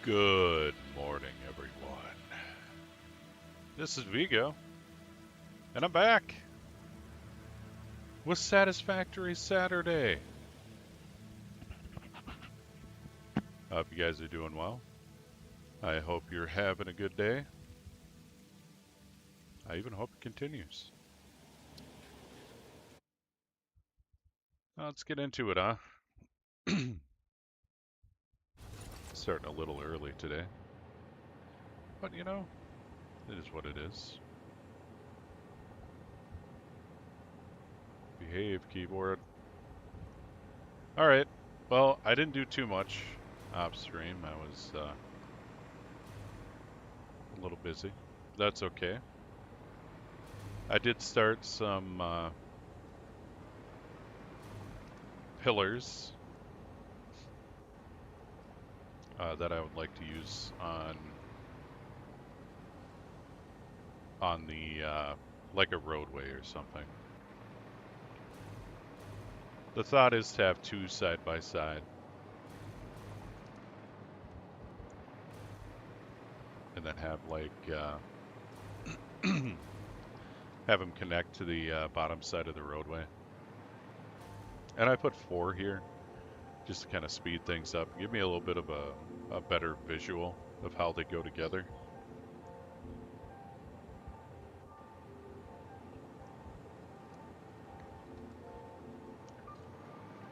Good morning, everyone. This is Vigo, and I'm back with Satisfactory Saturday. Hope you guys are doing well. I hope you're having a good day. I even hope it continues. Let's get into it, huh? Starting a little early today. But you know, it is what it is. Behave, keyboard. Alright, well, I didn't do too much off stream. I was a little busy. That's okay. I did start some pillars that I would like to use on the like a roadway or something. The thought is to have two side by side, and then have like have them connect to the bottom side of the roadway. And I put 4 here just to kind of speed things up, give me a little bit of a better visual of how they go together.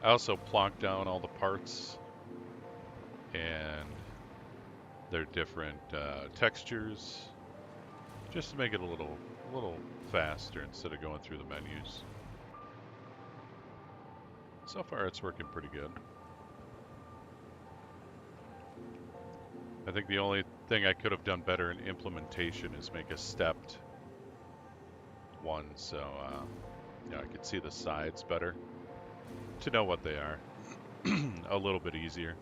I also plonked down all the parts and their different textures, just to make it a little faster instead of going through the menus. So far, it's working pretty good. I think the only thing I could have done better in implementation is make a stepped one, so I could see the sides better to know what they are. A little bit easier.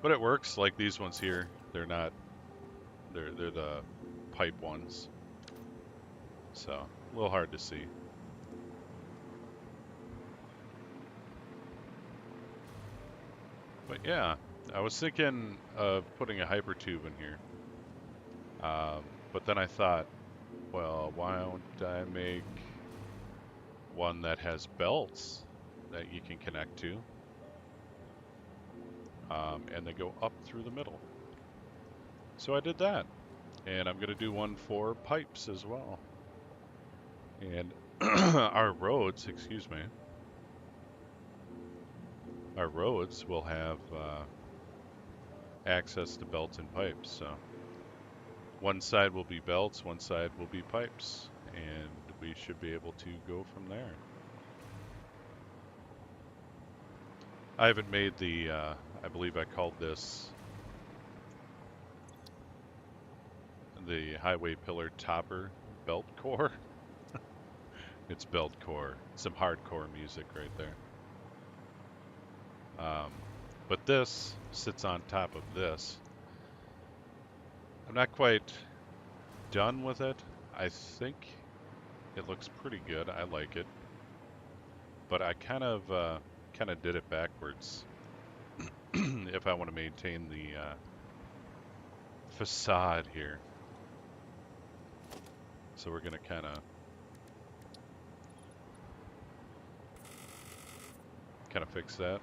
But it works. Like these ones here, they're the pipe ones, so a little hard to see. But yeah, I was thinking of putting a hypertube in here, but then I thought, well, why don't I make one that has belts that you can connect to, and they go up through the middle. So I did that, and I'm going to do one for pipes as well. And our roads, our roads will have access to belts and pipes. So one side will be belts, one side will be pipes, and we should be able to go from there. I haven't made the, I believe I called this the highway pillar topper belt core. It's belt core. Some hardcore music right there. But this sits on top of this. I'm not quite done with it. I think it looks pretty good. I like it. But I kind of did it backwards if I want to maintain the facade here. So we're going to kind of fix that.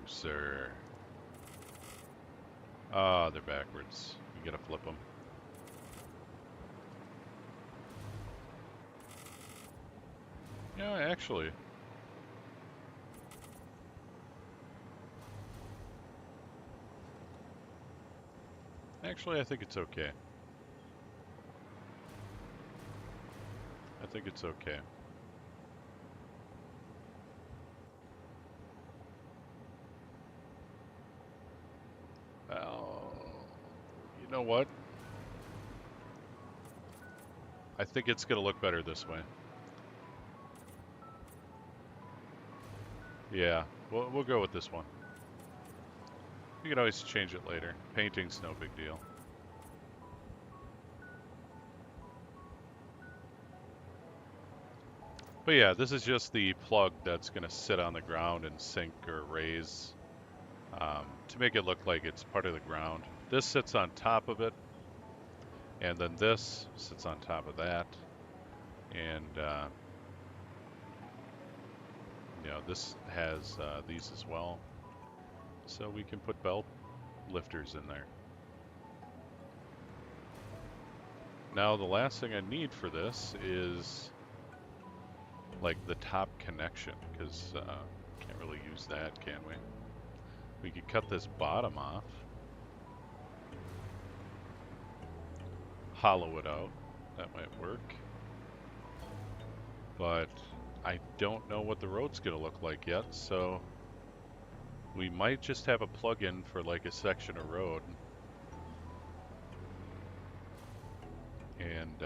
Sir. Ah, they're backwards. You gotta flip them. Yeah, actually. Actually, I think it's okay. I think it's okay. Well, you know what? I think it's going to look better this way. Yeah, we'll go with this one. You can always change it later. Painting's no big deal. But yeah, this is just the plug that's going to sit on the ground and sink or raise to make it look like it's part of the ground. This sits on top of it, and then this sits on top of that. And, you know, this has these as well. So we can put belt lifters in there. Now the last thing I need for this is like the top connection, because can't really use that, can we? We could cut this bottom off, hollow it out. That might work. But I don't know what the road's gonna look like yet, so we might just have a plug-in for like a section of road. And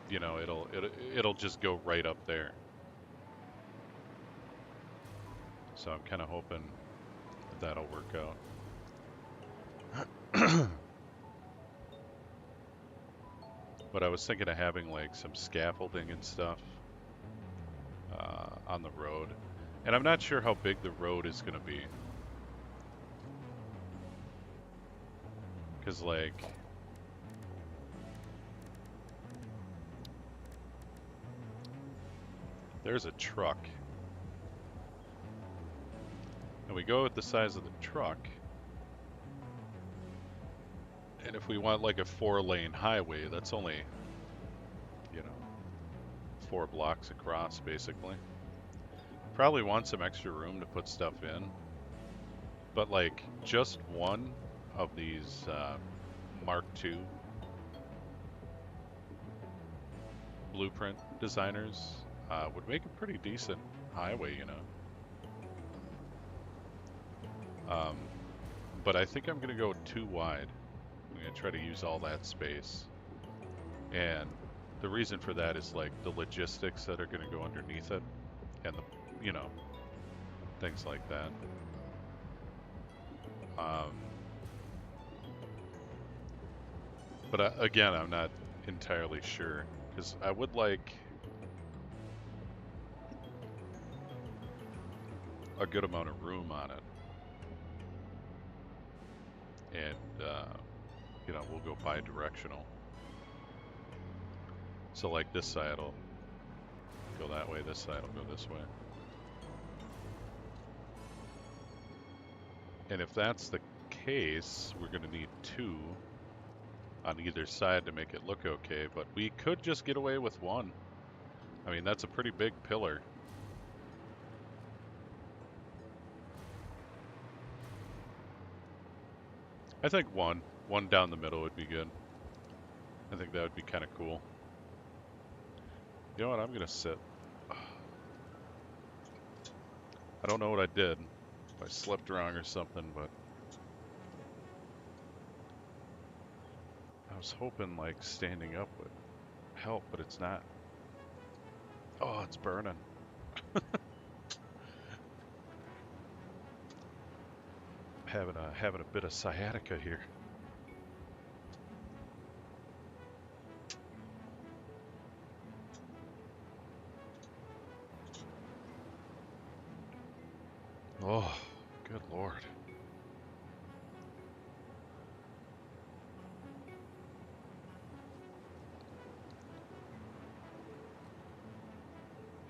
you know, it'll just go right up there. So I'm kind of hoping that'll work out. But I was thinking of having like some scaffolding and stuff on the road. And I'm not sure how big the road is going to be. Because like, there's a truck. And we go with the size of the truck. And if we want like a 4-lane highway, that's only, you know, 4 blocks across basically. Probably want some extra room to put stuff in. But like just one of these Mark II blueprint designers would make a pretty decent highway, you know. But I think I'm going to go too wide. I'm going to try to use all that space. And the reason for that is like the logistics that are going to go underneath it and the, you know, things like that. But again, I'm not entirely sure because I would like a good amount of room on it. And, you know, we'll go bi-directional. So like this side will go that way, this side will go this way. And if that's the case, we're going to need 2 on either side to make it look okay, but we could just get away with 1. I mean, that's a pretty big pillar. I think one down the middle would be good. I think that would be kind of cool. You know what, I'm gonna sit. I don't know what I did. If I slept wrong or something, but I was hoping like standing up would help, but it's not. Oh, it's burning. Having a bit of sciatica here. Oh, good Lord.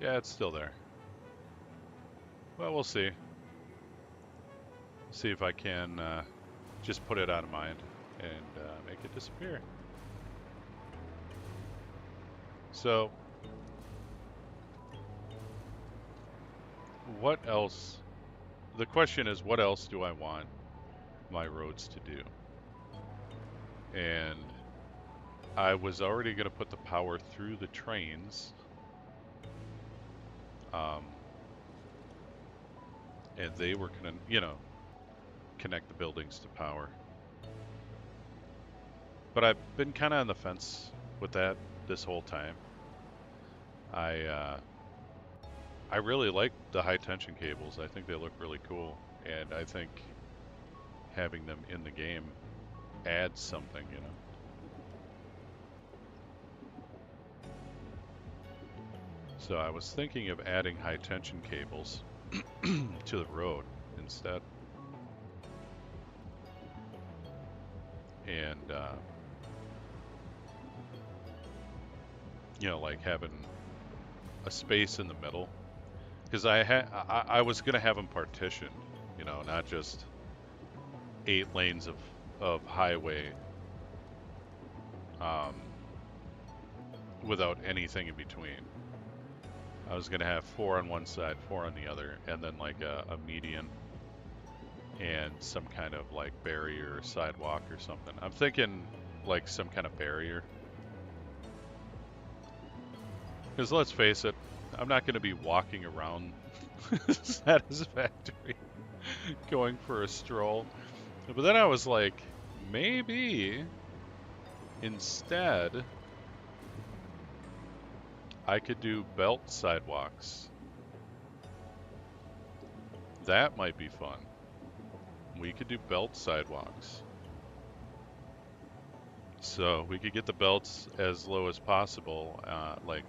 Yeah, it's still there. Well, we'll see. See if I can just put it out of mind and make it disappear. So, what else? The question is, what else do I want my roads to do? And I was already going to put the power through the trains. And they were going to, you know, connect the buildings to power. But I've been kind of on the fence with that this whole time. I really like the high tension cables. I think they look really cool, and I think having them in the game adds something, you know. So I was thinking of adding high tension cables to the road instead, and you know, like having a space in the middle, because I was gonna have them partitioned, you know, not just 8 lanes of highway um, without anything in between. I was gonna have 4 on one side, 4 on the other, and then like a median and some kind of like barrier or sidewalk or something. I'm thinking like some kind of barrier. Because let's face it, I'm not going to be walking around Satisfactory going for a stroll. But then I was like, maybe instead I could do belt sidewalks. That might be fun. We could do belt sidewalks. So we could get the belts as low as possible, like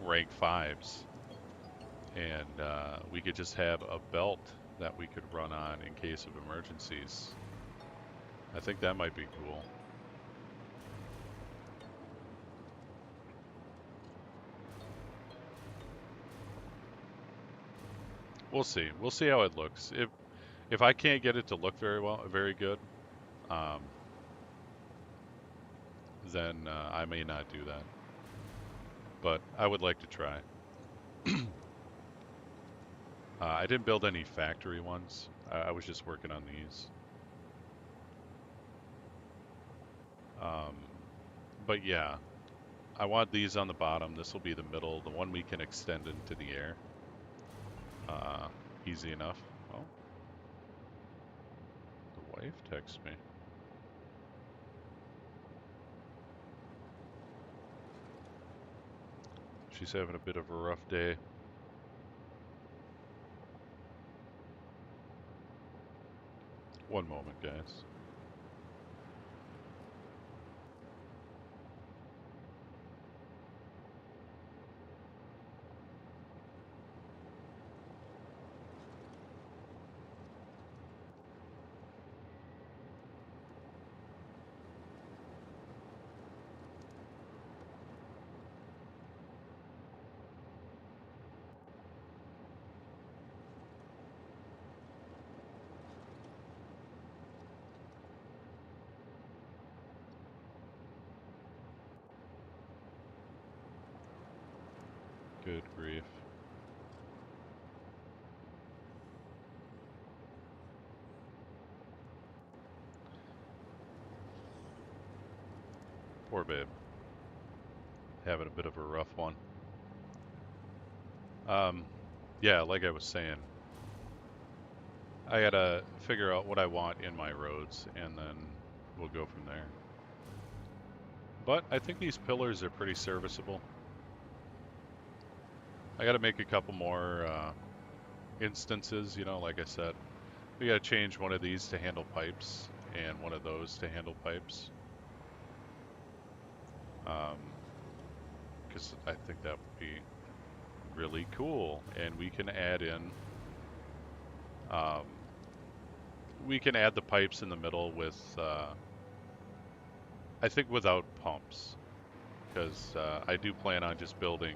rank 5s. And we could just have a belt that we could run on in case of emergencies. I think that might be cool. We'll see. We'll see how it looks. If I can't get it to look very good, um, then I may not do that. But I would like to try. I didn't build any factory ones. I was just working on these. But yeah, I want these on the bottom. This will be the middle, the one we can extend into the air. Easy enough. Oh, the wife texts me. She's having a bit of a rough day. One moment, guys. Good grief. Poor babe. Having a bit of a rough one. Yeah, like I was saying, I gotta figure out what I want in my roads, and then we'll go from there. But I think these pillars are pretty serviceable. I gotta make a couple more instances, you know, like I said. We gotta change one of these to handle pipes, and one of those to handle pipes. Because I think that would be really cool, and we can add in we can add the pipes in the middle with I think without pumps, because I do plan on just building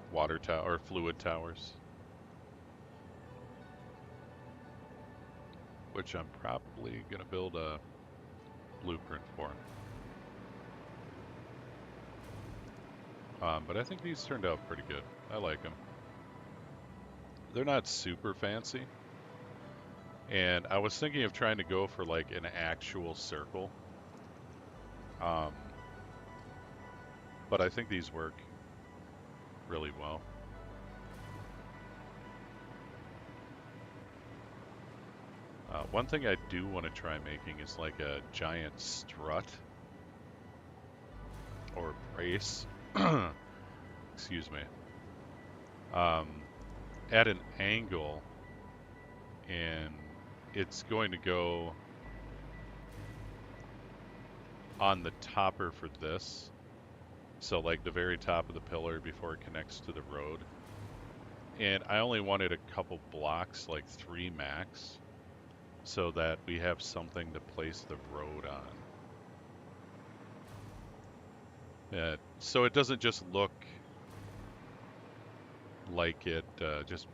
water tower or fluid towers, which I'm probably gonna build a blueprint for. But I think these turned out pretty good. I like them. They're not super fancy. And I was thinking of trying to go for like an actual circle. But I think these work really well. One thing I do want to try making is like a giant strut or brace. Excuse me. um, at an angle, and it's going to go on the topper for this. So like the very top of the pillar before it connects to the road. And I only wanted a couple blocks, like 3 max, so that we have something to place the road on. So it doesn't just look like it just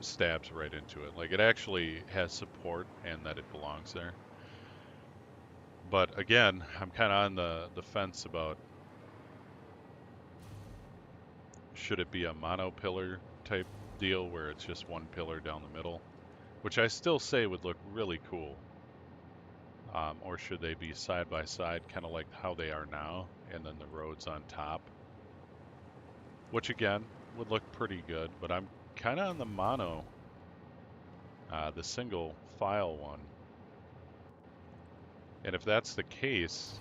stabs right into it. Like it actually has support and that it belongs there. But again, I'm kind of on the fence about should it be a mono pillar type deal where it's just one pillar down the middle, which I still say would look really cool. Or should they be side by side, kind of like how they are now, and then the roads on top? Which again would look pretty good, but I'm kind of on the mono, the single file one. And if that's the case,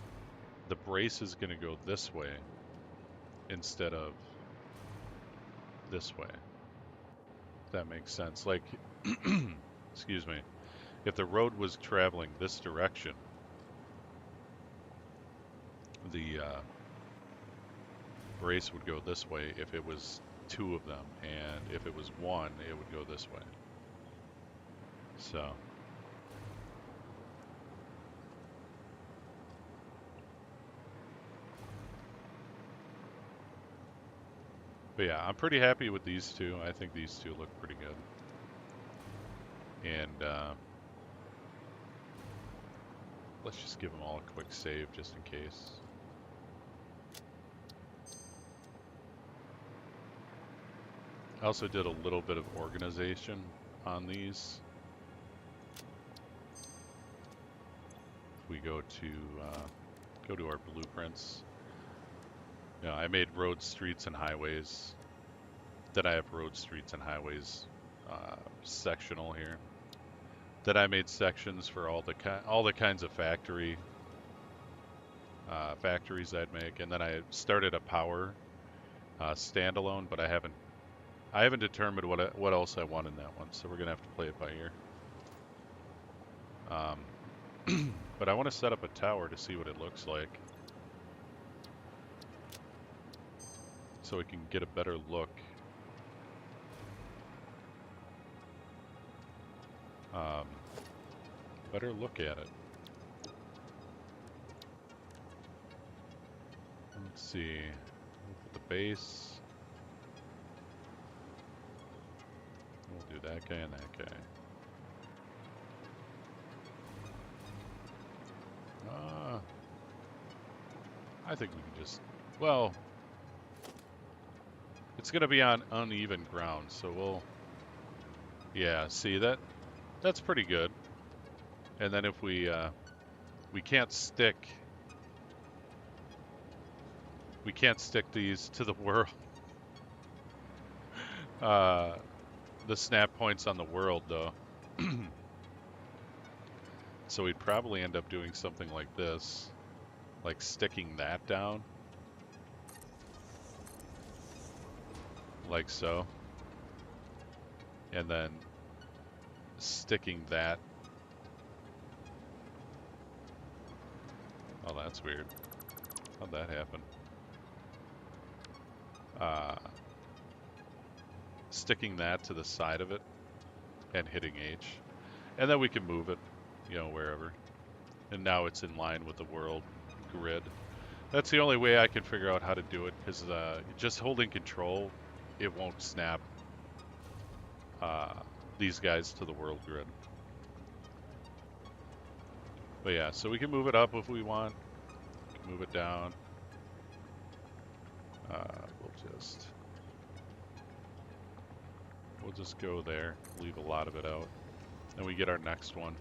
the brace is going to go this way instead of this way. If that makes sense. Like, excuse me, if the road was traveling this direction, the brace would go this way if it was 2 of them, and if it was 1, it would go this way. So, but yeah, I'm pretty happy with these two. I think these two look pretty good. And let's just give them all a quick save just in case. I also did a little bit of organization on these. If we go to our blueprints, you know, I made roads, streets, and highways. Then I have roads, streets, and highways sectional here. Then I made sections for all the kinds of factories I'd make, and then I started a power standalone, but I haven't determined what else I want in that one, so we're gonna have to play it by ear. But I want to set up a tower to see what it looks like, so we can get a better look. Better look at it. Let's see. We'll put the base. We'll do that guy and that guy. I think we can just, well, it's going to be on uneven ground, so we'll, yeah, see that's pretty good. And then if we can't stick these to the world, the snap points on the world though. So we'd probably end up doing something like this, like sticking that down, like so, and then sticking that. Oh, that's weird. How'd that happen? Sticking that to the side of it and hitting H. And then we can move it, you know, wherever. And now it's in line with the world grid. That's the only way I can figure out how to do it, because just holding control, it won't snap these guys to the world grid. But yeah, so we can move it up if we want. We can move it down. We'll just go there, leave a lot of it out. Then we get our next one.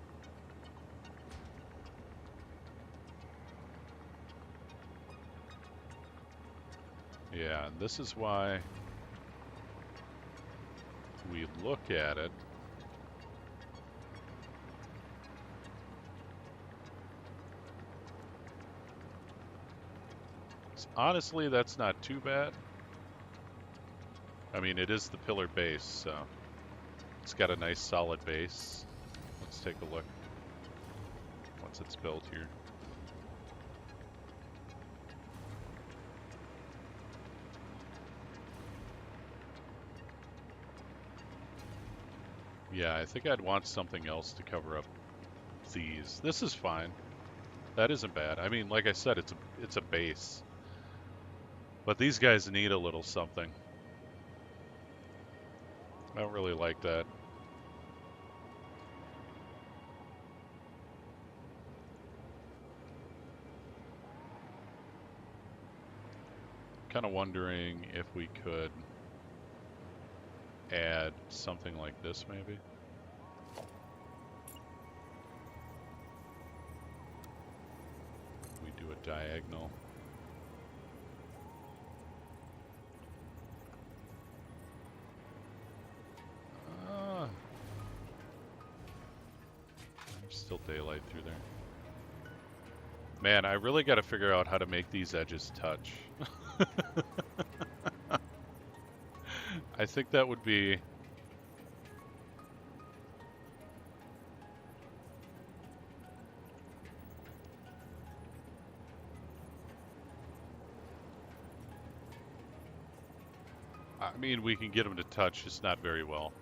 Yeah, and this is why we look at it. Honestly, that's not too bad. I mean, it is the pillar base, so it's got a nice solid base. Let's take a look once it's built here. Yeah, I think I'd want something else to cover up these. This is fine. That isn't bad. I mean, like I said, it's a base. But these guys need a little something. I don't really like that. Kind of wondering if we could add something like this, maybe. We do a diagonal. There's still daylight through there. Man, I really got to figure out how to make these edges touch. I think that would be... I mean, we can get them to touch, just not very well.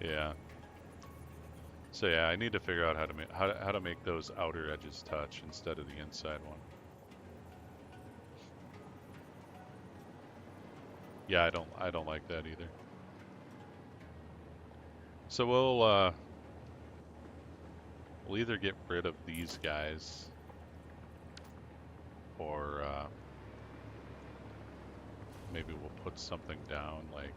Yeah. So yeah, I need to figure out how to make those outer edges touch instead of the inside one. Yeah, I don't like that either. So we'll either get rid of these guys or maybe we'll put something down like,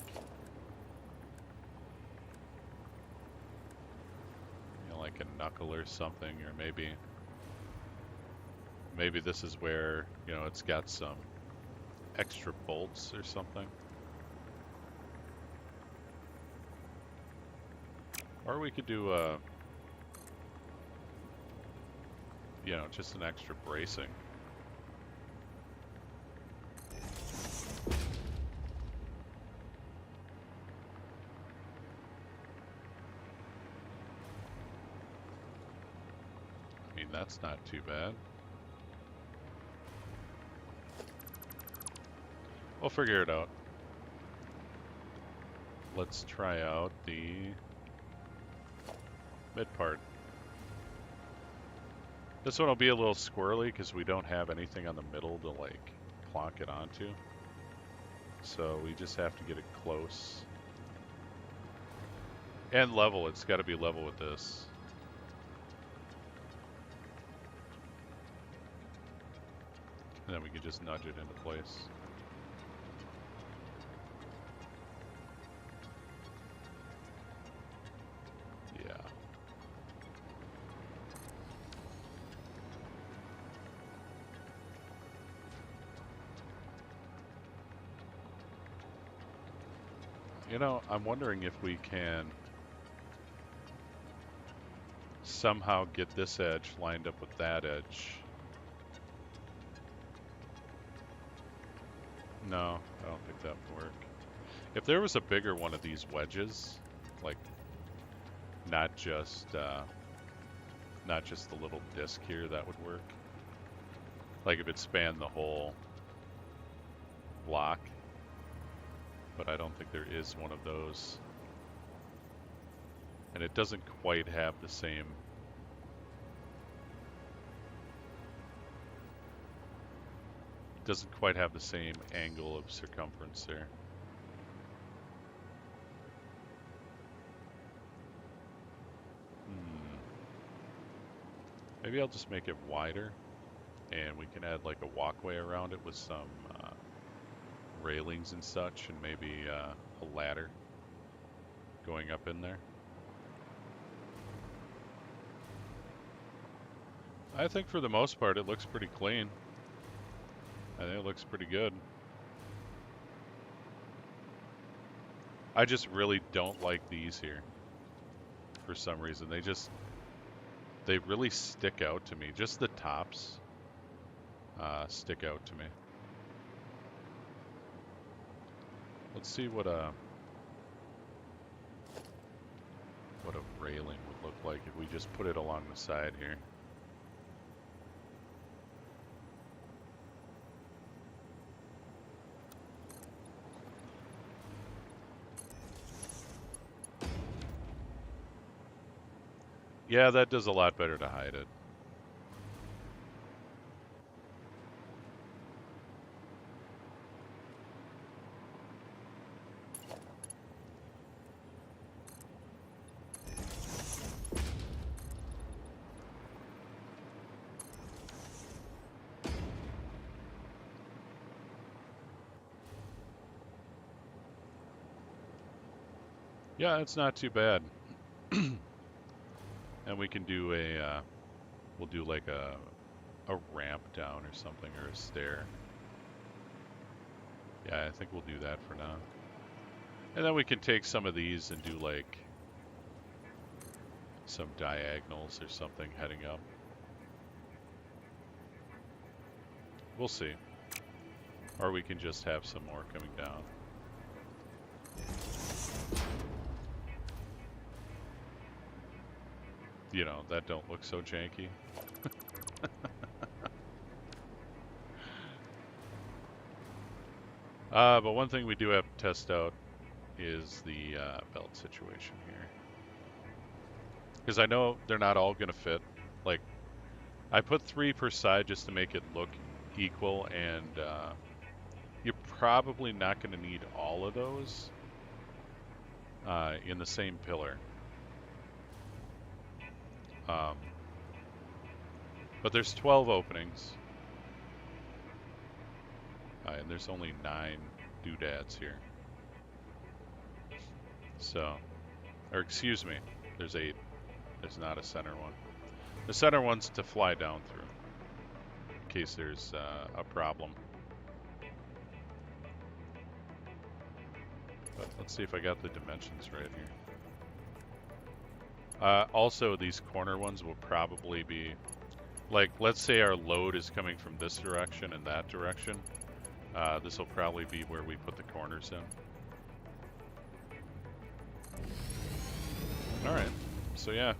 you know, like a knuckle or something, or maybe this is where, you know, it's got some extra bolts or something. Or we could do you know, just an extra bracing. I mean, that's not too bad. We'll figure it out. Let's try out the mid part. This one will be a little squirrely because we don't have anything on the middle to like plonk it onto. So we just have to get it close. And level, it's got to be level with this. And then we can just nudge it into place. Yeah. You know, I'm wondering if we can somehow get this edge lined up with that edge. No, I don't think that would work. If there was a bigger one of these wedges, like not just the little disc here, that would work. Like if it spanned the whole block, but I don't think there is one of those. And it doesn't quite have the same angle of circumference there. Maybe I'll just make it wider, and we can add like a walkway around it with some railings and such, and maybe a ladder going up in there. I think for the most part it looks pretty clean. I think it looks pretty good. I just really don't like these here for some reason. They just, They really stick out to me. Just the tops stick out to me. Let's see what a railing would look like if we just put it along the side here. Yeah, that does a lot better to hide it. Yeah, it's not too bad. And we can do we'll do like a ramp down or something, or a stair. Yeah, I think we'll do that for now. And then we can take some of these and do like some diagonals or something heading up. We'll see. Or we can just have some more coming down. You know, that don't look so janky. But one thing we do have to test out is the belt situation here. Because I know they're not all going to fit. Like, I put 3 per side just to make it look equal, and you're probably not going to need all of those in the same pillar. But there's 12 openings. And there's only 9 doodads here. So, or excuse me, there's 8. There's not a center one. The center one's to fly down through, in case there's a problem. But let's see if I got the dimensions right here. Also, these corner ones will probably be, like, let's say our load is coming from this direction and that direction. This will probably be where we put the corners in. Alright, so yeah,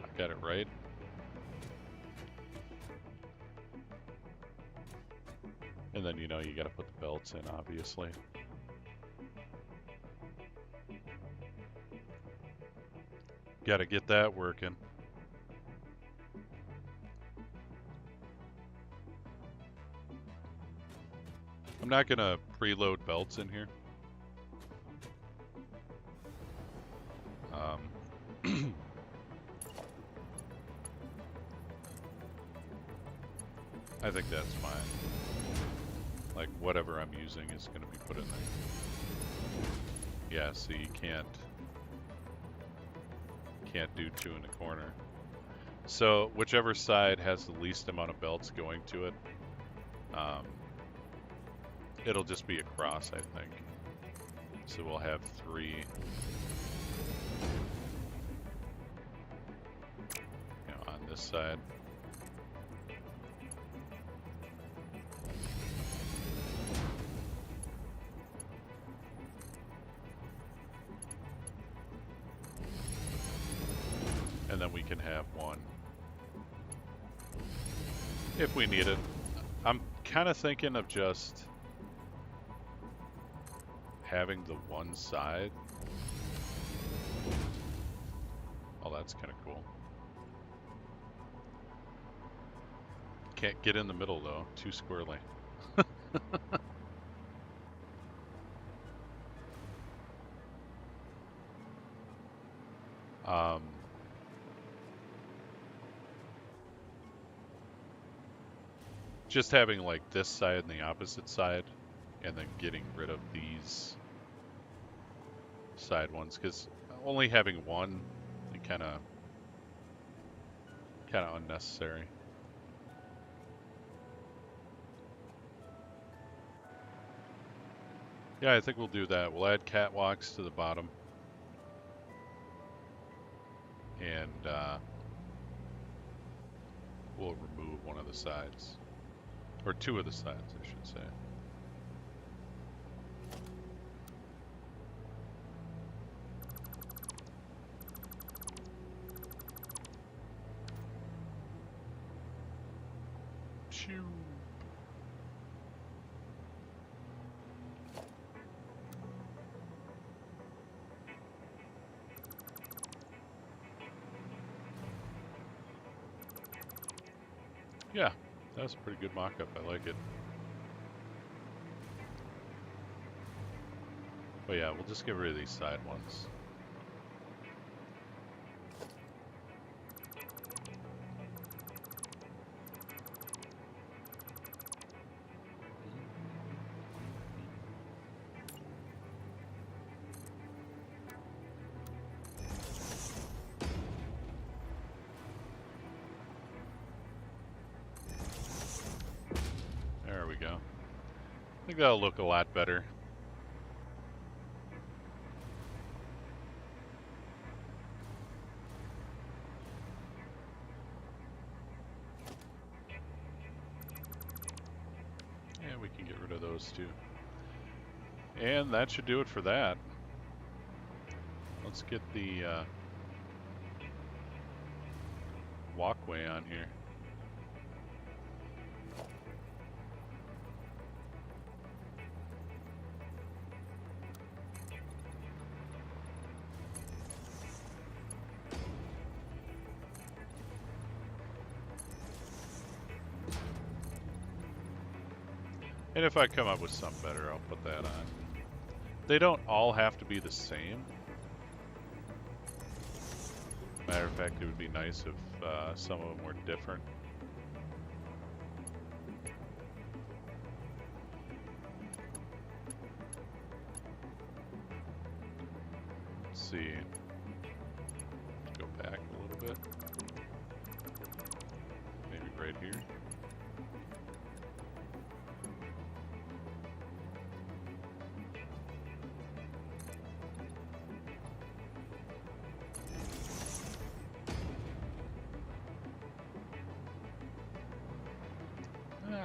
I got it right. And then, you know, you gotta put the belts in, obviously. Gotta get that working. I'm not gonna preload belts in here. I think that's fine. Like, whatever I'm using is gonna be put in there. Yeah, so you can't do 2 in the corner. So whichever side has the least amount of belts going to it, it'll just be across, I think. So we'll have 3. You know, on this side. And then we can have 1 if we need it. I'm kind of thinking of just having the one side. Oh, that's kind of cool. Can't get in the middle though, too squirrely. Just having like this side and the opposite side, and then getting rid of these side ones, because only having one, kind of unnecessary. Yeah, I think we'll do that. We'll add catwalks to the bottom. and we'll remove one of the sides. Or two of the sides, I should say. Shoo. Yeah, that's a pretty good mock-up. I like it. But yeah, we'll just get rid of these side ones. There we go. I think that'll look a lot better. And we can get rid of those too. And that should do it for that. Let's get the walkway on here. And if I come up with something better, I'll put that on. They don't all have to be the same. Matter of fact, it would be nice if some of them were different. Let's see. Go back a little bit. Maybe right here.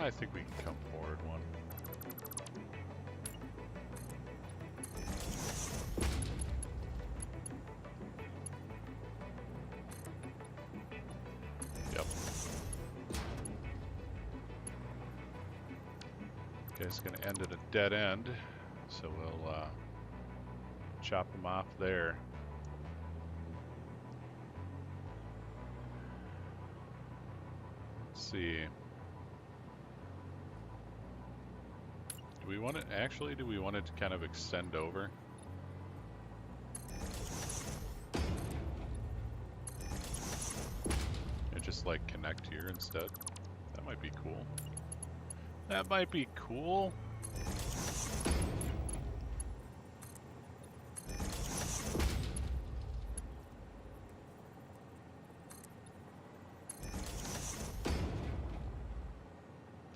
I think we can come forward one. Yep. Okay, it's going to end at a dead end, so we'll chop them off there. Let's see. Do we want it, actually, do we want it to kind of extend over? And just like connect here instead? That might be cool. That might be cool.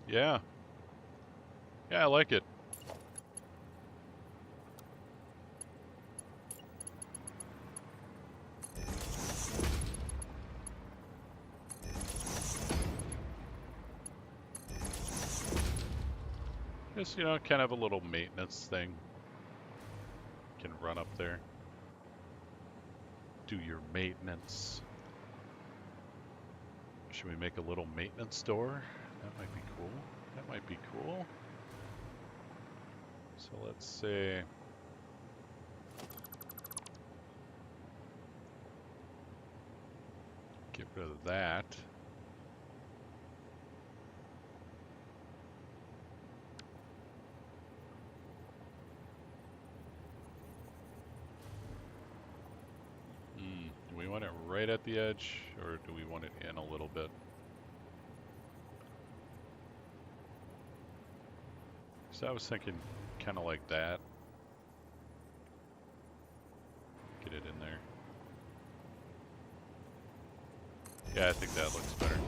Yeah. Yeah, I like it. Just, you know, kind of a little maintenance thing. Can run up there. Do your maintenance. Should we make a little maintenance store? That might be cool. That might be cool. So let's say get rid of that. Do we want it right at the edge, or do we want it in a little bit? So I was thinking kind of like that. Get it in there. Yeah, I think that looks better.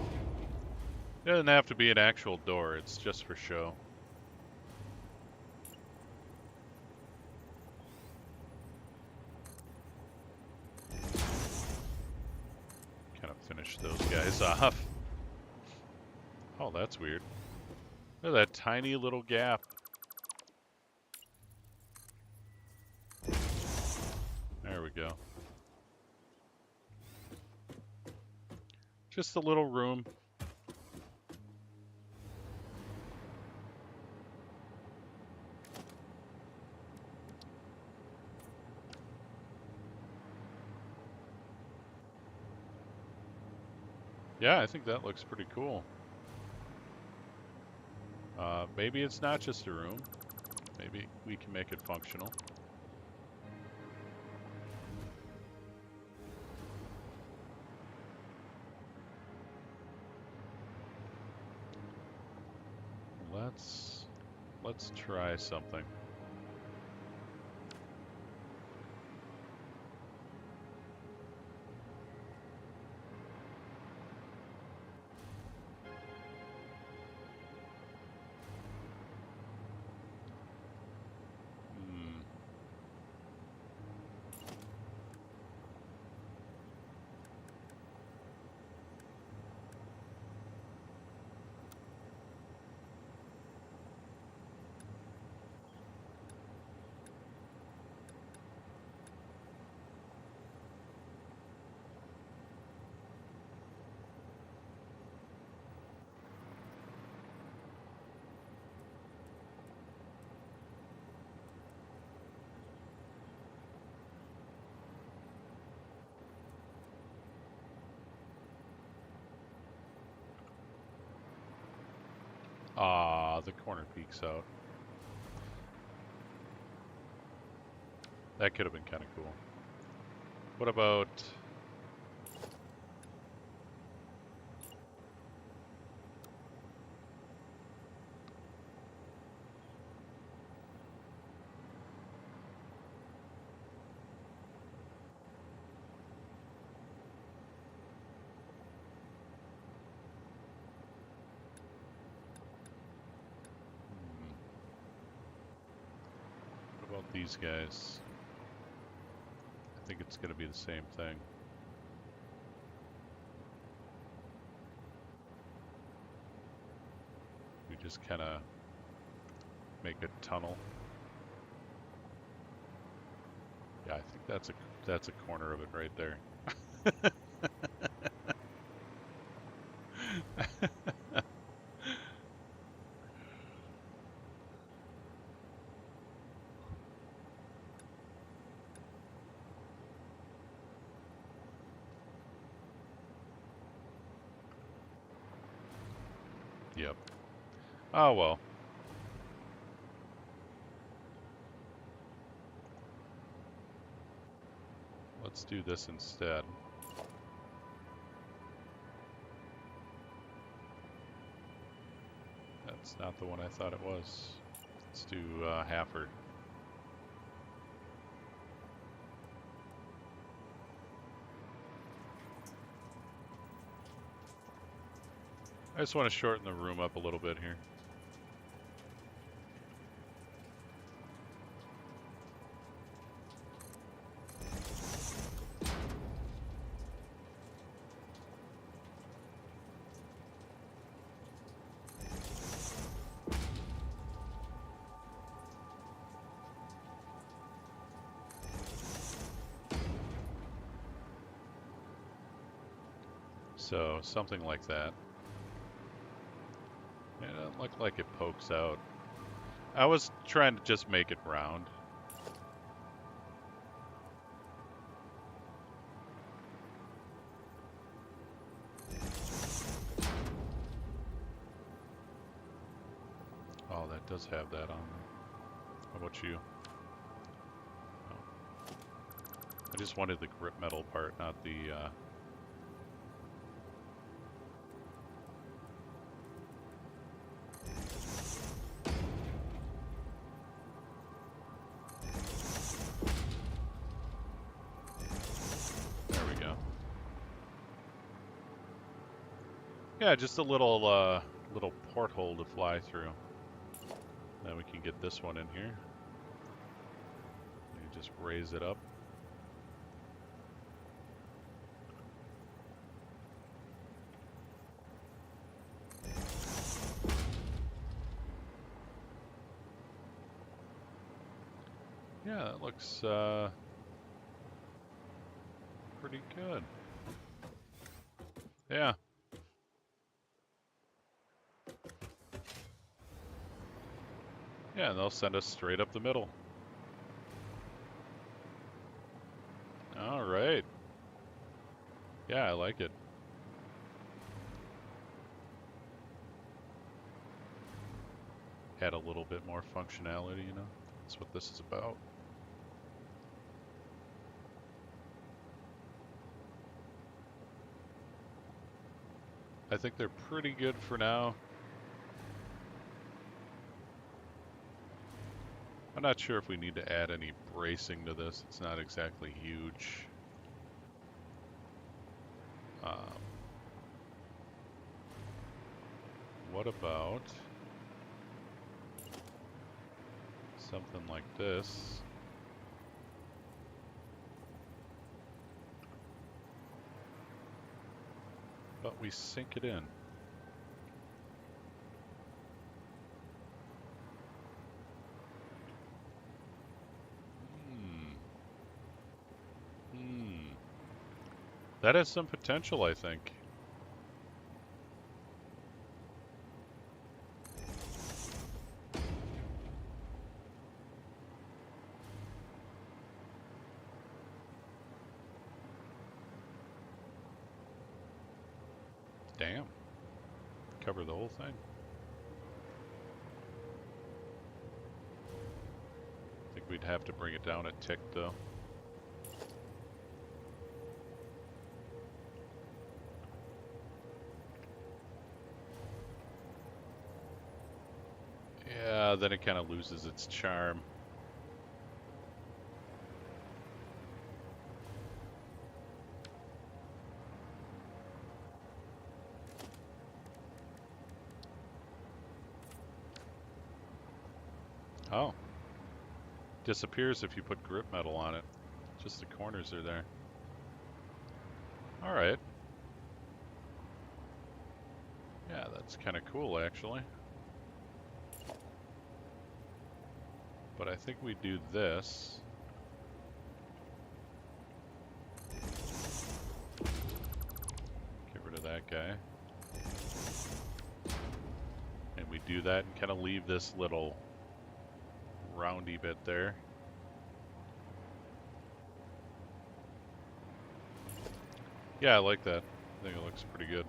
It doesn't have to be an actual door, it's just for show. finish those guys off. Oh, that's weird. Look at that tiny little gap. There we go. Just a little room. Yeah, I think that looks pretty cool. Maybe it's not just a room. Maybe we can make it functional. Let's try something. Ah, the corner peeks out. That could have been kind of cool. What about... What about these guys? I think it's going to be the same thing. We just kind of make a tunnel. Yeah, I think that's a corner of it right there. Yep. Oh well. Let's do this instead. That's not the one I thought it was. Let's do Halford. I just want to shorten the room up a little bit here. So, something like that. It doesn't look like it pokes out. I was trying to just make it round. Oh, that does have that on. How about you? Oh. I just wanted the grip metal part, not the... Yeah, just a little little porthole to fly through. Then we can get this one in here. You just raise it up. Yeah, that looks pretty good. Yeah. Yeah, and they'll send us straight up the middle. All right. Yeah, I like it. Add a little bit more functionality, you know? That's what this is about. I think they're pretty good for now. I'm not sure if we need to add any bracing to this. It's not exactly huge. What about something like this? But we sink it in. That has some potential, I think. Damn. Cover the whole thing. I think we'd have to bring it down a tick, though. Yeah, then it kind of loses its charm. Oh. Disappears if you put grip metal on it. Just the corners are there. Alright. Yeah, that's kind of cool, actually. But I think we do this. Get rid of that guy. And we do that and kind of leave this little roundy bit there. Yeah, I like that. I think it looks pretty good.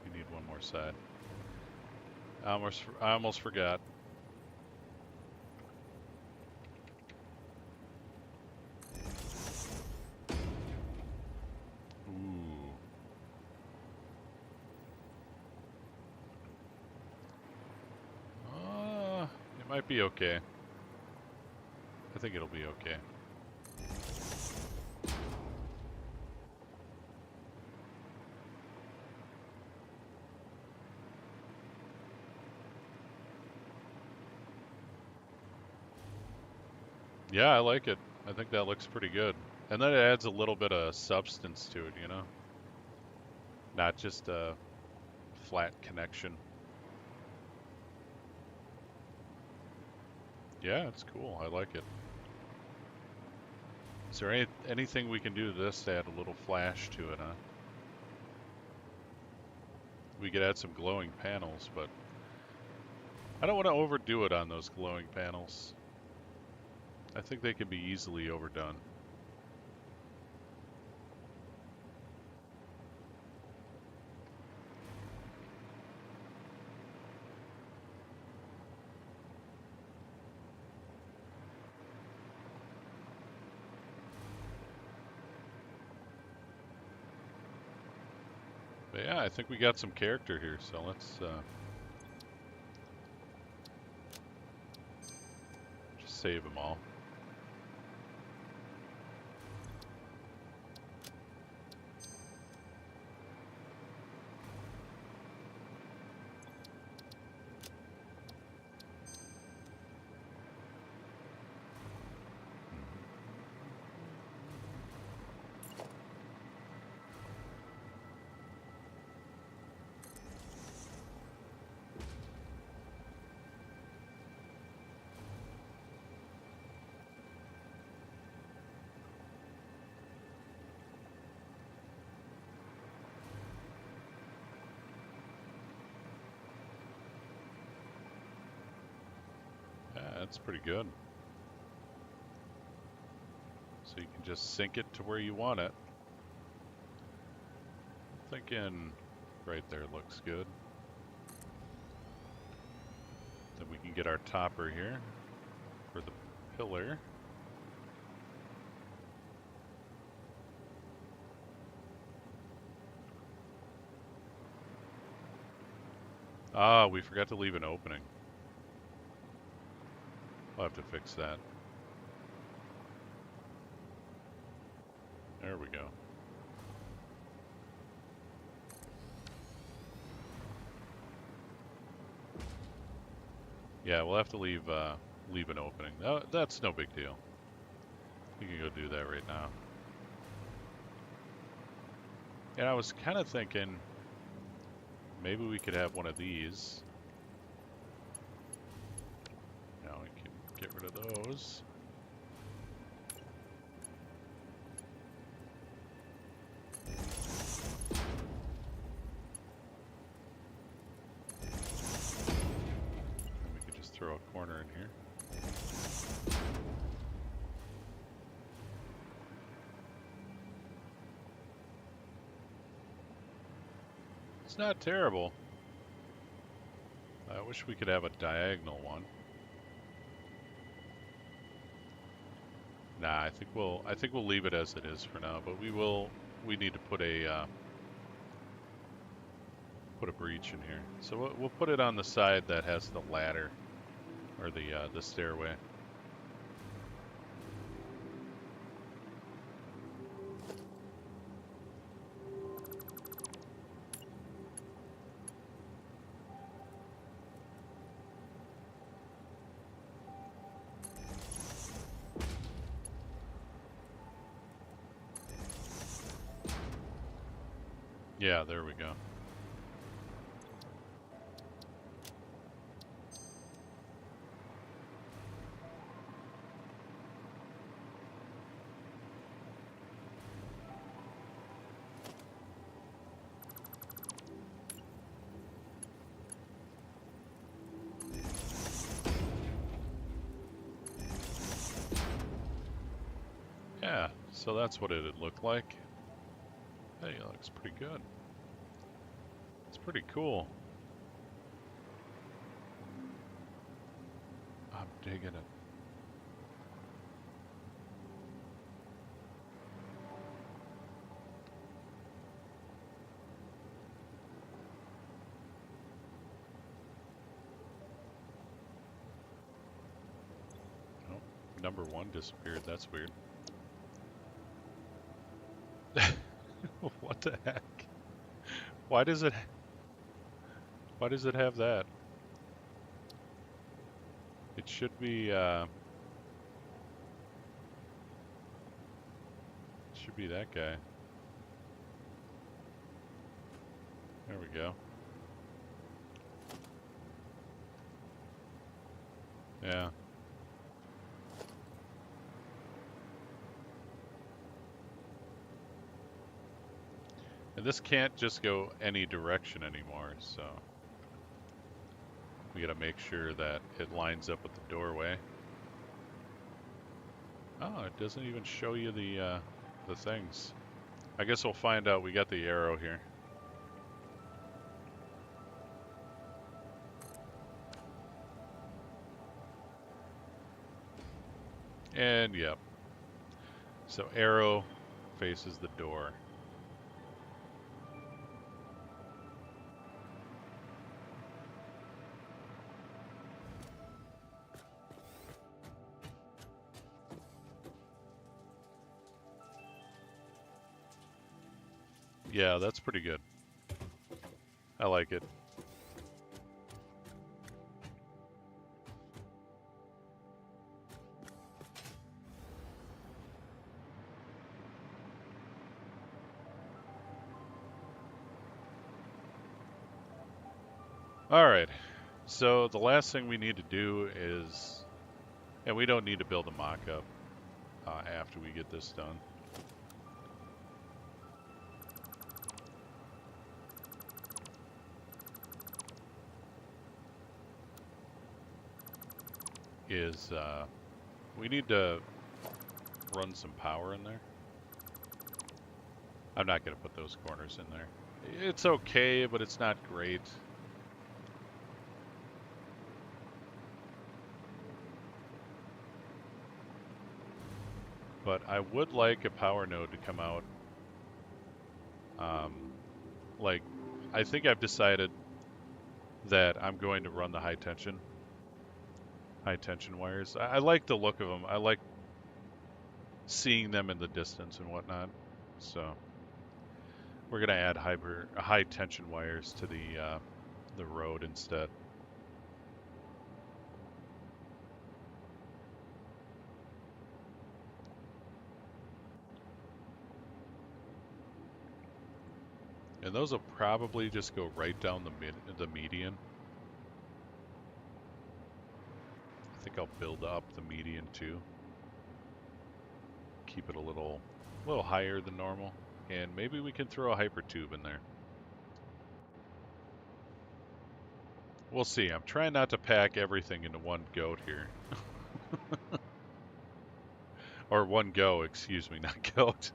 We need one more side. I almost forgot. Ooh. It might be okay. I think it'll be okay. Yeah, I like it. I think that looks pretty good. And then it adds a little bit of substance to it, you know? Not just a flat connection. Yeah, it's cool. I like it. Is there anything we can do to this to add a little flash to it, huh? We could add some glowing panels, but I don't want to overdo it on those glowing panels. I think they can be easily overdone. But yeah, I think we got some character here, so let's just save them all. That's pretty good. So you can just sink it to where you want it. Thinking right there looks good. Then we can get our topper here for the pillar. Ah, we forgot to leave an opening. I'll have to fix that. There we go. Yeah, we'll have to leave an opening. That's no big deal. We can go do that right now. And I was kind of thinking maybe we could have one of these. Now we can get rid of those. And we could just throw a corner in here. It's not terrible. I wish we could have a diagonal one. Nah, I think we'll leave it as it is for now, but we need to put a breach in here. So we'll put it on the side that has the ladder or the stairway. Yeah, there we go. Yeah, so that's what it'd look like. Hey, it looks pretty good. It's pretty cool. I'm digging it. Oh, number 1 disappeared. That's weird. What the heck? Why does it have that? It should be that guy. There we go. Yeah. And this can't just go any direction anymore, so we gotta make sure that it lines up with the doorway. Oh, it doesn't even show you the things. I guess we'll find out. We got the arrow here. And yep. So arrow faces the door. Yeah, that's pretty good. I like it. All right, so the last thing we need to do is, and we don't need to build a mock-up after we get this done. is we need to run some power in there. I'm not going to put those corners in there. It's okay, but it's not great. But I would like a power node to come out. Like, I think I've decided that I'm going to run the high tension wires. I like the look of them. I like seeing them in the distance and whatnot. So we're gonna add high tension wires to the road instead. And those will probably just go right down the median. I think I'll build up the median too. Keep it a little higher than normal. And maybe we can throw a hyper tube in there. We'll see. I'm trying not to pack everything into one goat here. Or one go, excuse me, not goat.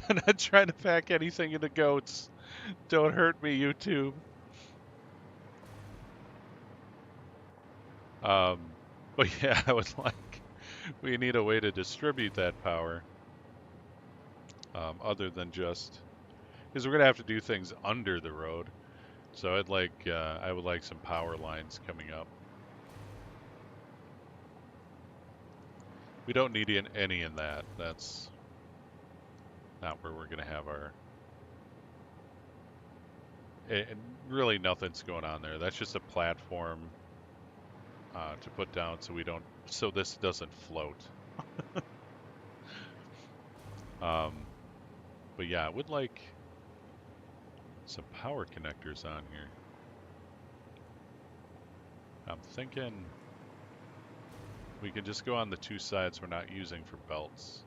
I'm not trying to pack anything into goats. Don't hurt me, YouTube. But yeah, I would like, we need a way to distribute that power. Other than just, because we're gonna have to do things under the road. So I would like some power lines coming up. We don't need any in that. That's not where we're gonna have our. And really, nothing's going on there. That's just a platform to put down so this doesn't float. But yeah, I would like some power connectors on here. I'm thinking we can just go on the two sides we're not using for belts.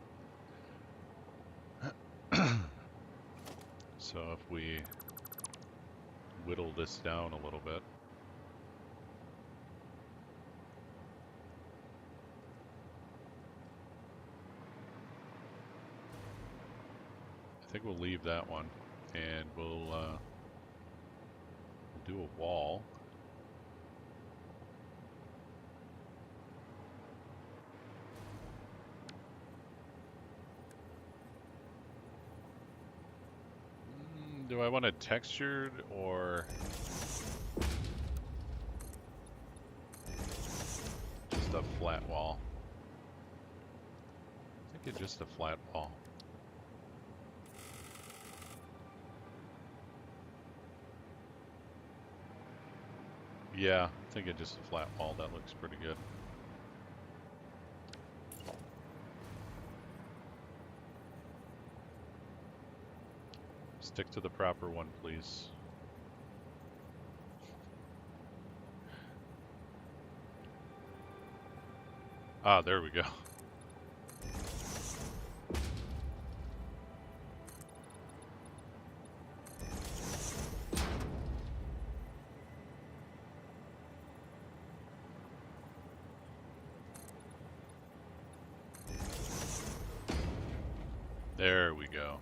So if we whittle this down a little bit. I think we'll leave that one, and we'll do a wall. Do I want it textured or just a flat wall? I think it's just a flat wall. Yeah, I think it's just a flat wall. That looks pretty good. Stick to the proper one, please. Ah, there we go. There we go.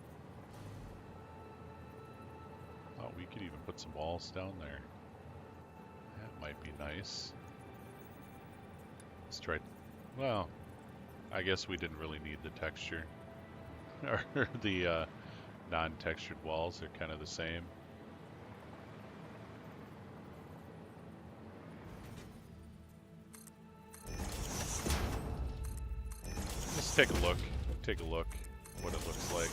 Oh, we could even put some walls down there. That might be nice. Let's try. Well, I guess we didn't really need the texture. Or the non-textured walls, they're kind of the same. Just take a look. Take a look what it looks like.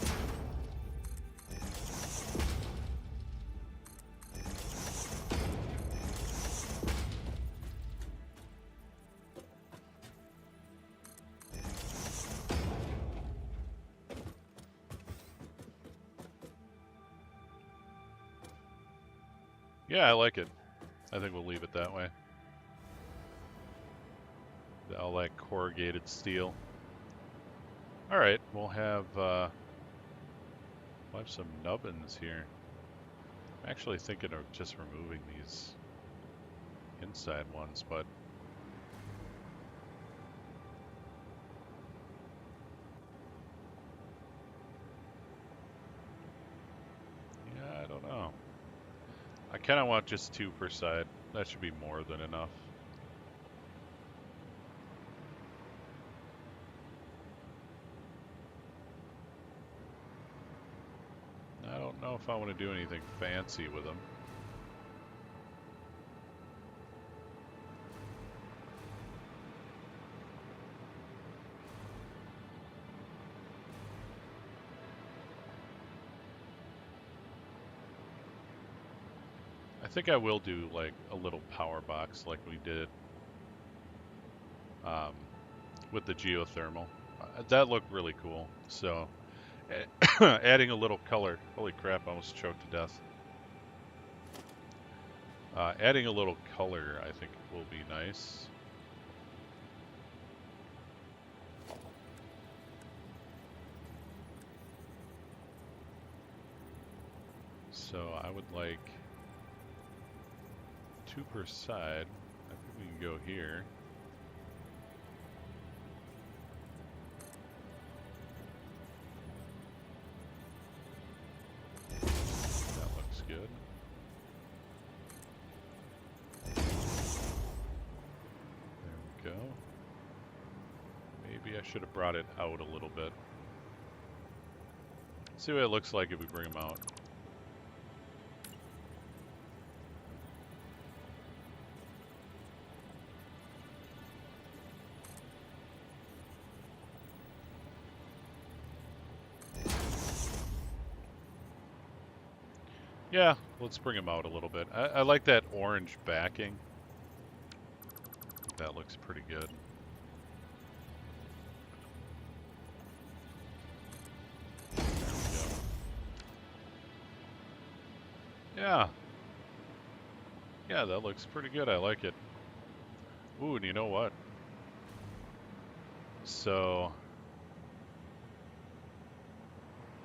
Yeah, I like it. I think we'll leave it that way. All that corrugated steel. All right, we'll have some nubbins here. I'm actually thinking of just removing these inside ones, but I kind of want just 2 per side. That should be more than enough. I don't know if I want to do anything fancy with them. I think I will do like a little power box like we did with the geothermal. That looked really cool. So adding a little color. Holy crap, I almost choked to death. Adding a little color I think will be nice. So I would like 2 per side. I think we can go here. That looks good. There we go. Maybe I should have brought it out a little bit. See what it looks like if we bring them out. Yeah, let's bring them out a little bit. I like that orange backing. That looks pretty good. There we go. Yeah. Yeah, that looks pretty good. I like it. Ooh, and you know what? So,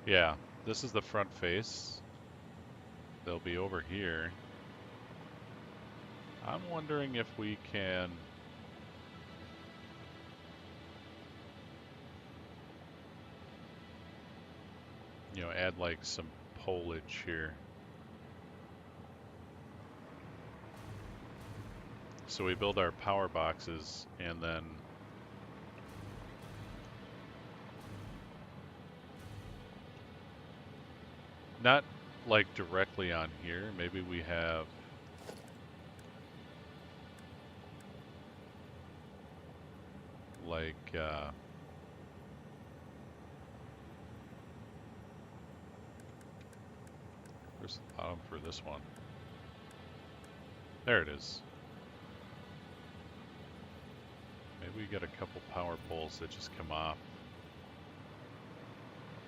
yeah, this is the front face. They'll be over here. I'm wondering if we can... you know, add like some foliage here. So we build our power boxes and then not like directly on here. Maybe we have like where's the bottom for this one? There it is. Maybe we get a couple power poles that just come off,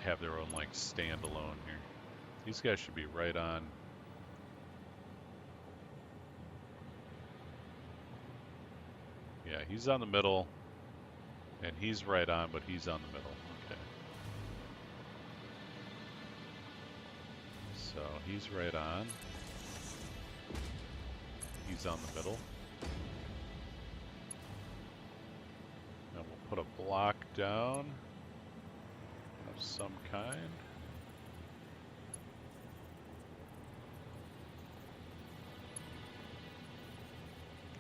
have their own like standalone here. These guys should be right on. Yeah, he's on the middle, and he's right on, but he's on the middle. Okay. So he's right on. He's on the middle. And we'll put a block down of some kind.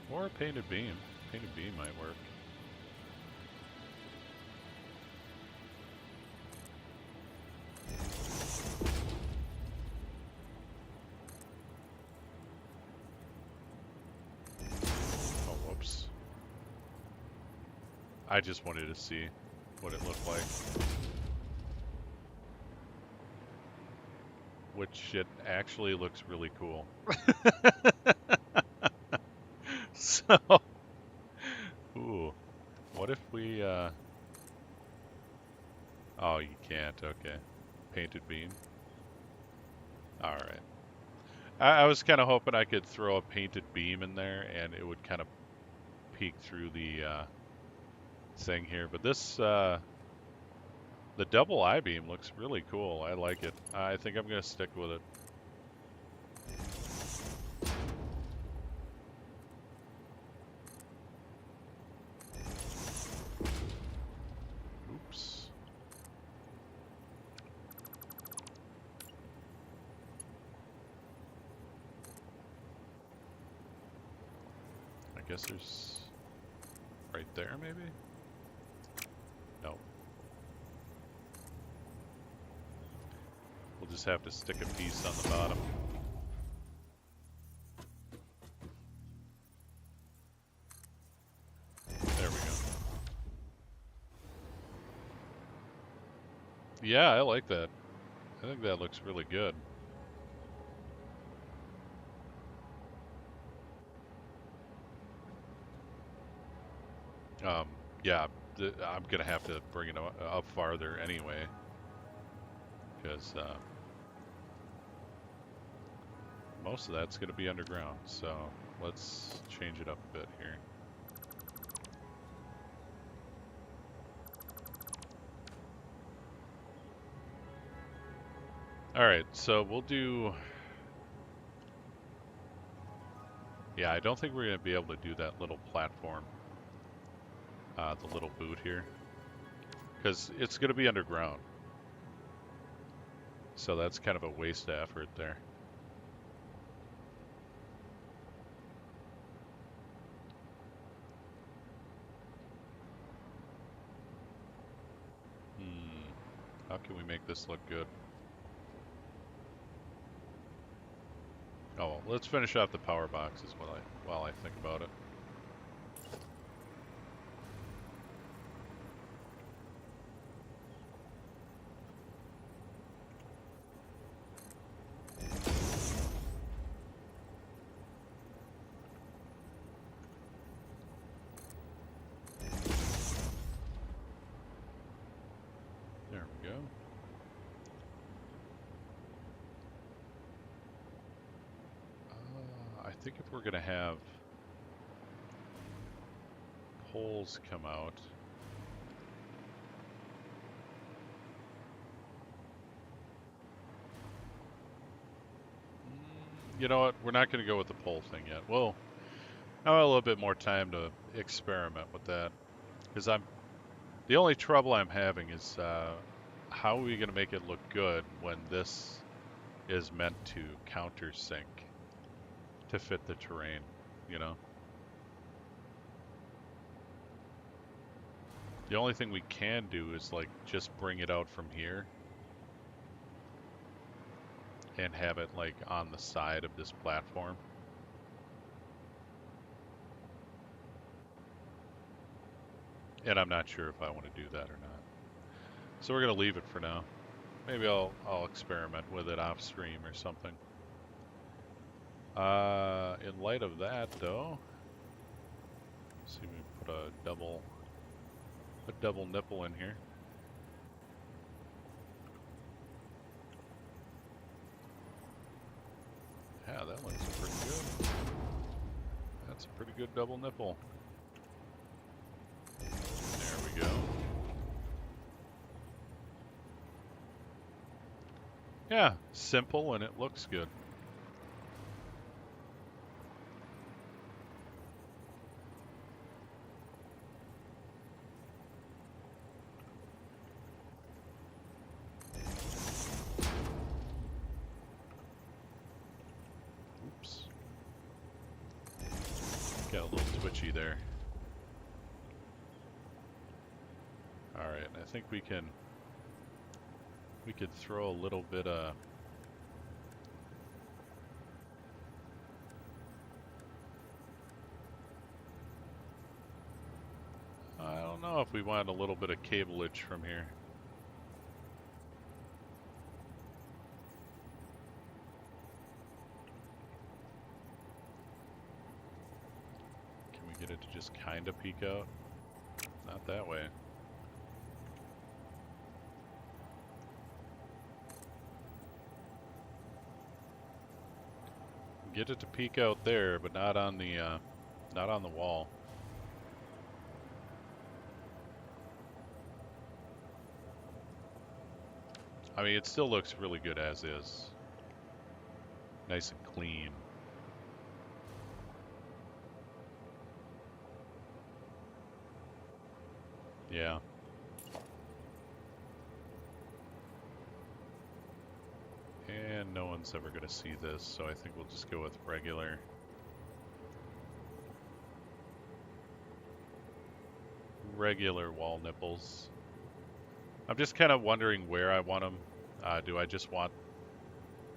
Or a painted beam. Painted beam might work. Oh, whoops. I just wanted to see what it looked like. Which it actually looks really cool. So, ooh, what if we, oh, you can't, okay. Painted beam. Alright. I was kind of hoping I could throw a painted beam in there and it would kind of peek through the thing here. But this, the double I-beam looks really cool. I like it. I think I'm going to stick with it. Oops. guess there's right there maybe? No. We'll just have to stick a piece on the bottom. There we go. Yeah, I like that. I think that looks really good. Yeah, I'm gonna have to bring it up farther anyway, because most of that's gonna be underground. So let's change it up a bit here. All right, so we'll do. Yeah, I don't think we're gonna be able to do that little platform, the little boot here, because it's gonna be underground. So that's kind of a waste of effort there. How can we make this look good? Oh, well, let's finish off the power boxes while I think about it. There we go. I think if we're gonna have poles come out, you know what? We're not gonna go with the pole thing yet. Well, I have a little bit more time to experiment with that, because the only trouble I'm having is how are we gonna make it look good when this is meant to countersink to fit the terrain, you know? The only thing we can do is like just bring it out from here and have it like on the side of this platform. And I'm not sure if I want to do that or not. So we're gonna leave it for now. Maybe I'll experiment with it off stream or something. In light of that though, let's see if we can put a double nipple in here. Yeah, that looks pretty good. That's a pretty good double nipple. There we go. Yeah, simple and it looks good. Oops. Got a little twitchy there. Alright, I think we could throw a little bit of I don't know if we want a little bit of cableage from here. Can we get it to just kind of peek out? Not that way. Get it to peek out there, but not on the wall. I mean, it still looks really good as is. Nice and clean. Yeah. And no one's ever going to see this, so I think we'll just go with regular. regular wall nipples. I'm just kind of wondering where I want them. Do I just want...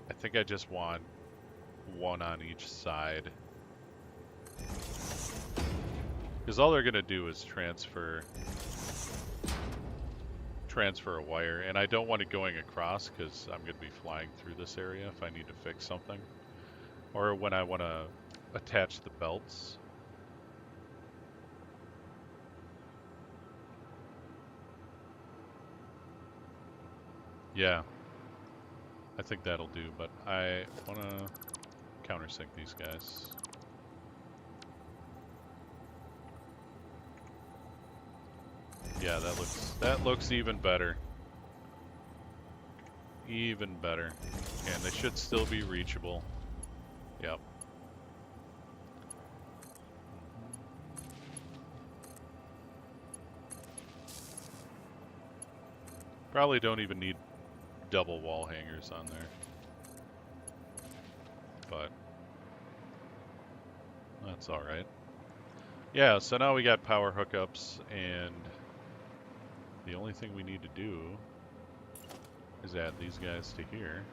I think I just want one on each side. Because all they're going to do is transfer a wire, and I don't want it going across because I'm going to be flying through this area if I need to fix something. Or when I want to attach the belts. Yeah, I think that'll do, but I want to countersink these guys. Yeah, that looks even better. Even better. And they should still be reachable. Yep. Probably don't even need double wall hangers on there. But that's alright. Yeah, so now we got power hookups, and the only thing we need to do is add these guys to here.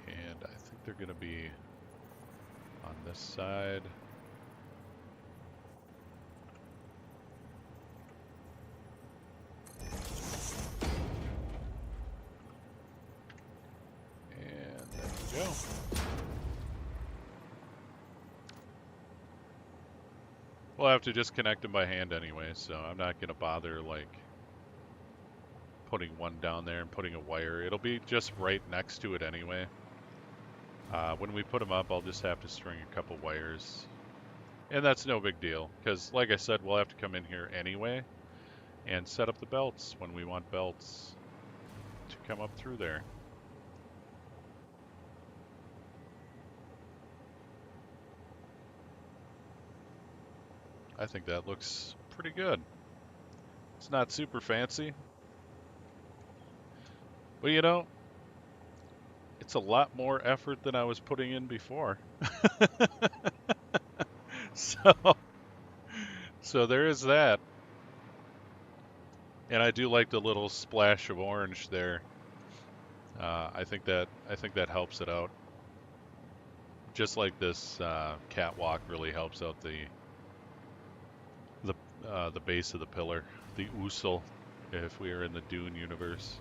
And I think they're going to be on this side. And there we go. We'll have to just connect them by hand anyway, so I'm not going to bother like putting one down there and putting a wire. It'll be just right next to it anyway. When we put them up, I'll just have to string a couple wires. And that's no big deal, because like I said, we'll have to come in here anyway and set up the belts when we want belts to come up through there. I think that looks pretty good. It's not super fancy, but you know, it's a lot more effort than I was putting in before. So there is that. And I do like the little splash of orange there. I think that helps it out. Just like this catwalk really helps out the base of the pillar, the Azul, if we are in the Dune universe.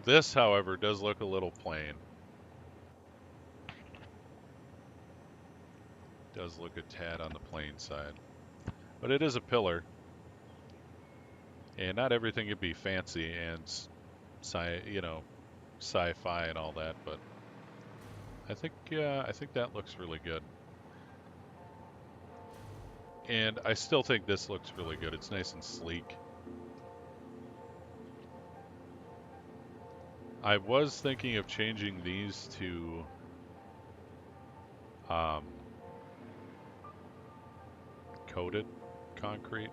This, however, does look a little plain. Does look a tad on the plain side. But it is a pillar. And not everything could be fancy and sci-fi and all that, but I think that looks really good. And I still think this looks really good. It's nice and sleek. I was thinking of changing these to coated concrete.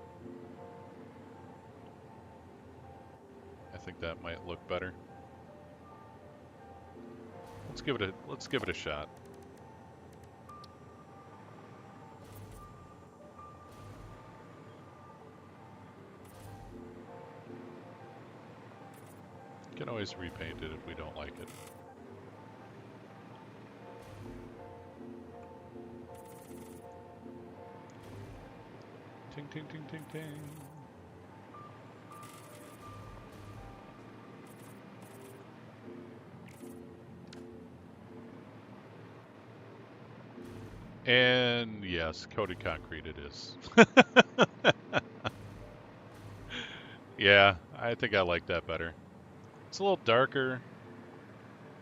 I think that might look better. Let's give it a shot. Can always repaint it if we don't like it. Ting, ting, ting, ting, ting. And yes, coated concrete it is. Yeah, I think I like that better. It's a little darker,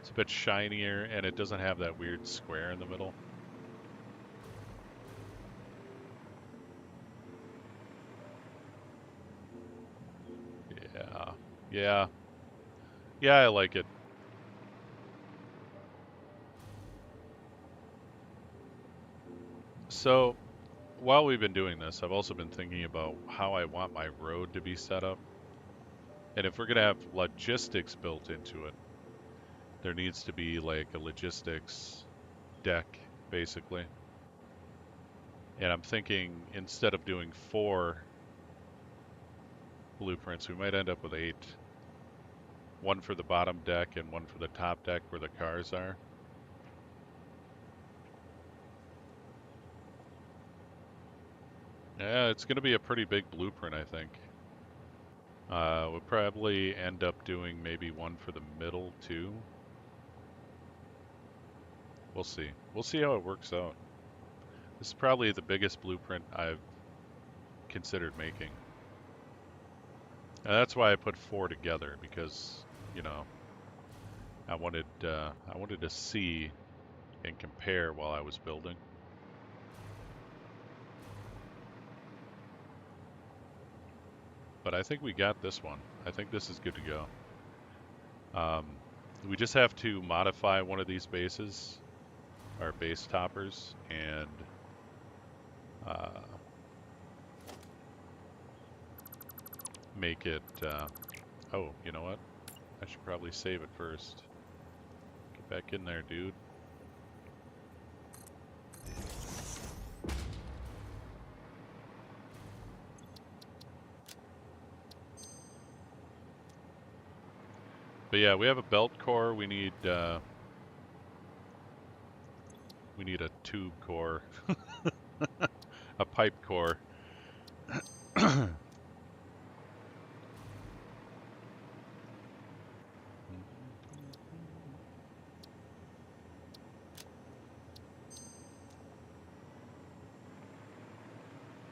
it's a bit shinier, and it doesn't have that weird square in the middle. Yeah, I like it. So, while we've been doing this, I've also been thinking about how I want my road to be set up. And if we're going to have logistics built into it, there needs to be like a logistics deck, basically. And I'm thinking instead of doing 4 blueprints, we might end up with 8. One for the bottom deck and one for the top deck where the cars are. Yeah, it's going to be a pretty big blueprint, I think. We'll probably end up doing maybe one for the middle too. We'll see. We'll see how it works out. This is probably the biggest blueprint I've considered making. And that's why I put 4 together, because, you know, I wanted to see and compare while I was building. But I think we got this one. I think this is good to go. We just have to modify one of these bases, our base toppers, and make it, oh, you know what? I should probably save it first. Get back in there, dude. But yeah, we have a belt core. We need a tube core, a pipe core.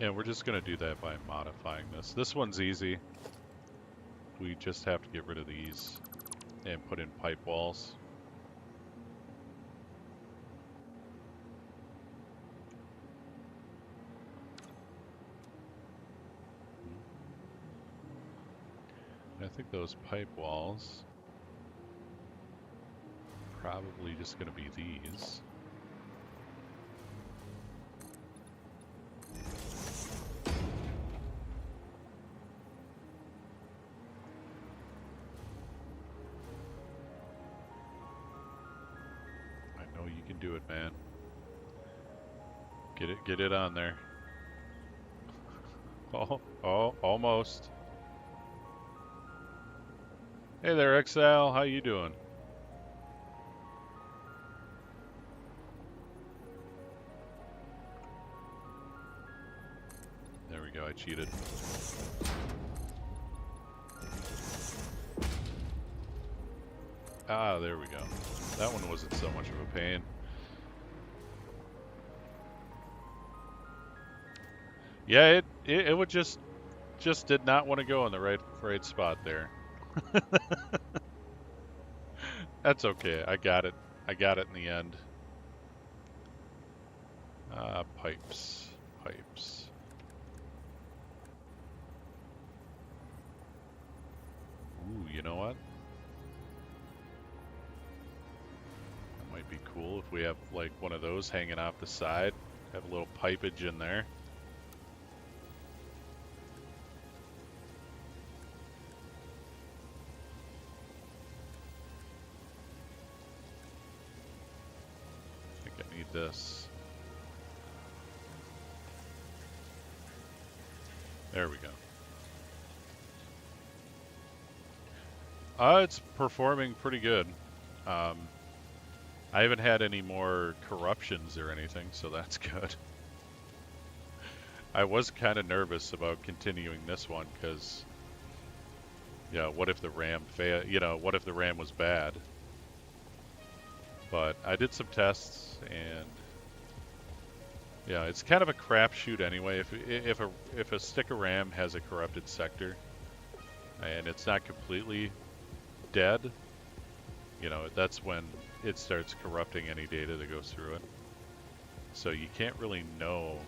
Yeah, we're just gonna do that by modifying this. This one's easy. We just have to get rid of these and put in pipe walls. I think those pipe walls are probably just going to be these. I know you can do it, man. Get it on there. Oh, almost. Hey there, Exile. How you doing? There we go. I cheated. Ah, there we go. That one wasn't so much of a pain. Yeah, it would just did not want to go in the right spot there. That's okay. I got it. I got it in the end. Pipes. Ooh, you know what? That might be cool if we have like one of those hanging off the side. Have a little pipage in there. This. There we go. It's performing pretty good. I haven't had any more corruptions or anything, so that's good. I was kind of nervous about continuing this one because, yeah, what if the RAM failed? You know, what if the RAM was bad? But I did some tests, and yeah, it's kind of a crapshoot anyway. If a stick of RAM has a corrupted sector, and it's not completely dead, you know, that's when it starts corrupting any data that goes through it. So you can't really know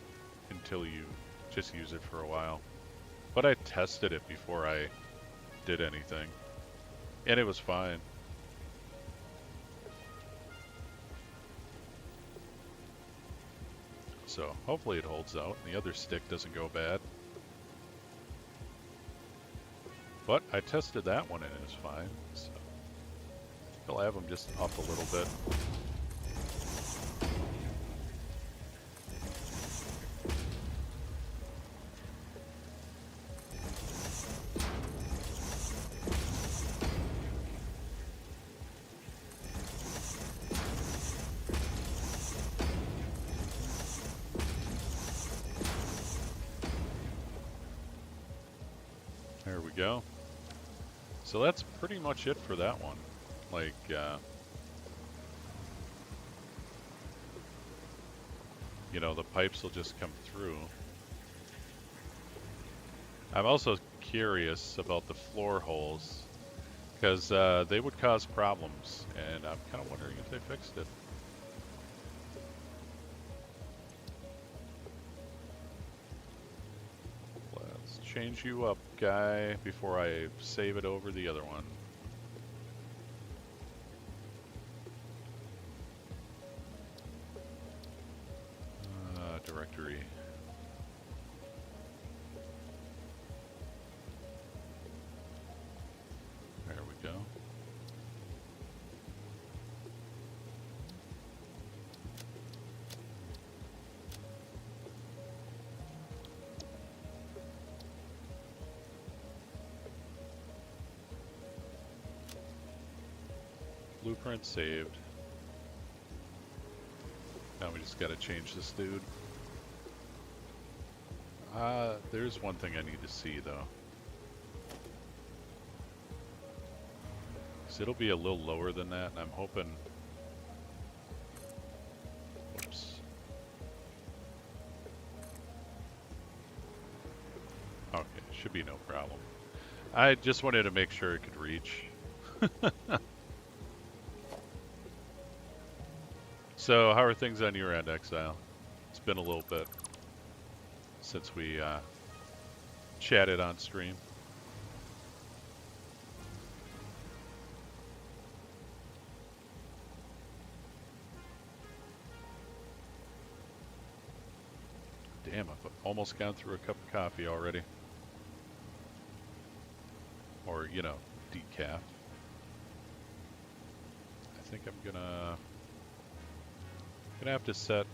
until you just use it for a while. But I tested it before I did anything, and it was fine. So hopefully it holds out and the other stick doesn't go bad. But I tested that one and it was fine. So. I'll have them just up a little bit. There we go. So that's pretty much it for that one. Like, you know, the pipes will just come through. I'm also curious about the floor holes because they would cause problems, and I'm kind of wondering if they fixed it. Let's change you up, guy, before I save it over the other one. Directory. There we go. Blueprint saved. Now we just gotta change this dude. There's one thing I need to see though. So it'll be a little lower than that, and I'm hoping. Whoops. Okay, should be no problem. I just wanted to make sure it could reach. So, how are things on your end, Exile? It's been a little bit since we chatted on stream. Damn, I've almost gone through a cup of coffee already. Or, you know, decaf. I think I'm gonna have to set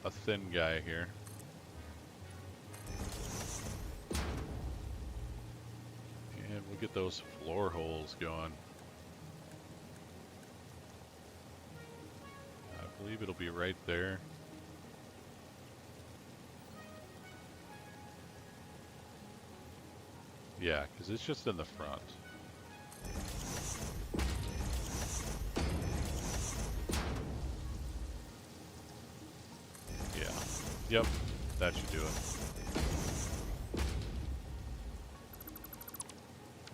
a thin guy here. And we'll get those floor holes going. I believe it'll be right there. Yeah, because it's just in the front. Yeah. Yep, that should do it.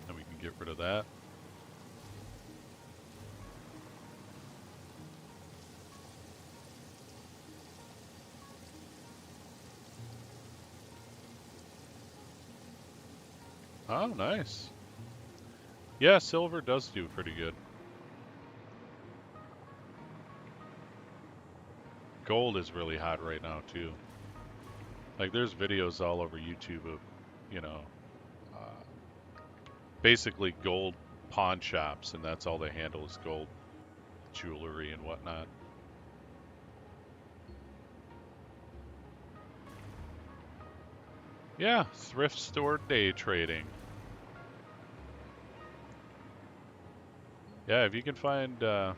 And we can get rid of that. Oh, nice. Yeah, silver does do pretty good. Gold is really hot right now, too. Like, there's videos all over YouTube of, you know, basically gold pawn shops, and that's all they handle is gold jewelry and whatnot. Yeah, thrift store day trading. Yeah, if you can find good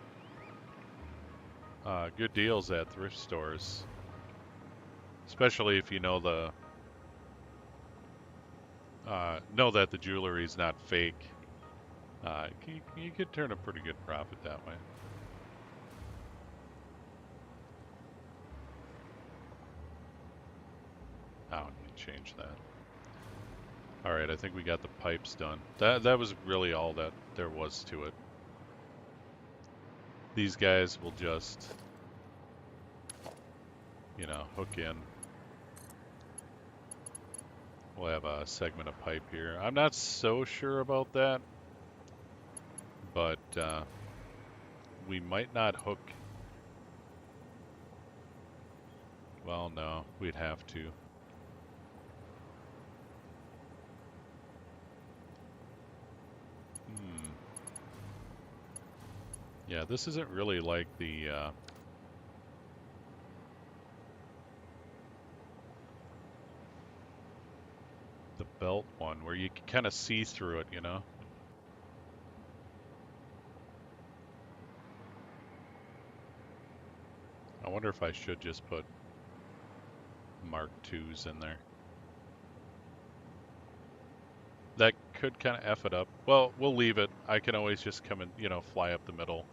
deals at thrift stores, especially if you know that the jewelry is not fake, you could turn a pretty good profit that way. Oh, I need to change that. All right, I think we got the pipes done. That was really all that there was to it. These guys will just, you know, hook in. We'll have a segment of pipe here. I'm not so sure about that, but we might not hook. Well, no, we'd have to. Yeah, this isn't really like the belt one where you can kind of see through it, you know? I wonder if I should just put Mark IIs in there. That could kind of F it up. Well, we'll leave it. I can always just come and, you know, fly up the middle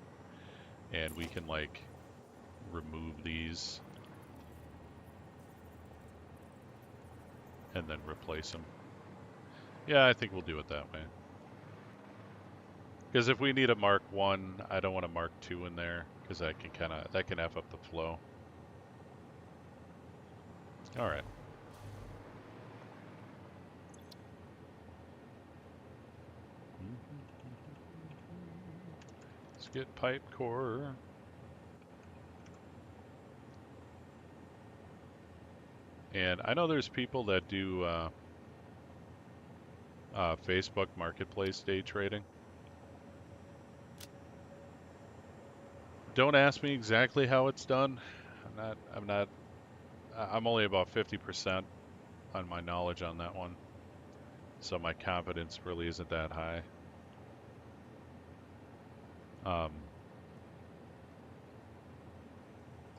and we can like remove these and then replace them. Yeah, I think we'll do it that way. Because if we need a Mark 1, I don't want a Mark 2 in there because that can F up the flow. All right. Let's get pipe core. And I know there's people that do Facebook Marketplace day trading. Don't ask me exactly how it's done. I'm only about 50% on my knowledge on that one. So my confidence really isn't that high.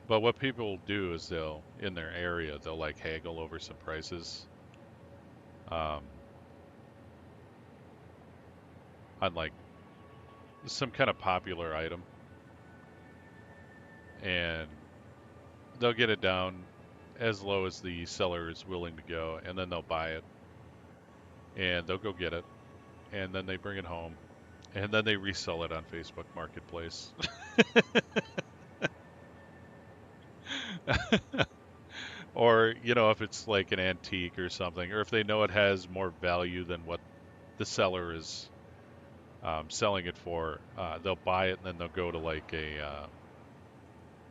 But what people do is in their area, they'll like haggle over some prices. On like some kind of popular item. And they'll get it down as low as the seller is willing to go, and then they'll buy it. And they'll go get it. And then they bring it home. And then they resell it on Facebook Marketplace. Or, you know, if it's like an antique or something, or if they know it has more value than what the seller is selling it for, they'll buy it and then they'll go to like a,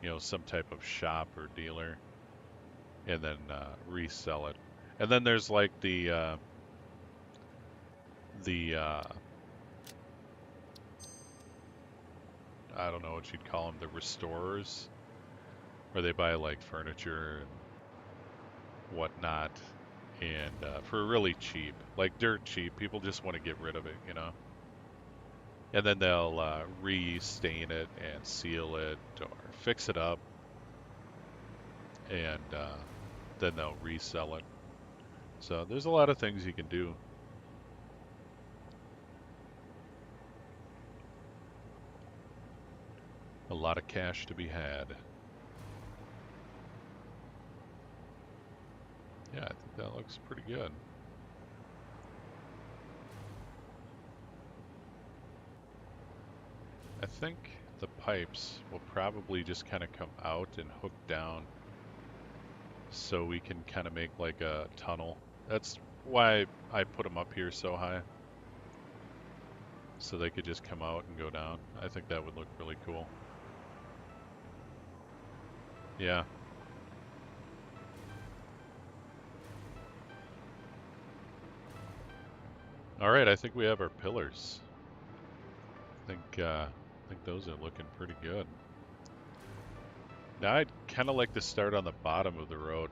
you know, some type of shop or dealer and then resell it. And then there's like the I don't know what you'd call them, the restorers, where they buy like furniture and whatnot, and for really cheap, like dirt cheap. People just want to get rid of it, you know. And then they'll re-stain it and seal it or fix it up, and then they'll resell it. So there's a lot of things you can do. A lot of cash to be had. Yeah, I think that looks pretty good. I think the pipes will probably just kind of come out and hook down so we can kind of make like a tunnel. That's why I put them up here so high, so they could just come out and go down. I think that would look really cool. Yeah. All right, I think we have our pillars. I think those are looking pretty good. Now I'd kind of like to start on the bottom of the road.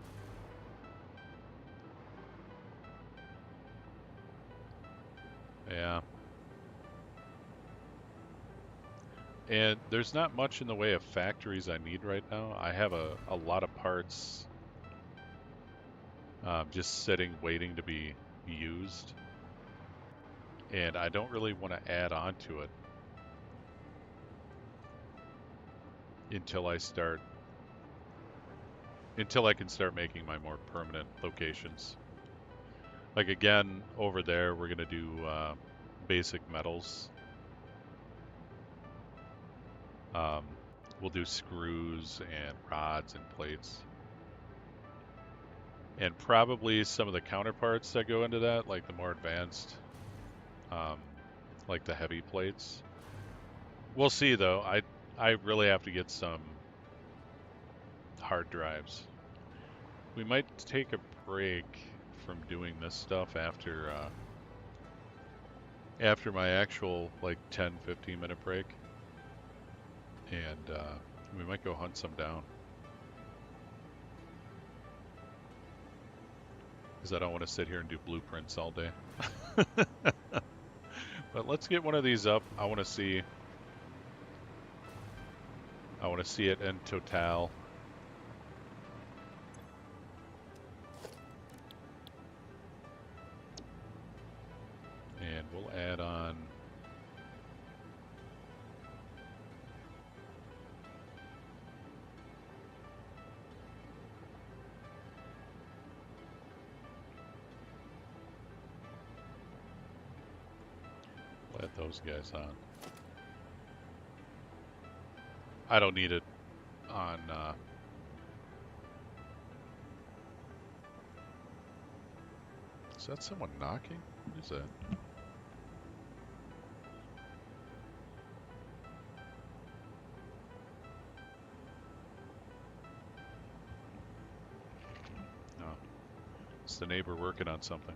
Yeah. And there's not much in the way of factories I need right now. I have a lot of parts just sitting, waiting to be used. And I don't really want to add on to it until I can start making my more permanent locations. Like again, over there, we're gonna do basic metals. We'll do screws and rods and plates. And probably some of the counterparts that go into that, like the more advanced, like the heavy plates. We'll see though. I really have to get some hard drives. We might take a break from doing this stuff after my actual like 10-15 minute break. and we might go hunt some down. Because I don't want to sit here and do blueprints all day. But let's get one of these up. I want to see it in total. And we'll add on those guys on. I don't need it on is that someone knocking? What is that? No. It's the neighbor working on something.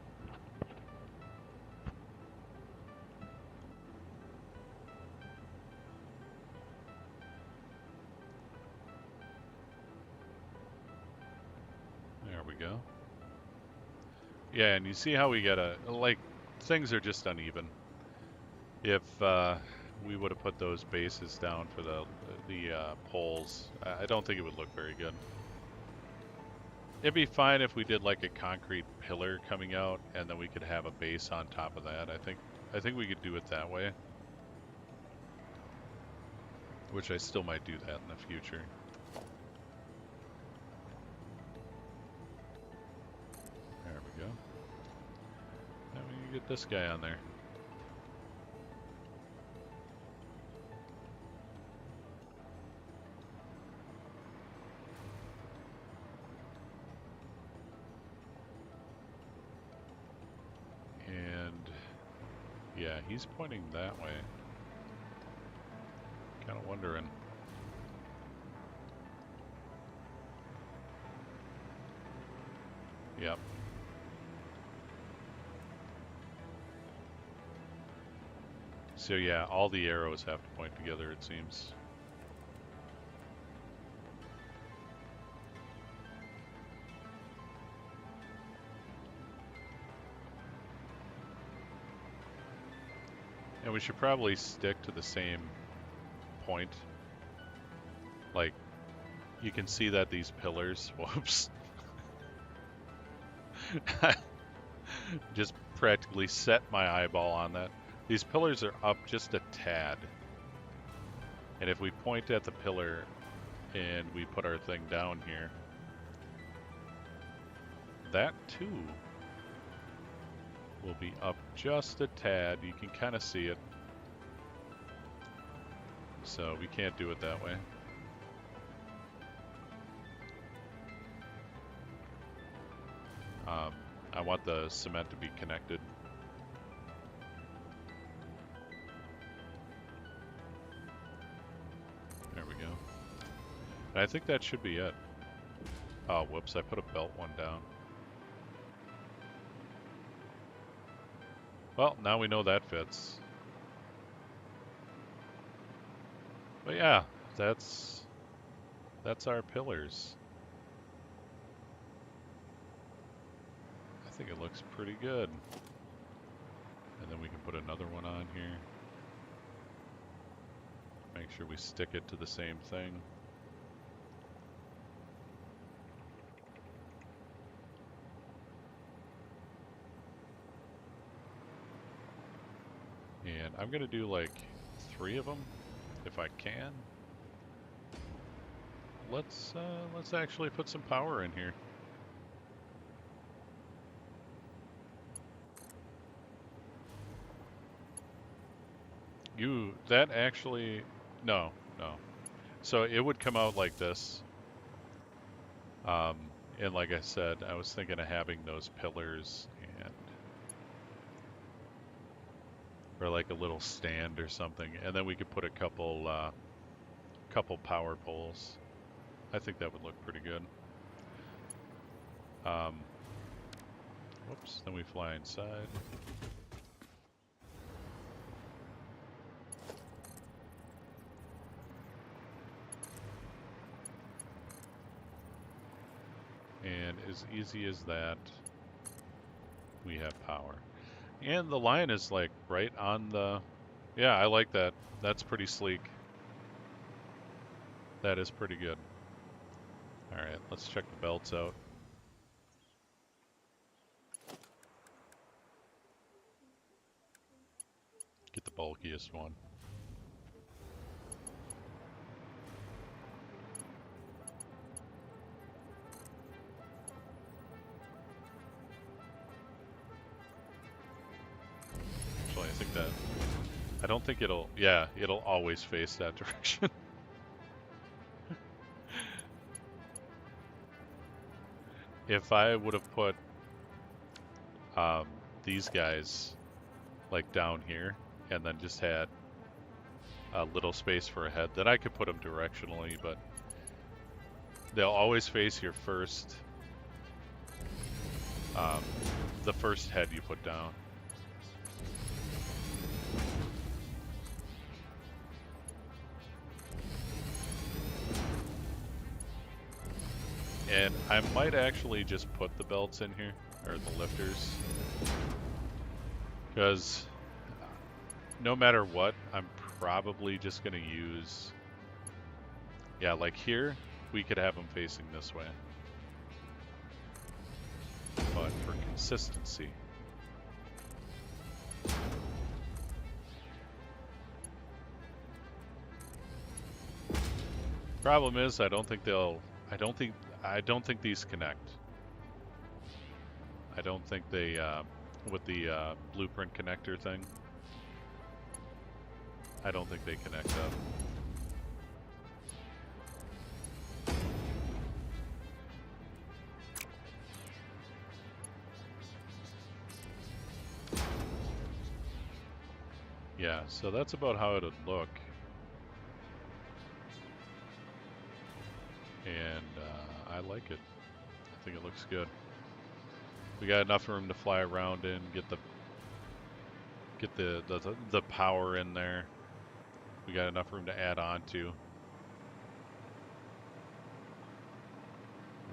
Go. Yeah, and you see how we get things are just uneven. If we would have put those bases down for the poles, I don't think it would look very good. It'd be fine if we did like a concrete pillar coming out, and then we could have a base on top of that. I think we could do it that way, which I still might do that in the future. There we go. Now we can get this guy on there. And yeah, he's pointing that way. Kind of wondering. Yep. So yeah, all the arrows have to point together, it seems. And we should probably stick to the same point. Like, you can see that these pillars, whoops. Just practically set my eyeball on that. These pillars are up just a tad. And if we point at the pillar and we put our thing down here, that too will be up just a tad. You can kind of see it. So we can't do it that way. I want the cement to be connected. There we go. And I think that should be it. Oh, whoops, I put a belt one down. Well, now we know that fits. But yeah, that's our pillars. I think it looks pretty good. And then we can put another one on here. Make sure we stick it to the same thing. And I'm gonna do like 3 of them, if I can. Let's actually put some power in here. That actually, no. So it would come out like this. And like I said, I was thinking of having those pillars or like a little stand or something, and then we could put a couple power poles. I think that would look pretty good. Whoops, then we fly inside. as easy as that, we have power. And the line is like right on the... Yeah, I like that. That's pretty sleek. That is pretty good. Alright, let's check the belts out. Get the bulkiest one. Actually, I think that... I don't think it'll... Yeah, it'll always face that direction. If I would have put these guys like down here and then just had a little space for a head, then I could put them directionally, but they'll always face your first, the first head you put down. And I might actually just put the belts in here, or the lifters, because no matter what, I'm probably just going to use, yeah, like here, we could have them facing this way. But for consistency, problem is I don't think these connect. I don't think they, with the blueprint connector thing, I don't think they connect up. Yeah, so that's about how it would look. And I like it. I think it looks good. We got enough room to fly around in, get the power in there. We got enough room to add on to.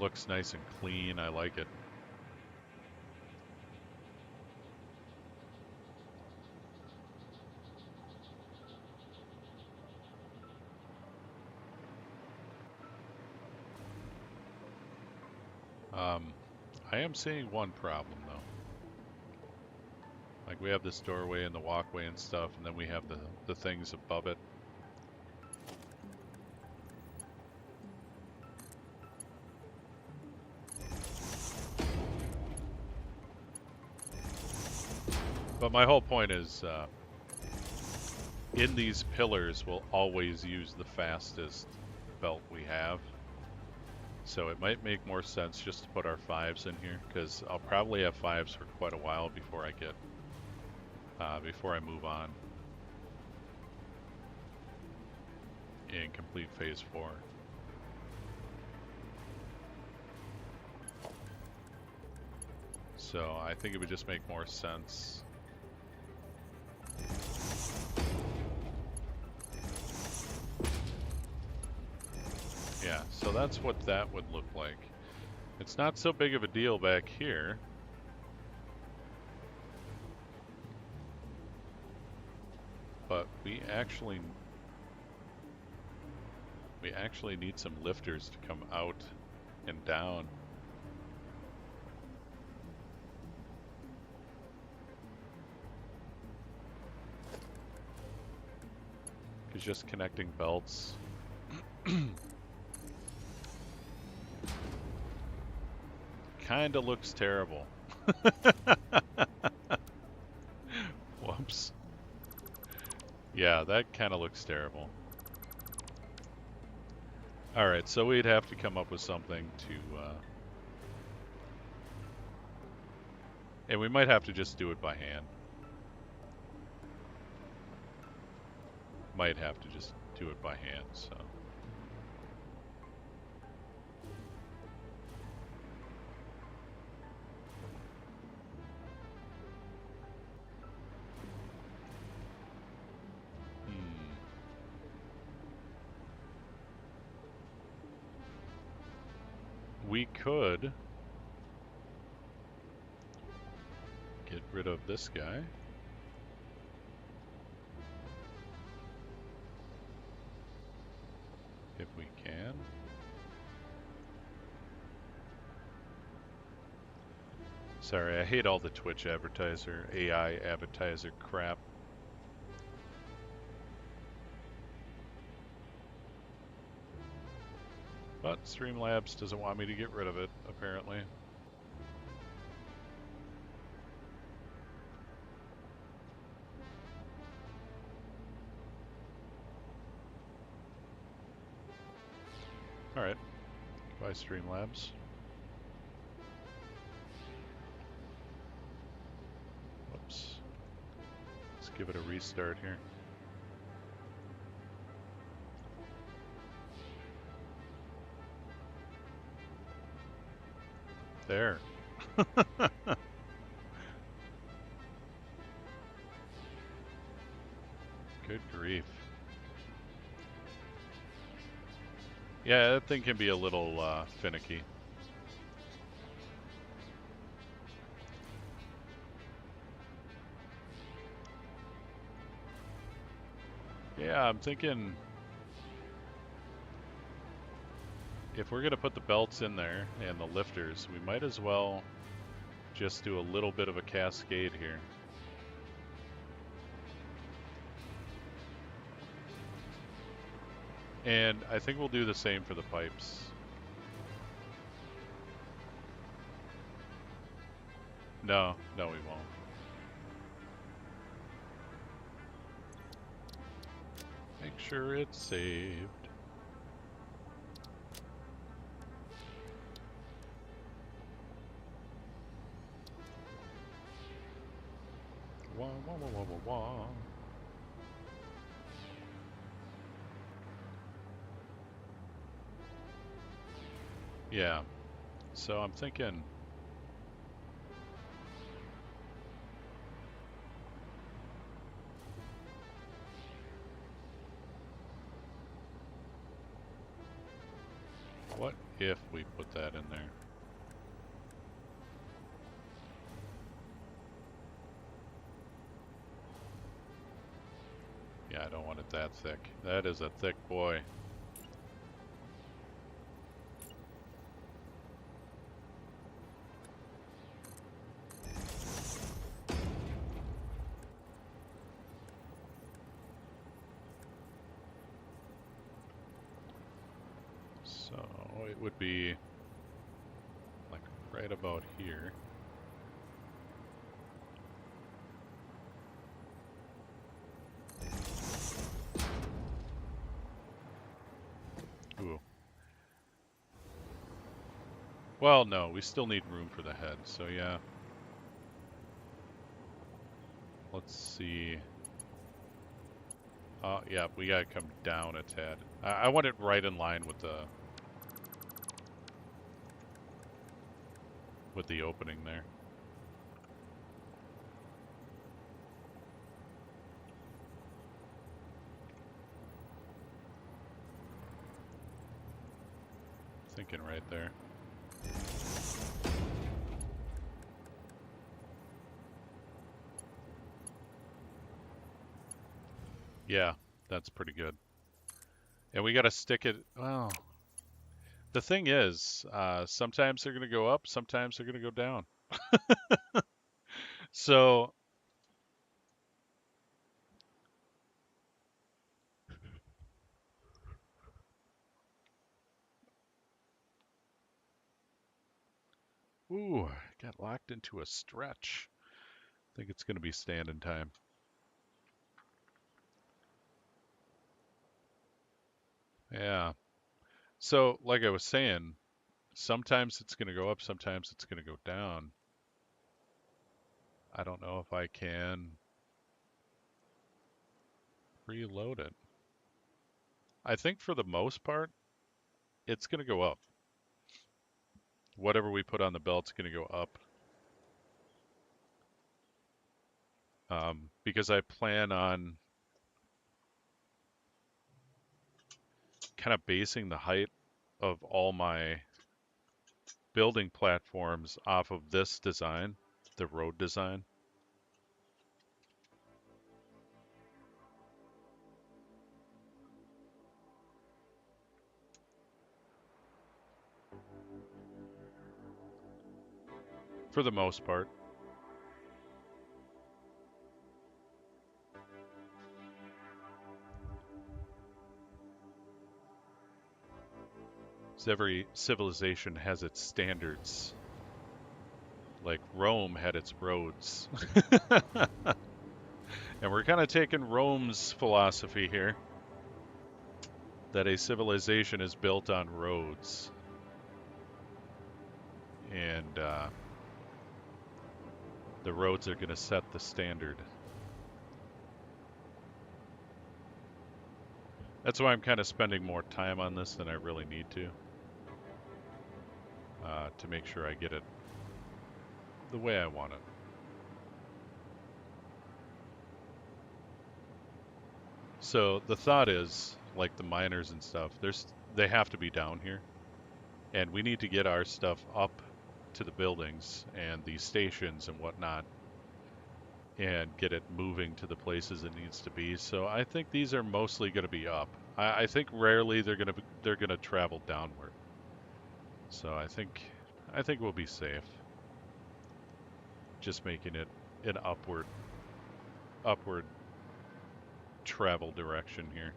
Looks nice and clean. I like it. I am seeing one problem though. Like we have this doorway and the walkway and stuff, and then we have the things above it. But my whole point is, in these pillars, we'll always use the fastest belt we have. So it might make more sense just to put our 5s in here, because I'll probably have 5s for quite a while before I get, before I move on and complete phase 4. So I think it would just make more sense. Yeah, so that's what that would look like. It's not so big of a deal back here. But we actually need some lifters to come out and down. Because just connecting belts kind of looks terrible. Whoops. Yeah, that kind of looks terrible. Alright, so we'd have to come up with something to... and we might have to just do it by hand. Might have to just do it by hand, so... We could get rid of this guy. If we can. Sorry, I hate all the Twitch advertiser, AI advertiser crap. But Streamlabs doesn't want me to get rid of it, apparently. Alright. Bye, Streamlabs. Whoops. Let's give it a restart here. There. Good grief. Yeah, that thing can be a little finicky. Yeah, I'm thinking if we're going to put the belts in there and the lifters, we might as well just do a little bit of a cascade here. And I think we'll do the same for the pipes. No, we won't. Make sure it's saved. Wah, wah, wah, wah, wah, wah. Yeah, so I'm thinking what if we put that in there? Yeah, I don't want it that thick. That is a thick boy. So it would be like right about here. Ooh. Well, no, we still need room for the head, so yeah. Let's see. Yeah, we gotta come down a tad. I want it right in line with the opening there. Thinking right there. Yeah, that's pretty good. And we gotta stick it, well, the thing is, sometimes they're gonna go up, sometimes they're gonna go down. So, ooh, got locked into a stretch. I think it's gonna be standing time. Yeah. So, like I was saying, sometimes it's gonna go up, sometimes it's gonna go down. I don't know if I can reload it. I think for the most part, it's gonna go up. Whatever we put on the belt's gonna go up. Because I plan on kind of basing the height of all my building platforms off of this design, the road design. for the most part. So every civilization has its standards. Like Rome had its roads. And we're kind of taking Rome's philosophy here that a civilization is built on roads. And the roads are going to set the standard. That's why I'm kind of spending more time on this than I really need to make sure I get it the way I want it. So the thought is, like the miners and stuff, they have to be down here, and we need to get our stuff up to the buildings and the stations and whatnot, and get it moving to the places it needs to be. So I think these are mostly going to be up. I think rarely they're going to travel downward. So I think we'll be safe. Just making it an upward travel direction here.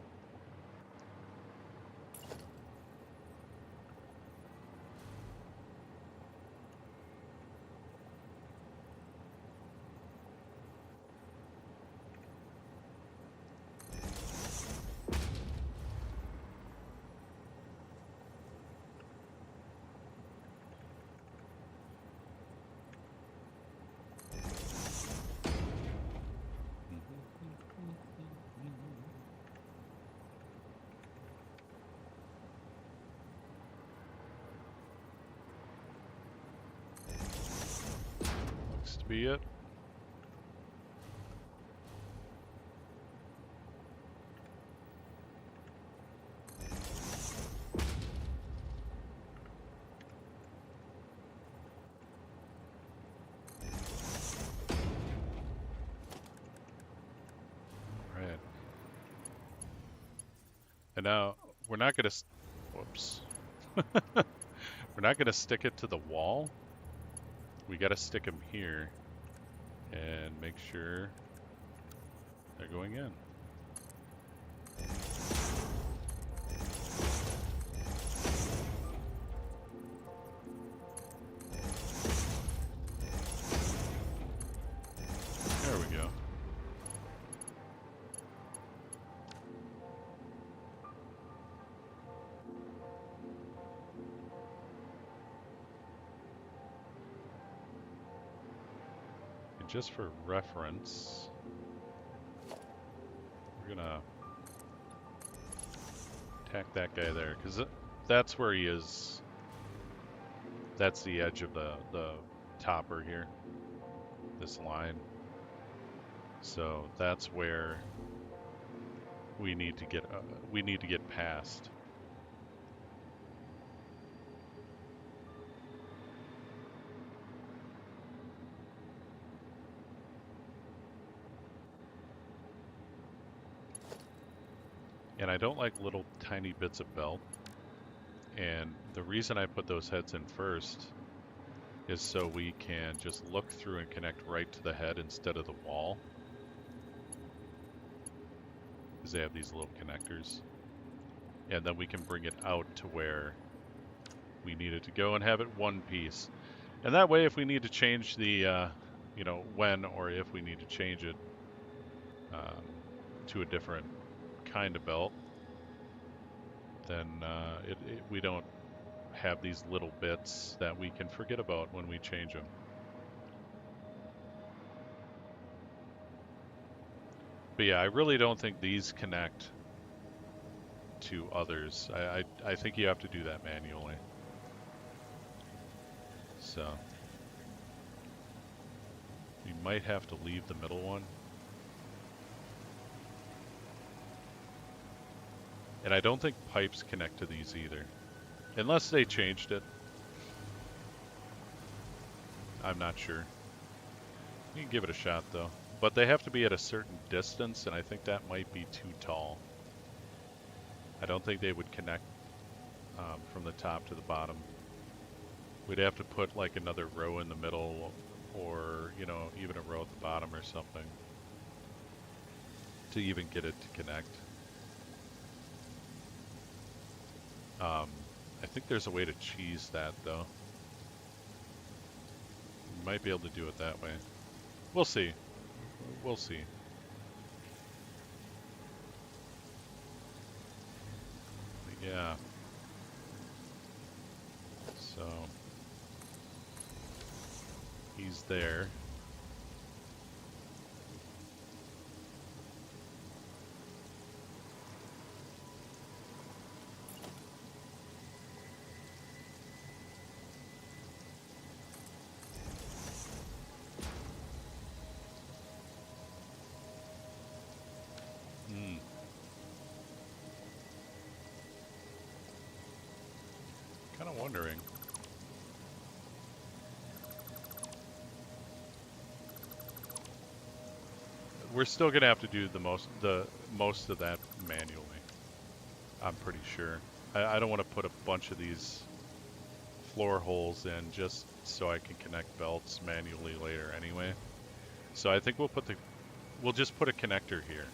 Looks to be it. Right. And now we're not going to, whoops. We're not going to stick it to the wall. We got to stick them here and make sure they're going in. There we go. And just for reference, we're gonna attack that guy there, because that's where he is. That's the edge of the topper here, this line. So that's where we need to get past. And I don't like little tiny bits of belt. And the reason I put those heads in first is so we can just look through and connect right to the head instead of the wall. Because they have these little connectors. And then we can bring it out to where we need it to go and have it one piece. And that way, if we need to change the, when or if we need to change it to a different kind of belt, then we don't have these little bits that we can forget about when we change them. But yeah, I really don't think these connect to others. I think you have to do that manually. So we might have to leave the middle one. And I don't think pipes connect to these either. Unless they changed it. I'm not sure. You can give it a shot though. But they have to be at a certain distance, and I think that might be too tall. I don't think they would connect from the top to the bottom. We'd have to put like another row in the middle, or you know, even a row at the bottom or something, to even get it to connect. I think there's a way to cheese that though. You might be able to do it that way. We'll see. We'll see. But yeah. So he's there. Kind of wondering. We're still gonna have to do the most of that manually. I'm pretty sure. I don't want to put a bunch of these floor holes in just so I can connect belts manually later anyway. So I think we'll just put a connector here.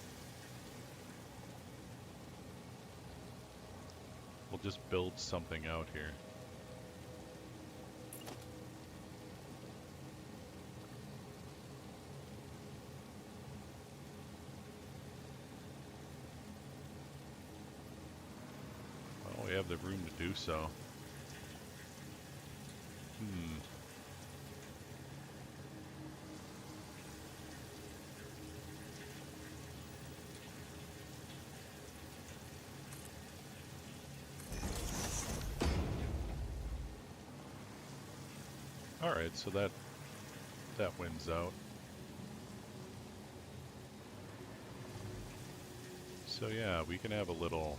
We'll just build something out here. Well, we have the room to do so. Alright, so that wins out. So yeah, we can have a little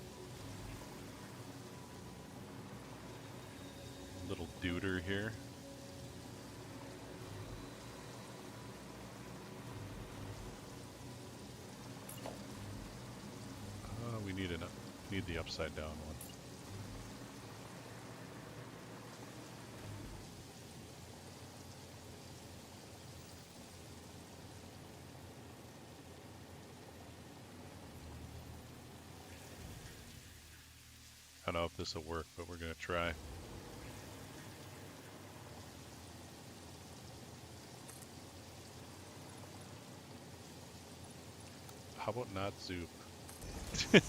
duder here. We need the upside down one. I don't know if this will work, but we're gonna try. How about not Zoop? It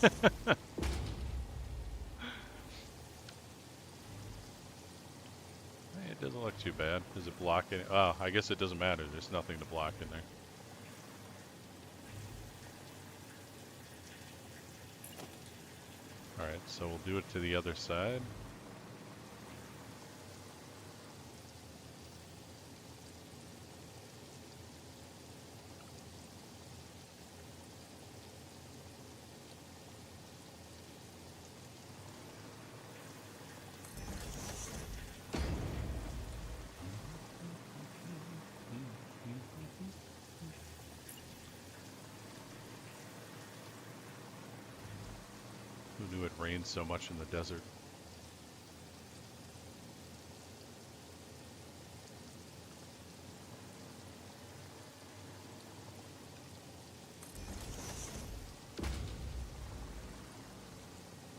doesn't look too bad. Is it blocking? Oh, I guess it doesn't matter. There's nothing to block in there. Alright, so we'll do it to the other side. Who knew it rained so much in the desert?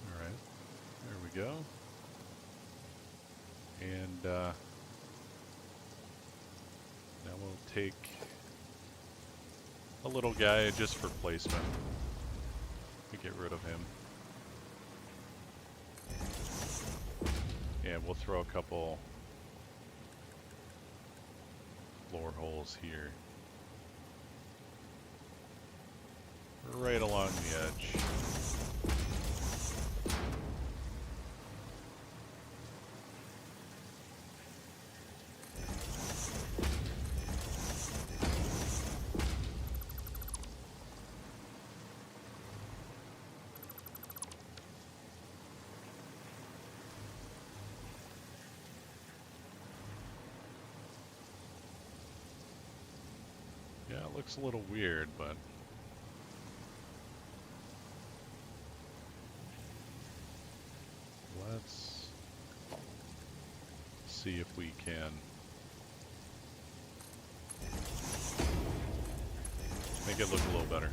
Alright, there we go. And now we'll take a little guy just for placement. We get rid of him. And we'll throw a couple floor holes here. Right along the edge. Yeah, it looks a little weird, but let's see if we can make it look a little better.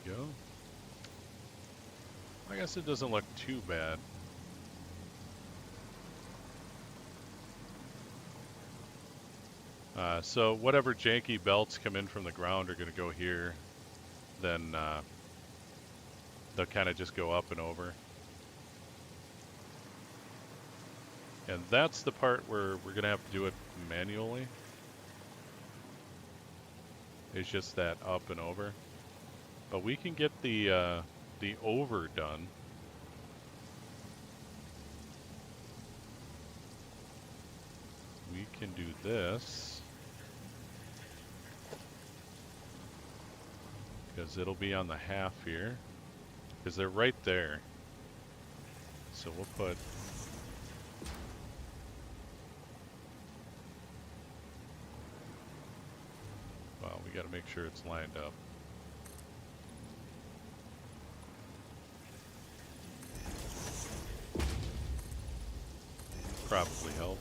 There we go. I guess it doesn't look too bad. So whatever janky belts come in from the ground are going to go here. Then they'll kind of just go up and over. And that's the part where we're going to have to do it manually. It's just that up and over. But we can get the over done. We can do this. Because it'll be on the half here. Because they're right there. So we'll put... Well, we got to make sure it's lined up. Probably help.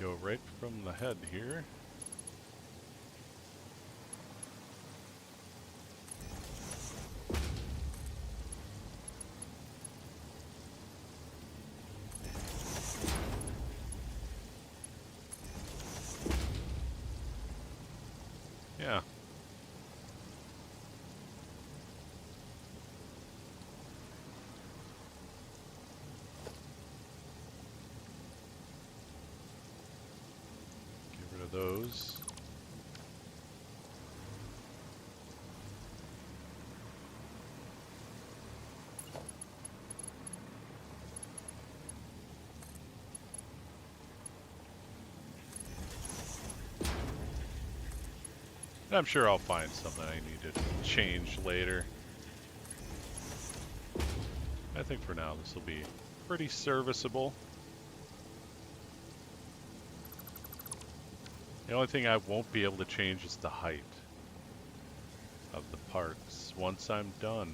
Go right from the head here. Yeah. Those. I'm sure I'll find something I need to change later. I think for now this will be pretty serviceable. The only thing I won't be able to change is the height of the parts once I'm done.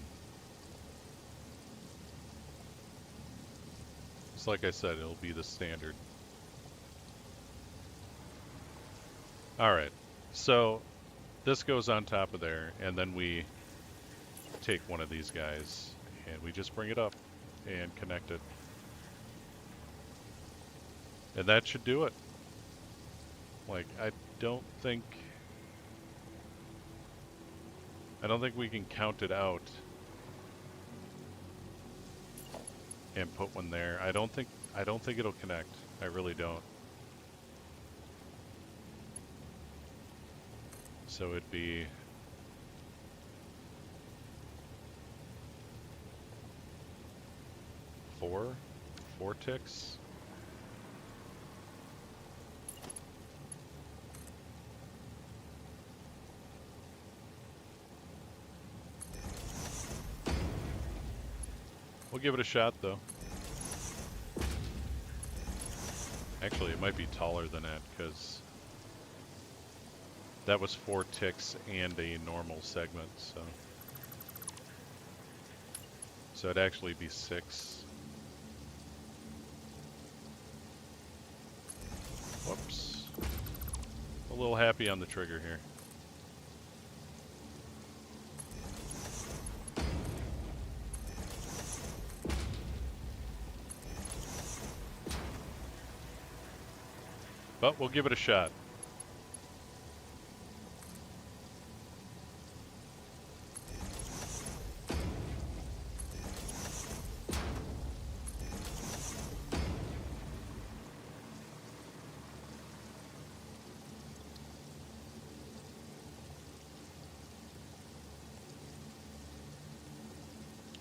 Just like I said, it'll be the standard. Alright, so this goes on top of there, and then we take one of these guys and we just bring it up and connect it. And that should do it. Like, I don't think we can count it out and put one there. I don't think it'll connect. I really don't. So it'd be four ticks. We'll give it a shot, though. Actually, it might be taller than that, because that was 4 ticks and a normal segment, so it'd actually be 6. Whoops. A little happy on the trigger here. But we'll give it a shot.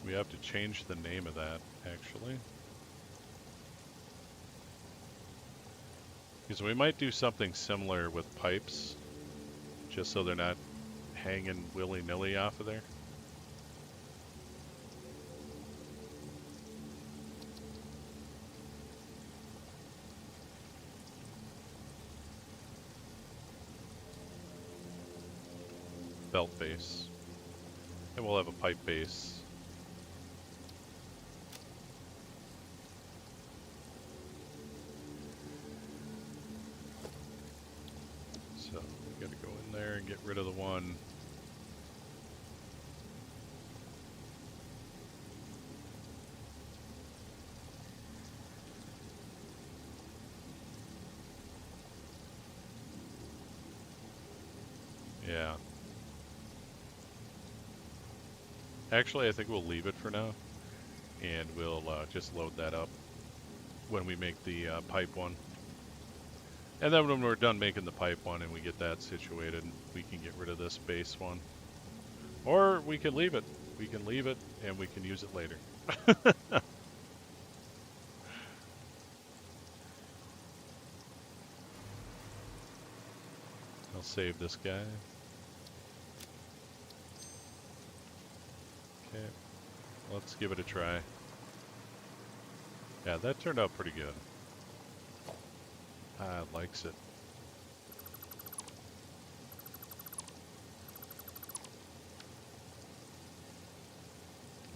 We have to change the name of that, actually. Because we might do something similar with pipes, just so they're not hanging willy-nilly off of there. Belt base. And we'll have a pipe base. So we gotta go in there and get rid of the one. Yeah. Actually, I think we'll leave it for now, and we'll just load that up when we make the pipe one. And then when we're done making the pipe one and we get that situated, we can get rid of this base one. Or we can leave it. We can leave it and we can use it later. I'll save this guy. Okay, let's give it a try. Yeah, that turned out pretty good. Likes it.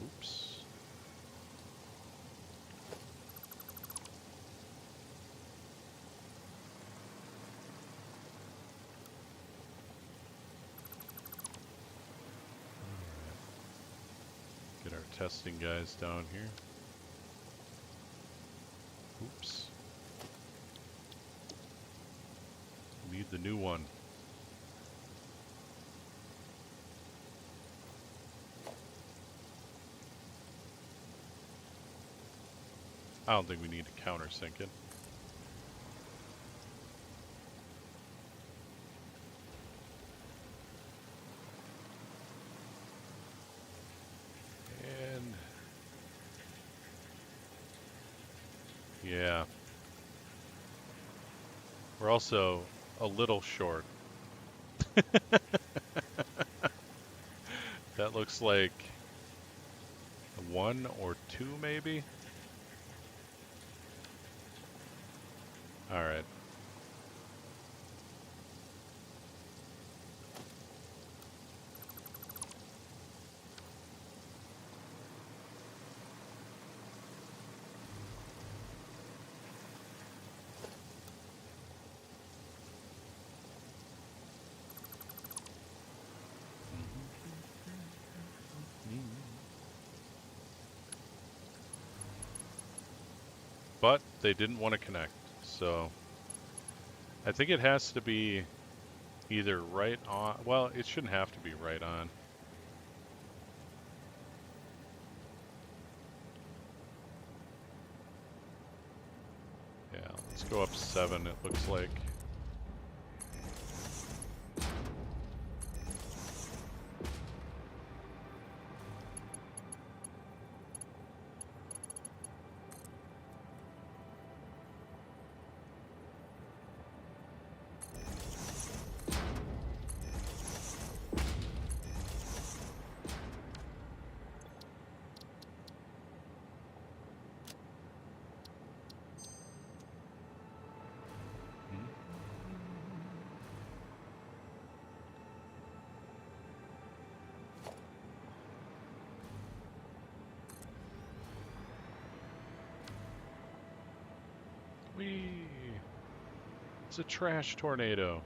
Oops. Alright. Get our testing guys down here. Oops. Need the new one. I don't think we need to countersink it. And yeah. We're also a little short. That looks like 1 or 2 maybe? Alright. But they didn't want to connect, so I think it has to be either right on. Well, it shouldn't have to be right on. Yeah, let's go up 7, it looks like. Whee! It's a trash tornado.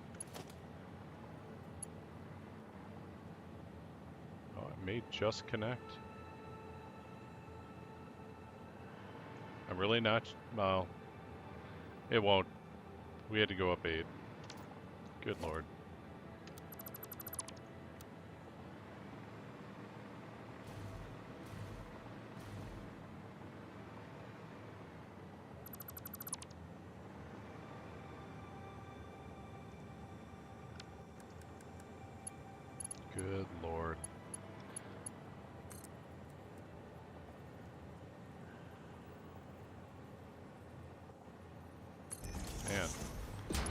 Oh, it may just connect. I'm really not. Well, it won't. We had to go up 8. Good lord. Good lord.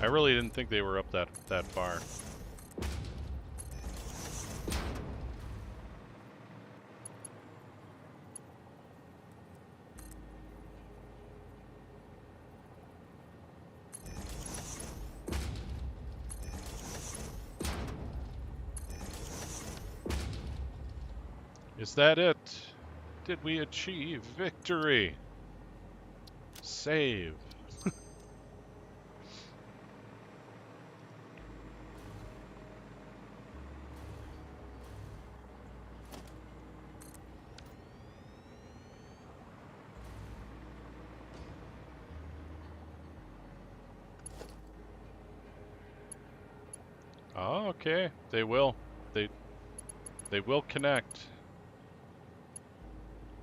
I really didn't think they were up that far. Is that it? Did we achieve victory? Save. Oh, okay. They will. They will connect.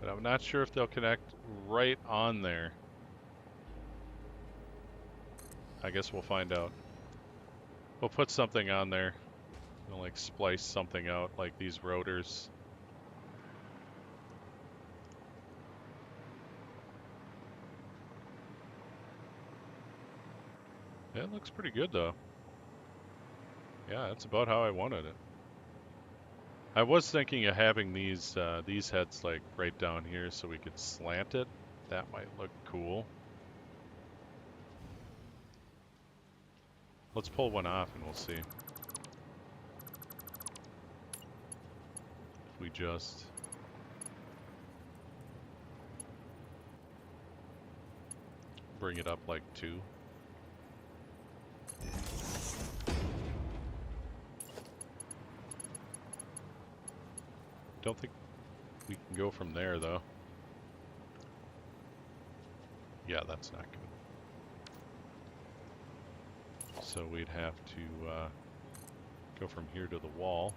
But I'm not sure if they'll connect right on there. I guess we'll find out. We'll put something on there. We'll like splice something out, like these rotors. Yeah, it looks pretty good though. Yeah, that's about how I wanted it. I was thinking of having these heads like right down here so we could slant it. That might look cool. Let's pull one off and we'll see. If we just bring it up like 2. Don't think we can go from there though. Yeah, that's not good. So we'd have to go from here to the wall.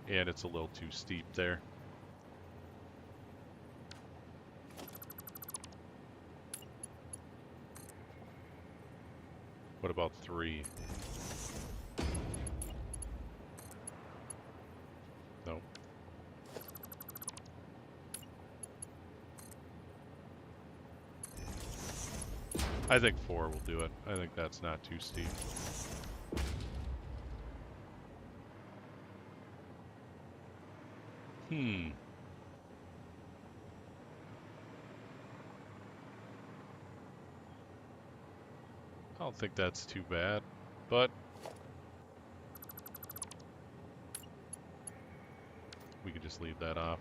And it's a little too steep there. What about 3? Nope. I think 4 will do it. I think that's not too steep. I don't think that's too bad, but we could just leave that off.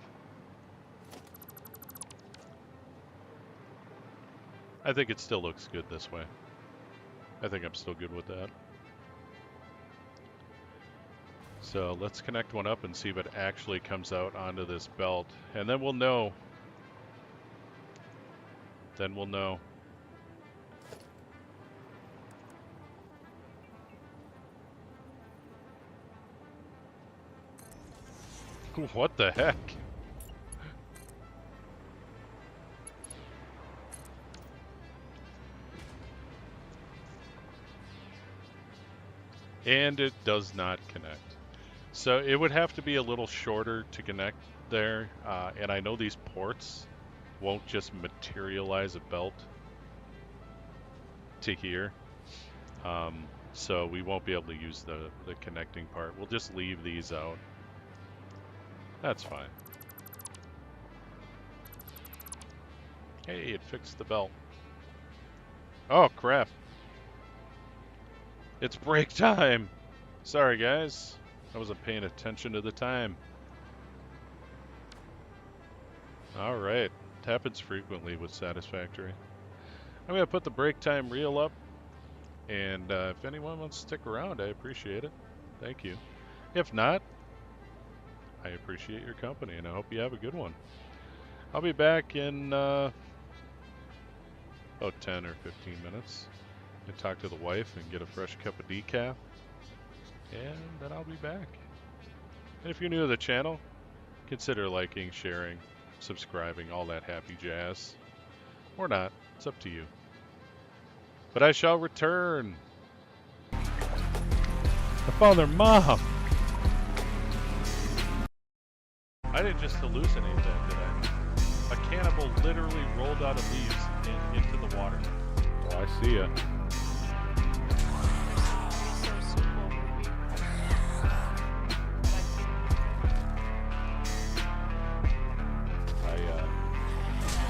I think it still looks good this way. I think I'm still good with that. So let's connect one up and see if it actually comes out onto this belt. And then we'll know. Then we'll know. What the heck? And it does not connect. So it would have to be a little shorter to connect there. And I know these ports won't just materialize a belt to here. So we won't be able to use the connecting part. We'll just leave these out. That's fine. Hey, it fixed the belt. Oh, crap. It's break time. Sorry, guys. I wasn't paying attention to the time. All right. It happens frequently with Satisfactory. I'm going to put the break time reel up. And if anyone wants to stick around, I appreciate it. Thank you. If not, I appreciate your company, and I hope you have a good one. I'll be back in about 10 or 15 minutes. I talk to the wife and get a fresh cup of decaf, and then I'll be back. And if you're new to the channel, consider liking, sharing, subscribing, all that happy jazz. Or not, it's up to you. But I shall return. I found their mom. I didn't just hallucinate that, did I? A can of pineapple literally rolled out of leaves and into the water. Oh, I see ya.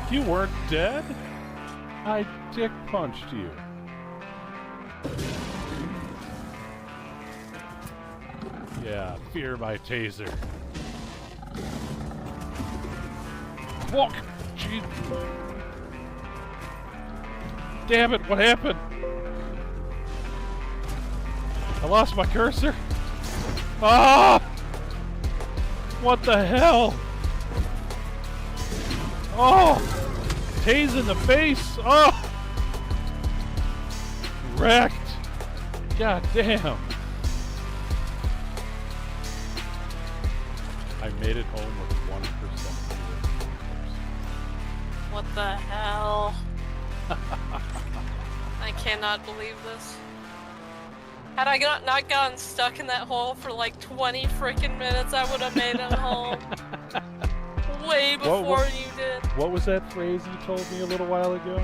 You weren't dead? I dick punched you. Yeah, fear my taser. Walk! Jeez. Damn it, what happened? I lost my cursor. Ah! What the hell? Oh! Tase in the face! Oh! Wrecked! God damn! I made it home with 1%. What the hell? I cannot believe this. Had I not gotten stuck in that hole for like 20 freaking minutes, I would have made it home. Way before you did. What was that phrase you told me a little while ago?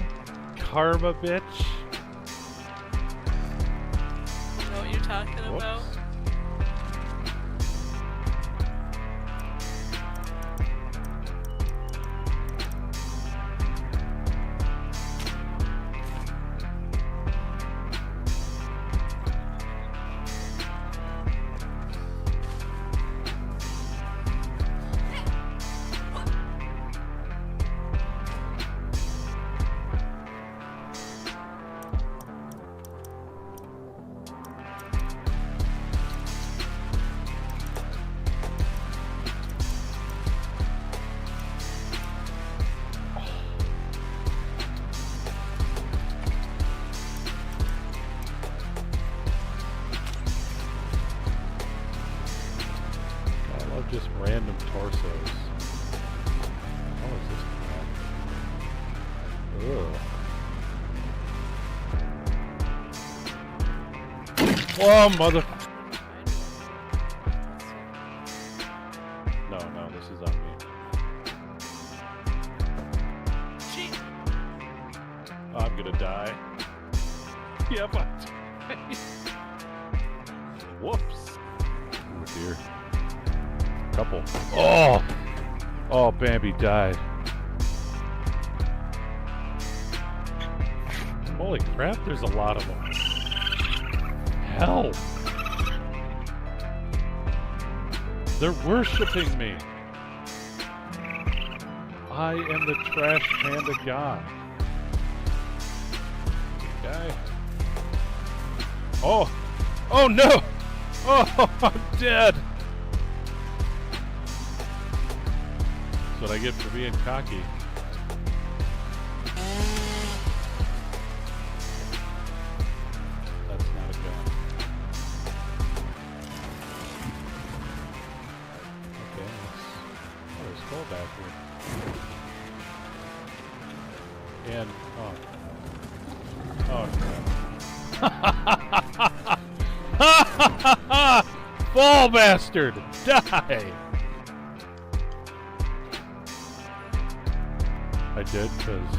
Karma, bitch. You know what you're talking about? Just random torsos. How is this crap? Ugh. Whoa, mother... No, this is on me. Gee. Oh, I'm gonna die. Yeah, but... Whoops. Oh, dear. Couple. Oh! Oh, Bambi died. Holy crap, there's a lot of them. Hell! They're worshipping me! I am the trash panda god. Guy. Oh! Oh no! Oh, I'm dead! That's what I get for being cocky. That's not a gun. Okay, there's skull back here. And, oh crap. Fall bastard! Die! I did, because...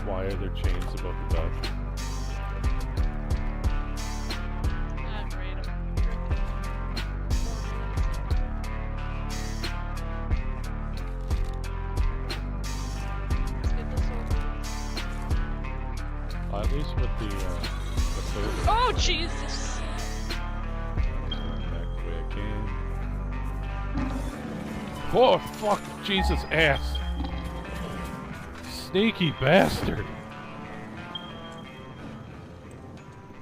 Why are there chains above the bed? At least with the third... Oh, Jesus! Back the way I came. Oh, fuck, Jesus ass. Sneaky bastard.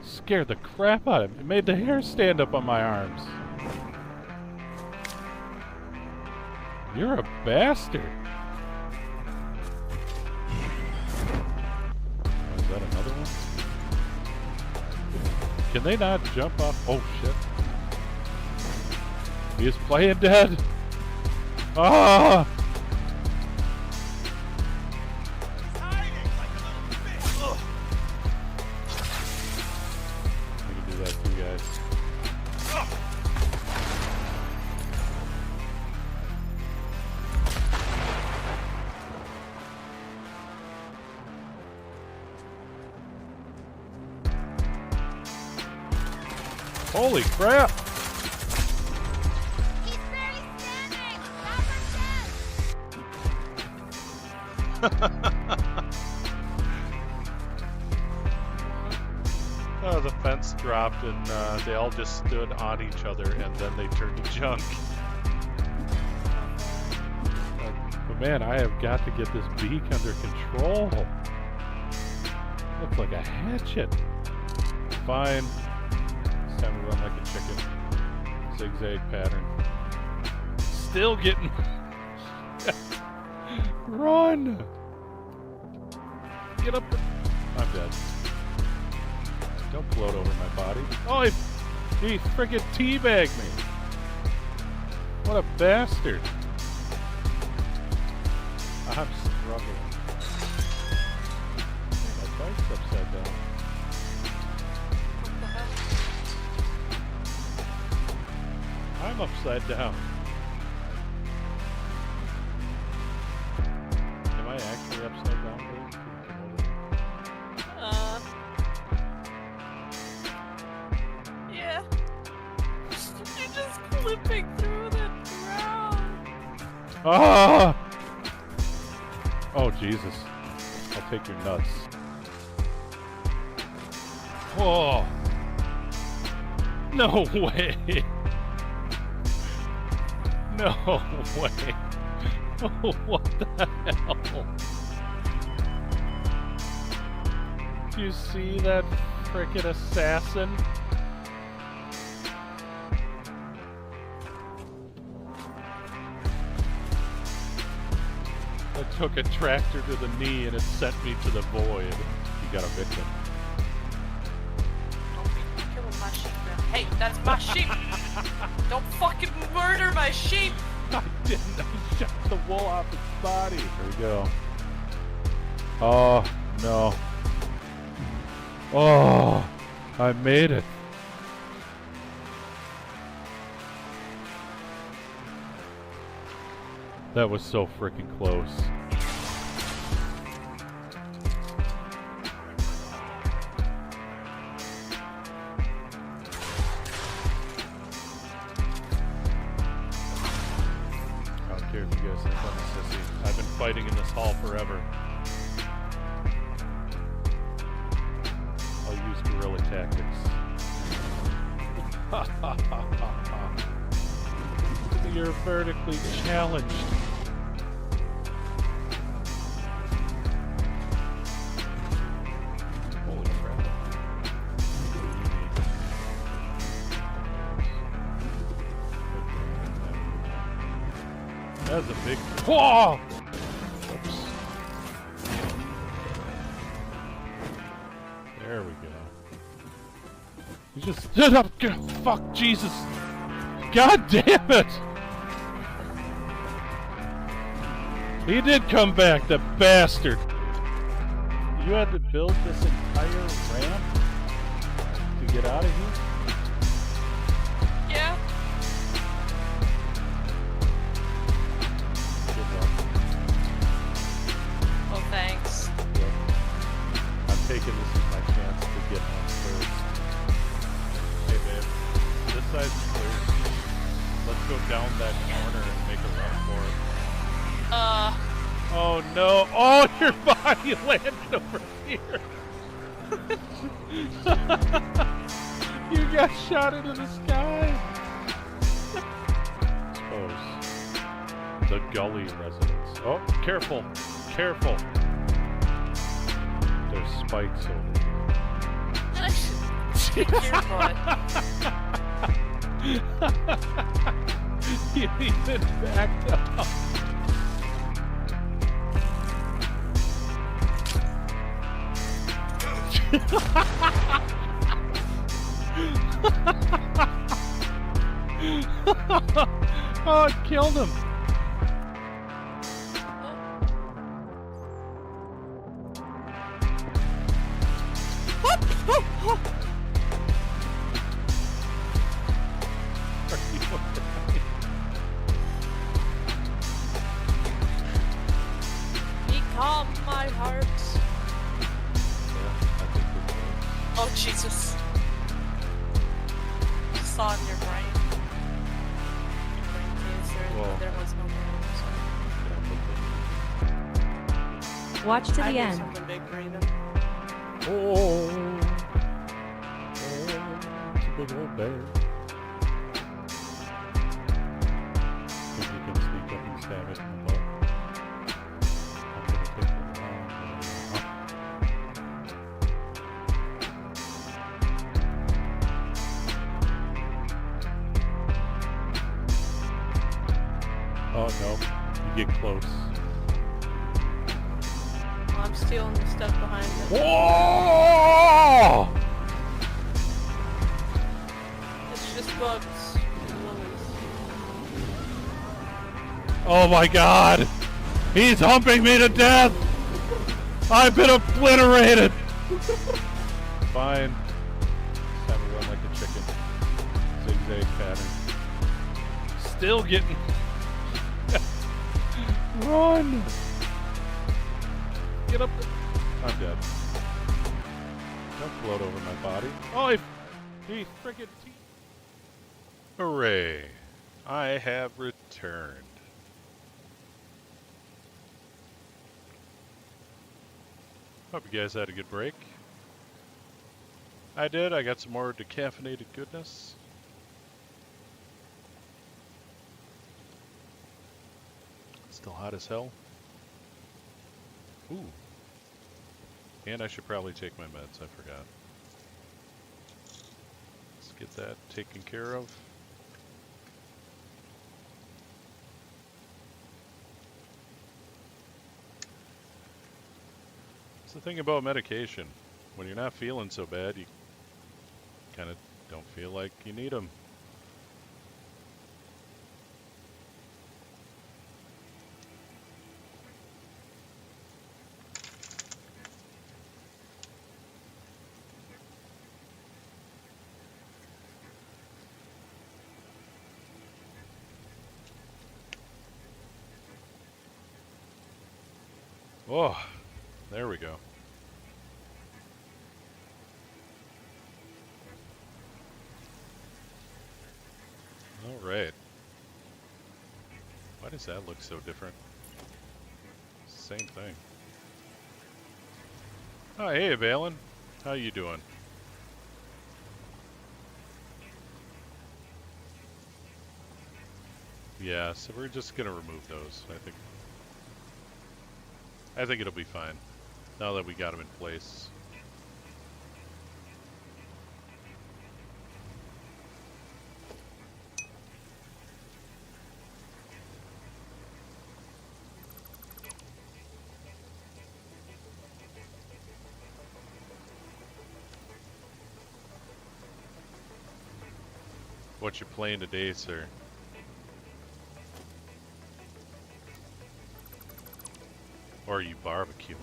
Scared the crap out of me. It made the hair stand up on my arms. You're a bastard. Oh, is that another one? Can they not jump off? Oh, shit. He is playing dead. Ah! I can do that too, guys. Holy crap! He's barely standing! That's our chance! Oh, the fence dropped and they all just stood on each other and then they turned to junk. But man, I have got to get this beak under control. Looks like a hatchet. Fine. It's time to run like a chicken. Zigzag pattern. Still getting... Run! Get up the... I'm dead. Don't float over my body. Oh, he friggin' teabagged me. What a bastard. I'm struggling. My bike's upside down. What the hell? I'm upside down. Am I actually upside down, Dave? Can you come over here? Yeah. You're just clipping through the ground. Ah! Oh, Jesus. I'll take your nuts. Whoa! No way! No way! Oh, what the hell? Do you see that frickin' assassin? I took a tractor to the knee and it sent me to the void. You got a victim. Don't be killing my sheep now. Hey, that's my sheep! Don't fucking murder my sheep! I didn't. I shot the wool off its body. Here we go. Oh, no. Oh, I made it. That was so freaking close. I don't care if you guys think I'm a sissy. I've been fighting in this hall forever. I'll use guerrilla tactics. Ha ha ha ha ha. You're vertically challenged. Holy crap. That's a big... Whoa! Oops. There we go. He just stood up. Fuck, Jesus. God damn it! He did come back, the bastard! You had to build this entire ramp to get out of here? Yeah. Good luck. Oh, thanks. Yep. I'm taking this as my chance to get on first. Hey babe, this side's clear. Let's go down that corner and make a run for it. Oh no! Oh, your body landed over here! You got shot into the sky! Suppose. The gully residence. Oh, careful! Careful! There's spikes over here. Kick your butt. You even backed up. Oh, it killed him. Be calm, my heart. Yeah, I think we're good. Oh, Jesus. saw in your brain. In case there was no brain, Watch to so. I the need end. something big breathing. Oh, it's a big old bear. Think you can sneak up and stab it in the butt? I'm gonna take the long way. Oh no, you get close. Well, I'm stealing the stuff behind it. Whoa! It's just bugs and lilies. Oh my god! He's humping me to death! I've been obliterated! Fine. Just have it run like a chicken. Zigzag pattern. Still getting... Run! Get up! I'm dead. Don't float over my body. Oh, he frickin' Hooray! I have returned. Hope you guys had a good break. I did. I got some more decaffeinated goodness. Still hot as hell. Ooh. And I should probably take my meds. I forgot. Let's get that taken care of. It's the thing about medication. When you're not feeling so bad, you kind of don't feel like you need them. Oh, there we go. All right. Why does that look so different? Same thing. Oh, hey, Valen. How you doing? Yeah, so we're just gonna remove those. I think it'll be fine now that we got them in place. What you playing today, sir? Or are you barbecuing?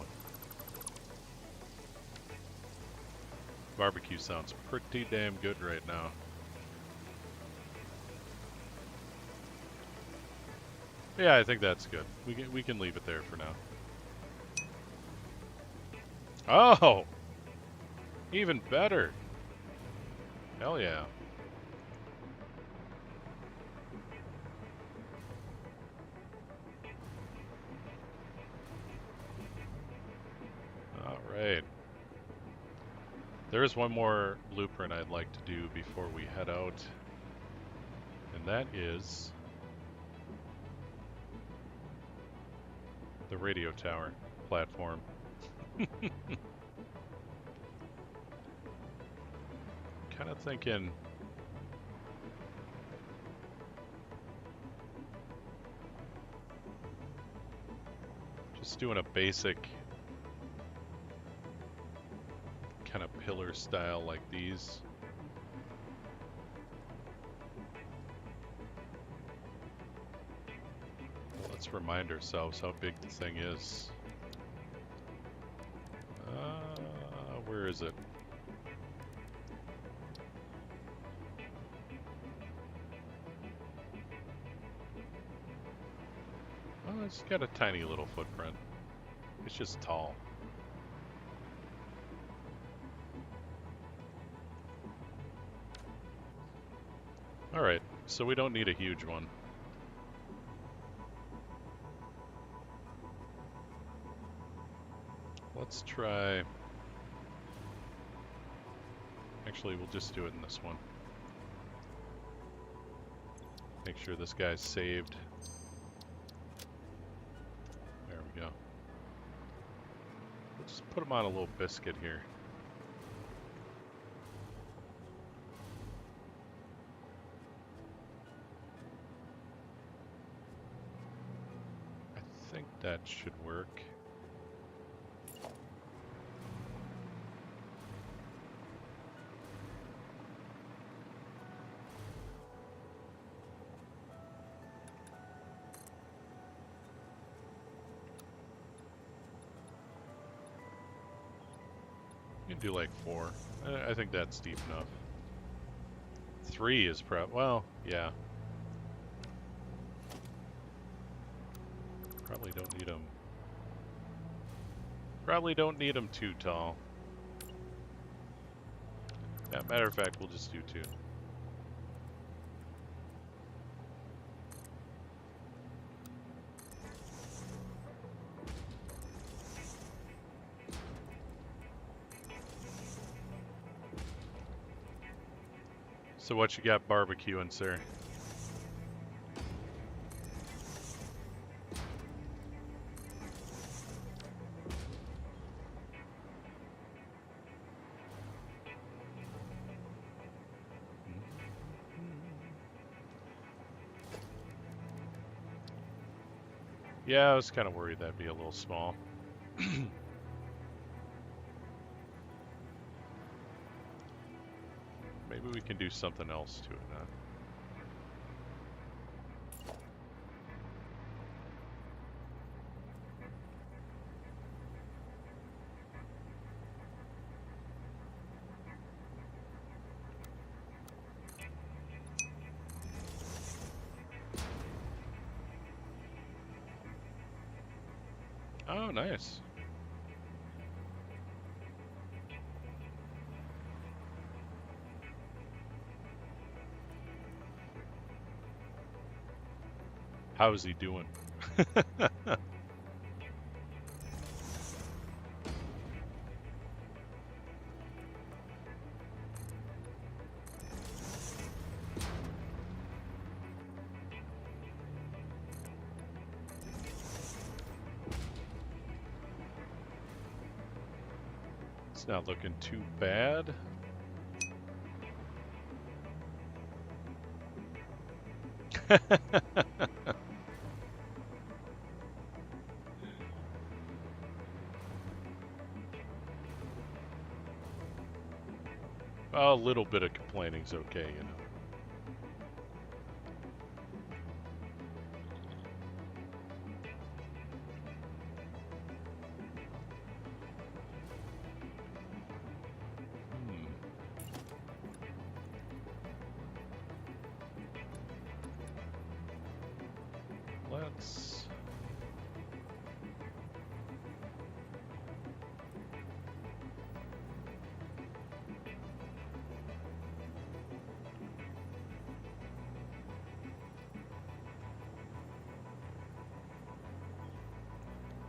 Barbecue sounds pretty damn good right now. Yeah, I think that's good. We can leave it there for now. Oh! Even better. Hell yeah. Alright. There is one more blueprint I'd like to do before we head out. And that is the radio tower platform. Kind of thinking just doing a basic kind of pillar style like these. Let's remind ourselves how big the thing is. Where is it? Oh, it's got a tiny little footprint. It's just tall. Alright, so we don't need a huge one. Let's try... Actually, we'll just do it in this one. Make sure this guy's saved. There we go. We'll just put him on a little biscuit here. I think that should work. You can do like 4. I think that's deep enough. 3 is well, yeah. Probably don't need them. Probably don't need them too tall. Yeah, matter of fact, we'll just do 2. So what you got barbecuing, sir? Yeah, I was kind of worried that'd be a little small. Maybe we can do something else to it now. Oh, nice. How is he doing? It's not looking too bad. A little bit of complaining's okay, you know. Let's...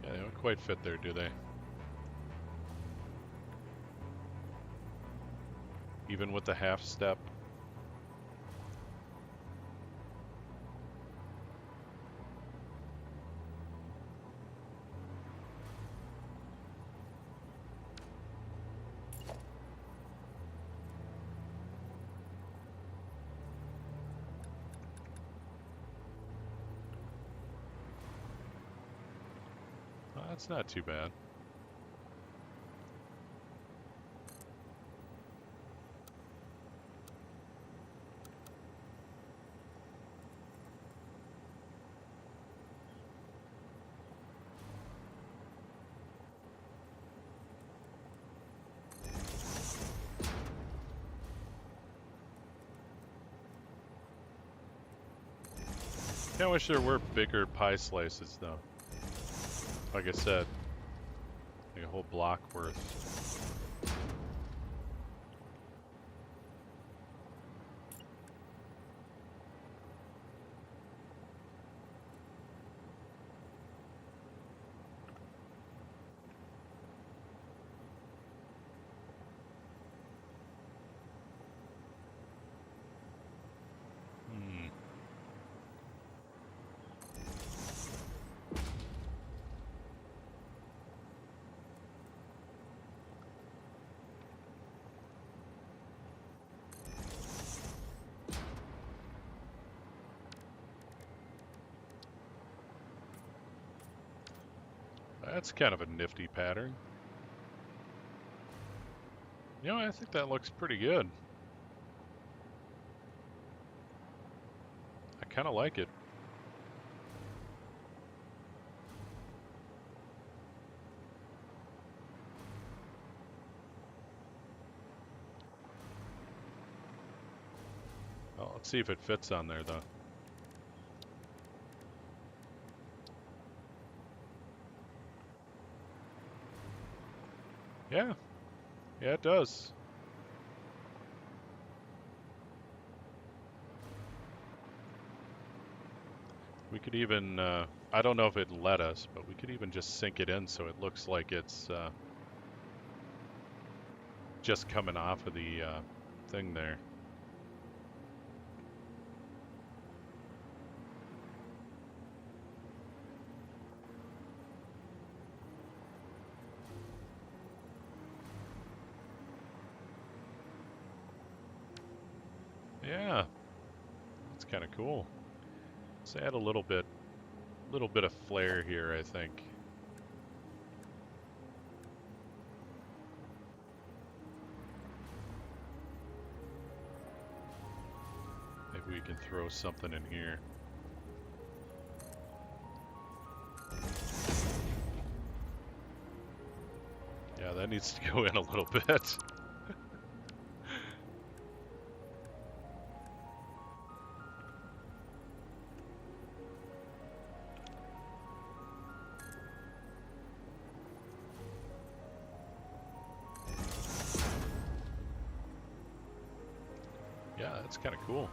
Yeah, they don't quite fit there, do they? Even with the half step. That's not too bad. I wish there were bigger pie slices, though. Like I said, like a whole block worth. That's kind of a nifty pattern. You know, I think that looks pretty good. I kind of like it. Well, let's see if it fits on there, though. Yeah. Yeah, it does. We could even, I don't know if it'd let us, but we could even just sink it in so it looks like it's just coming off of the thing there. Yeah, that's kind of cool. Let's add a little bit of flair here, I think. Maybe we can throw something in here. Yeah, that needs to go in a little bit. Yeah, that's kind of cool.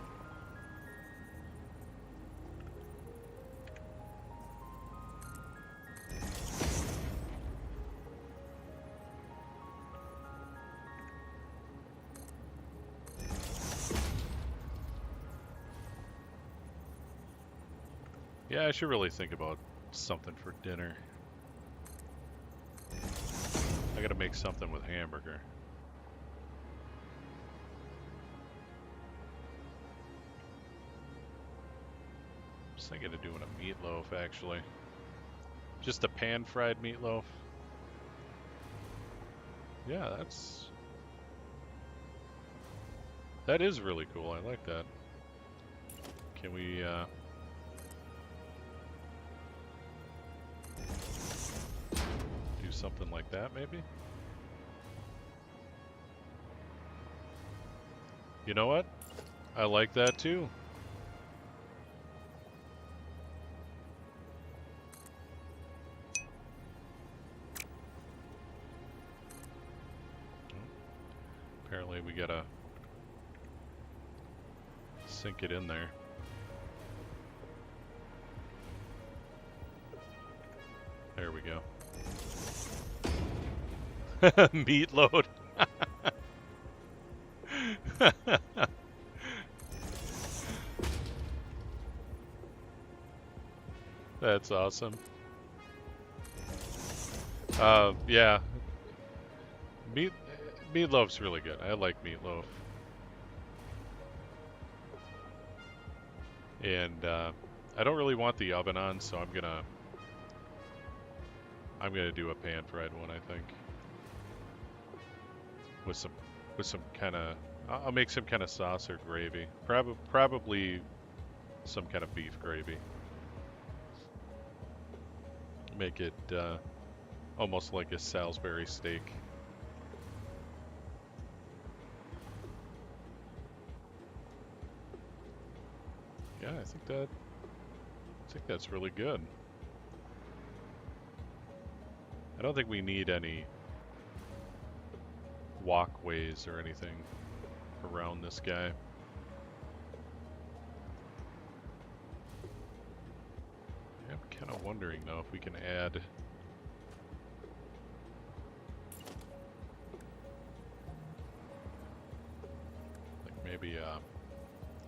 Yeah, I should really think about something for dinner. I gotta make something with hamburger. I was thinking of doing a meatloaf, actually. Just a pan-fried meatloaf. Yeah, that is really cool. I like that. Can we, do something like that, maybe? You know what? I like that too. Apparently we gotta sink it in there. There we go. Meat load. That's awesome. Yeah. Meatloaf's really good. I like meatloaf. And I don't really want the oven on, so I'm gonna do a pan-fried one, I think. With some kind of, I'll make some kind of sauce or gravy. Probably some kind of beef gravy. Make it almost like a Salisbury steak. Yeah, I think that's really good. I don't think we need any walkways or anything around this guy. I'm kind of wondering though if we can add like maybe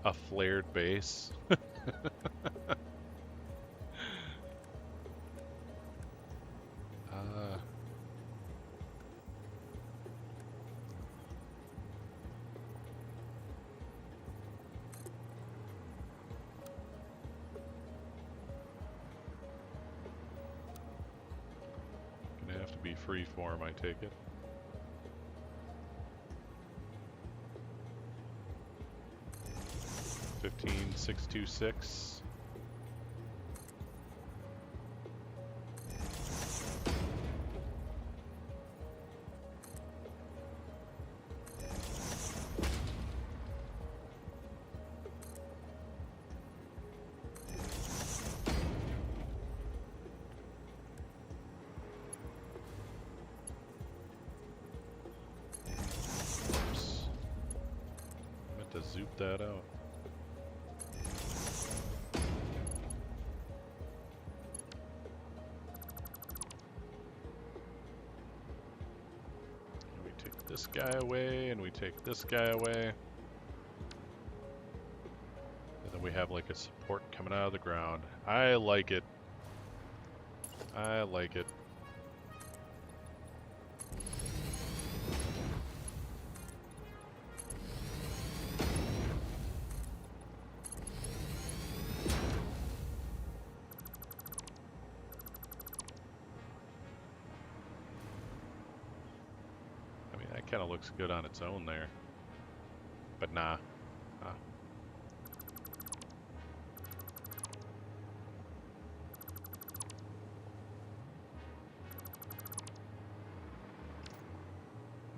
a flared base. free form, I take it. $15,626. To zoop that out. And we take this guy away, and we take this guy away. And then we have like a support coming out of the ground. I like it. I like it. Kind of looks good on its own there, but nah.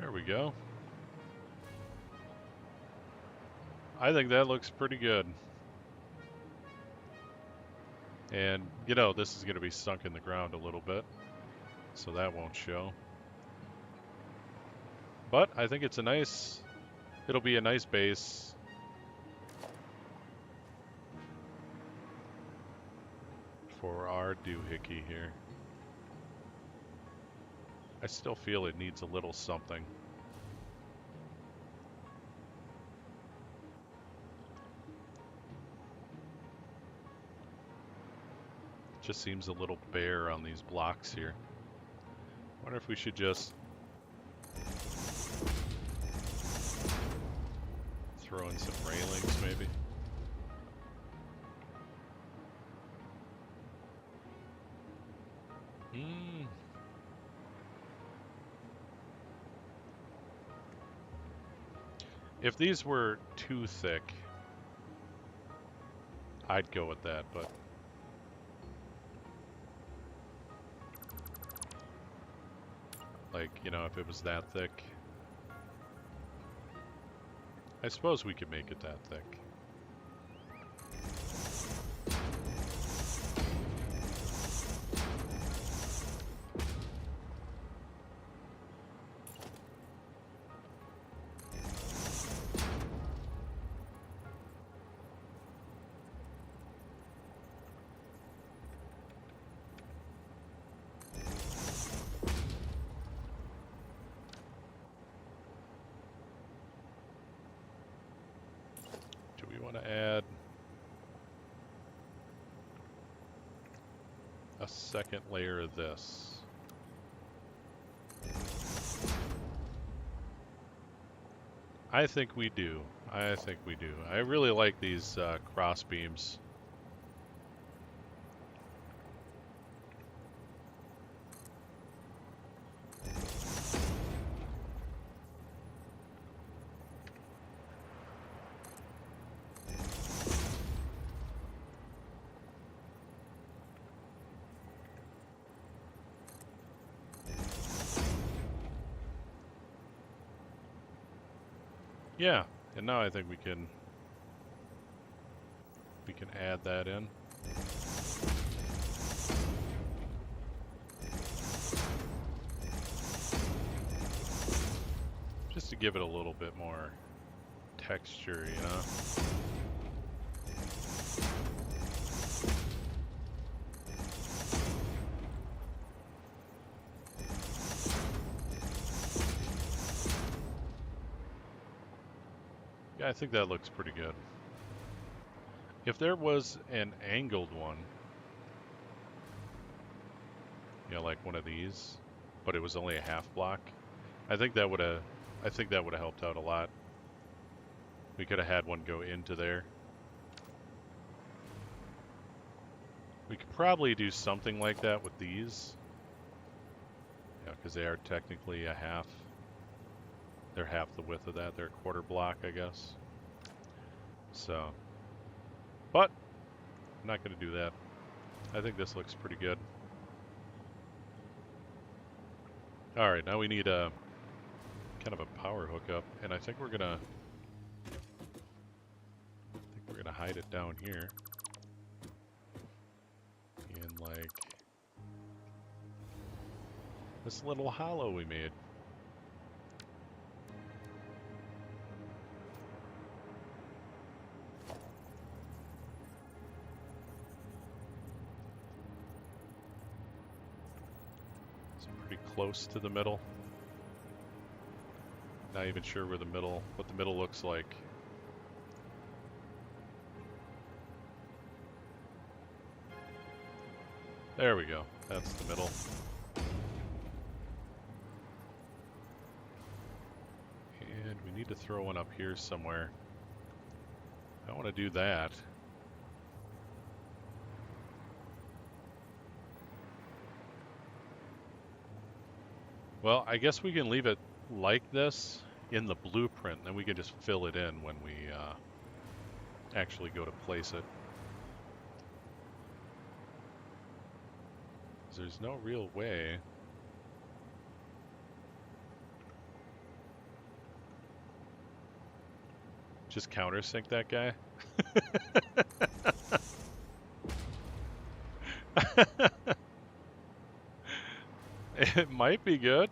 There we go. I think that looks pretty good. And, you know, this is going to be sunk in the ground a little bit, so that won't show. But I think it's a nice, it'll be a nice base. For our doohickey here. I still feel it needs a little something. Just seems a little bare on these blocks here. Wonder if we should just throw in some railings, maybe. If these were too thick, I'd go with that, but like, you know, if it was that thick, I suppose we could make it that thick. Add a second layer of this. I think we do. I think we do. I really like these cross beams. Yeah, and now I think we can add that in. Just to give it a little bit more texture, you know. Yeah, I think that looks pretty good. If there was an angled one, you know, like one of these, but it was only a half block, I think that would have helped out a lot. We could have had one go into there. We could probably do something like that with these. Yeah, because they are technically a half. They're half the width of that. They're a quarter block, I guess. So, but I'm not going to do that. I think this looks pretty good. All right, now we need a kind of a power hookup, and I think we're gonna hide it down here in like this little hollow we made. It's pretty close to the middle. Not even sure where what the middle looks like. There we go. That's the middle. And we need to throw one up here somewhere. I want to do that. Well, I guess we can leave it like this in the blueprint, then we can just fill it in when we actually go to place it. There's no real way. Just countersink that guy? It might be good.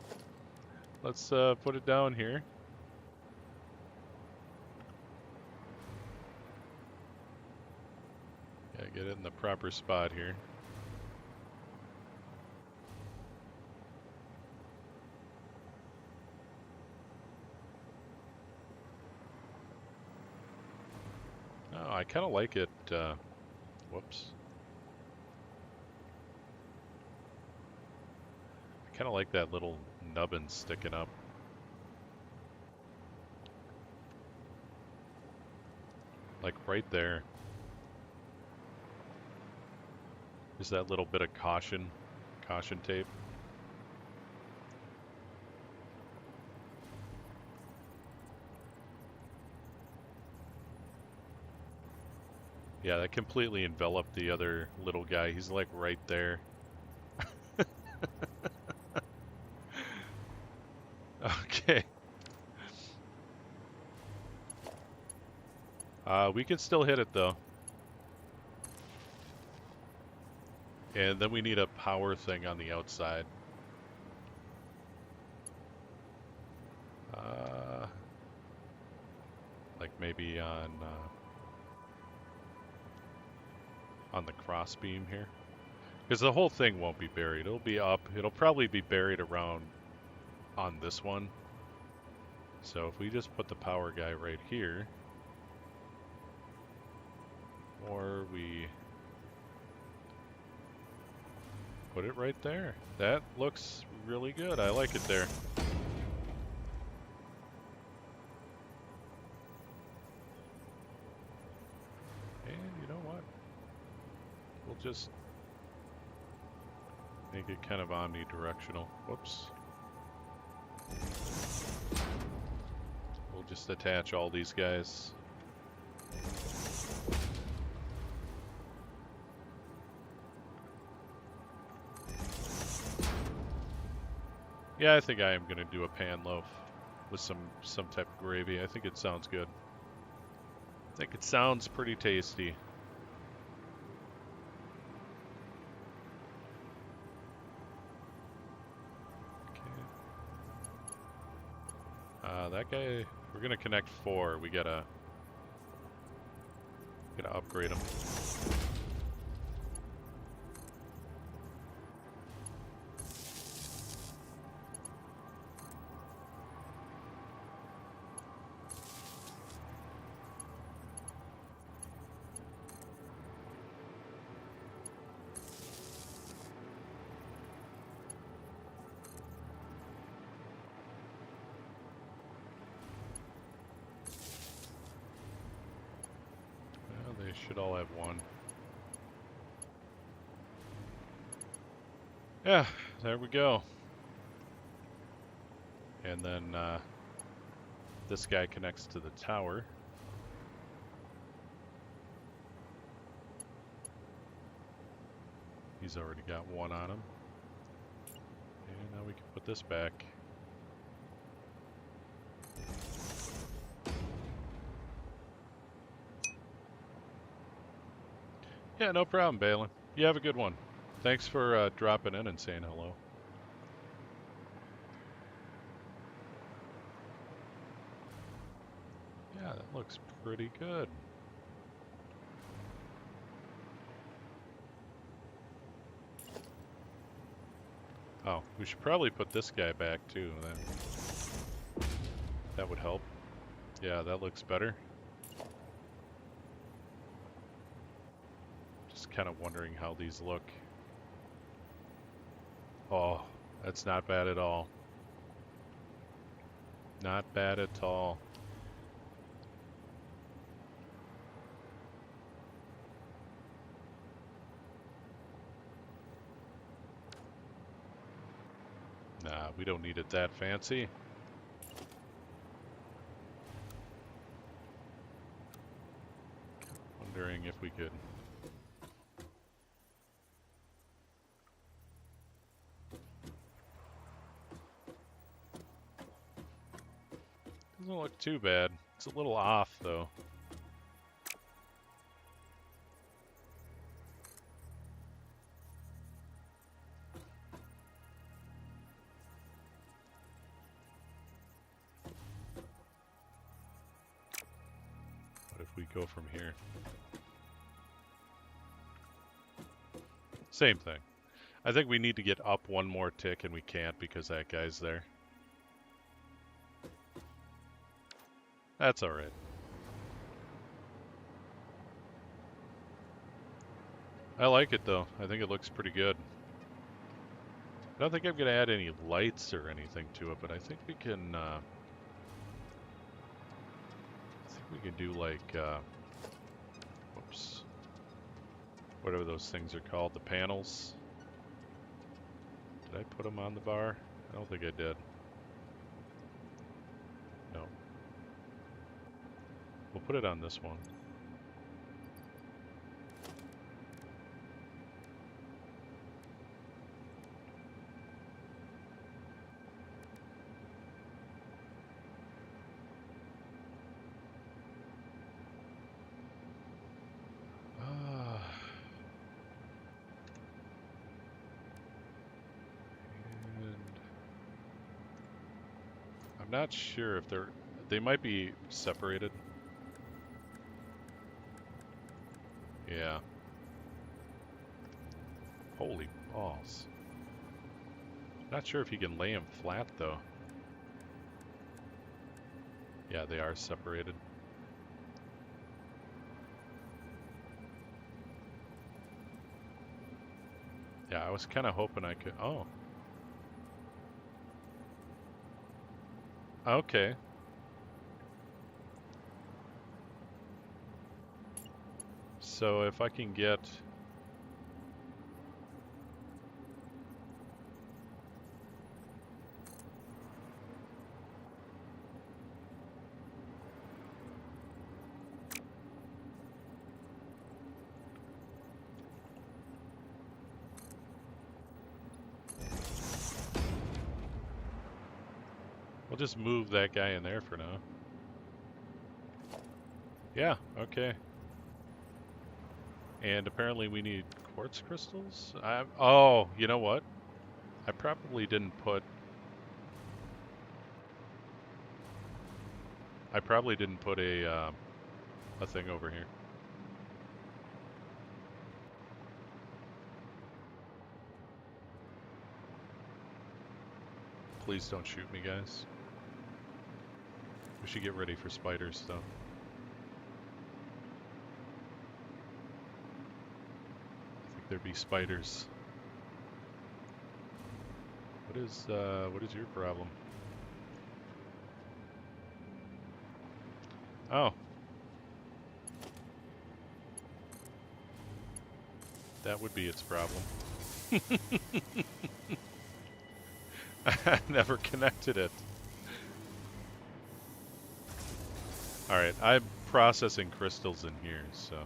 Let's put it down here. Yeah, get it in the proper spot here. Oh, I kind of like it. Whoops. I kind of like that little nubbin sticking up. Like right there. Is that little bit of caution tape. Yeah, that completely enveloped the other little guy. He's like right there. Okay. We can still hit it though. And then we need a power thing on the outside. Like maybe on the cross beam here. Because the whole thing won't be buried. It'll be up. It'll probably be buried around on this one. So if we just put the power guy right here, or we put it right there. That looks really good. I like it there. And you know what? We'll just make it kind of omnidirectional. Whoops. We'll just attach all these guys. Yeah, I think I am going to do a pan loaf with some type of gravy. I think it sounds good. I think it sounds pretty tasty. Okay. That guy, we're going to connect 4. We gotta upgrade him. Should all have one. Yeah, there we go. And then this guy connects to the tower. He's already got one on him. And now we can put this back. Yeah, no problem, Balin. You have a good one. Thanks for dropping in and saying hello. Yeah, that looks pretty good. Oh, we should probably put this guy back too. That would help. Yeah, that looks better. Just kind of wondering how these look. Oh, that's not bad at all. Not bad at all. Nah, we don't need it that fancy. Wondering if we could. Doesn't look too bad. It's a little off though. We go from here. Same thing. I think we need to get up one more tick and we can't because that guy's there. That's alright. I like it though. I think it looks pretty good. I don't think I'm going to add any lights or anything to it, but I think we can we can do like, whoops, whatever those things are called, the panels. Did I put them on the bar? I don't think I did. No. We'll put it on this one. I'm not sure if they might be separated. Yeah. Holy balls. Not sure if you can lay them flat though. Yeah, they are separated. Yeah, I was kind of hoping I could. Oh. Okay. So if I can get... We'll just move that guy in there for now. Yeah, okay. And apparently we need quartz crystals? Oh, you know what? I probably didn't put... a thing over here. Please don't shoot me, guys. We should get ready for spiders, though. I think there'd be spiders. What is your problem? Oh. That would be its problem. I never connected it. Alright, I'm processing crystals in here, so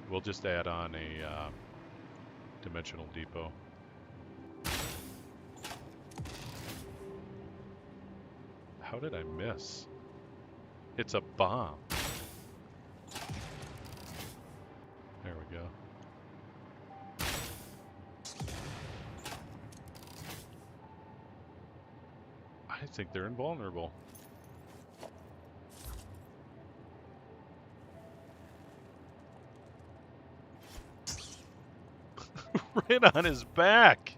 we'll just add on a dimensional depot. How did I miss? It's a bomb. There we go. I think they're invulnerable. Right on his back.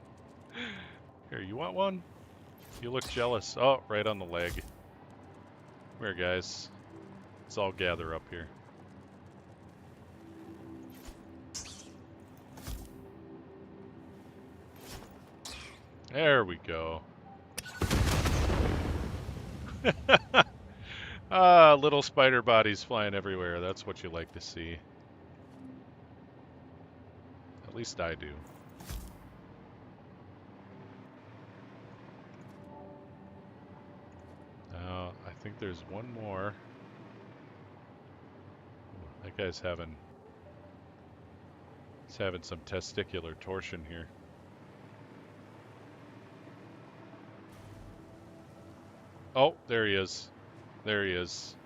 Here, you want one? You look jealous. Oh, right on the leg. Come here, guys. Let's all gather up here. There we go. Ah, little spider bodies flying everywhere. That's what you like to see. At least I do. Now, I think there's one more. Ooh, that guy's having... He's having some testicular torsion here. Oh, there he is. There he is.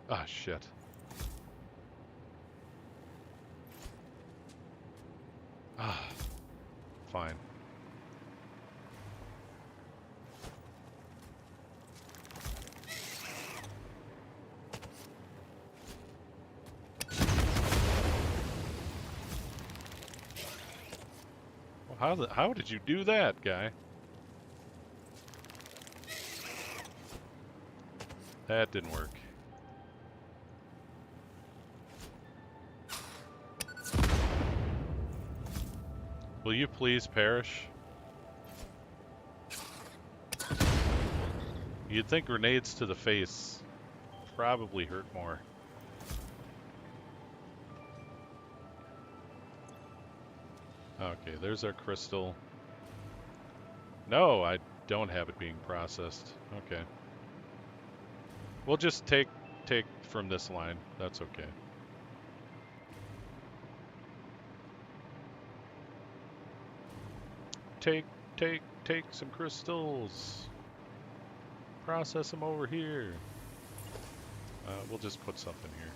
Ah, shit. Ah, fine. Well, how did you do that, guy? That didn't work. Will you please perish? You'd think grenades to the face probably hurt more. Okay, there's our crystal. No, I don't have it being processed. Okay. We'll just take from this line. That's okay. Take some crystals. Process them over here. We'll just put something here.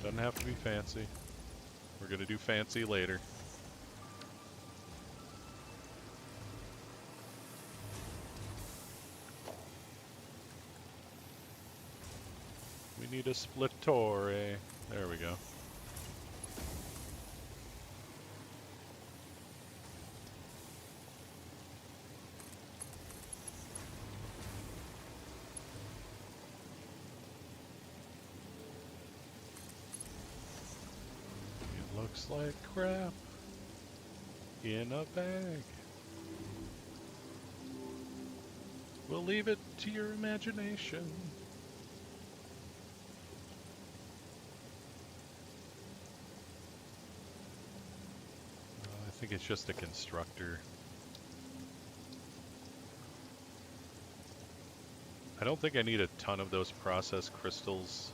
Doesn't have to be fancy. We're gonna do fancy later. We need a splittore. There we go. It looks like crap in a bag. We'll leave it to your imagination. I think it's just a constructor. I don't think I need a ton of those processed crystals.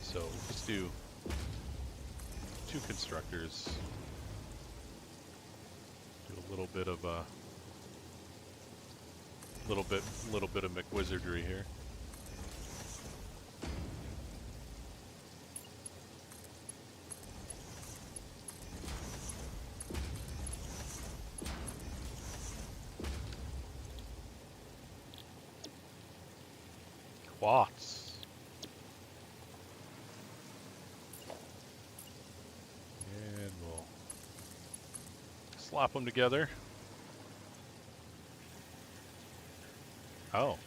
So let's do 2 constructors. Do a little bit of little bit of McWizardry here. Quartz. And we'll slap them together. Oh.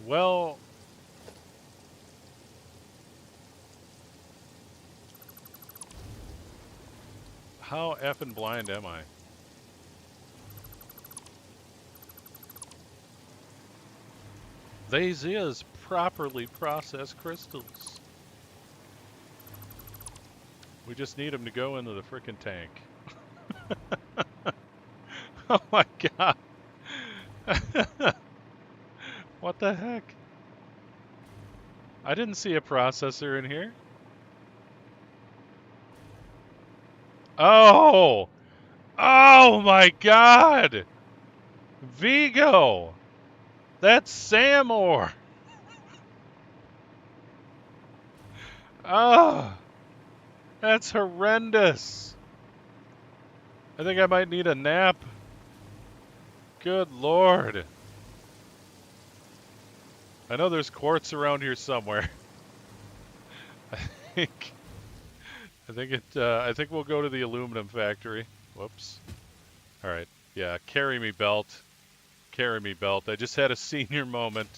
Well, How effing blind am I? These is properly processed crystals. We just need them to go into the frickin' tank. Oh my god. What the heck? I didn't see a processor in here. Oh! Oh my god! Vigo! That's Sam ore! Oh! That's horrendous! I think I might need a nap. Good lord. I know there's quartz around here somewhere. I think I think we'll go to the aluminum factory. Whoops. All right. Yeah, carry me belt. Carry me belt. I just had a senior moment.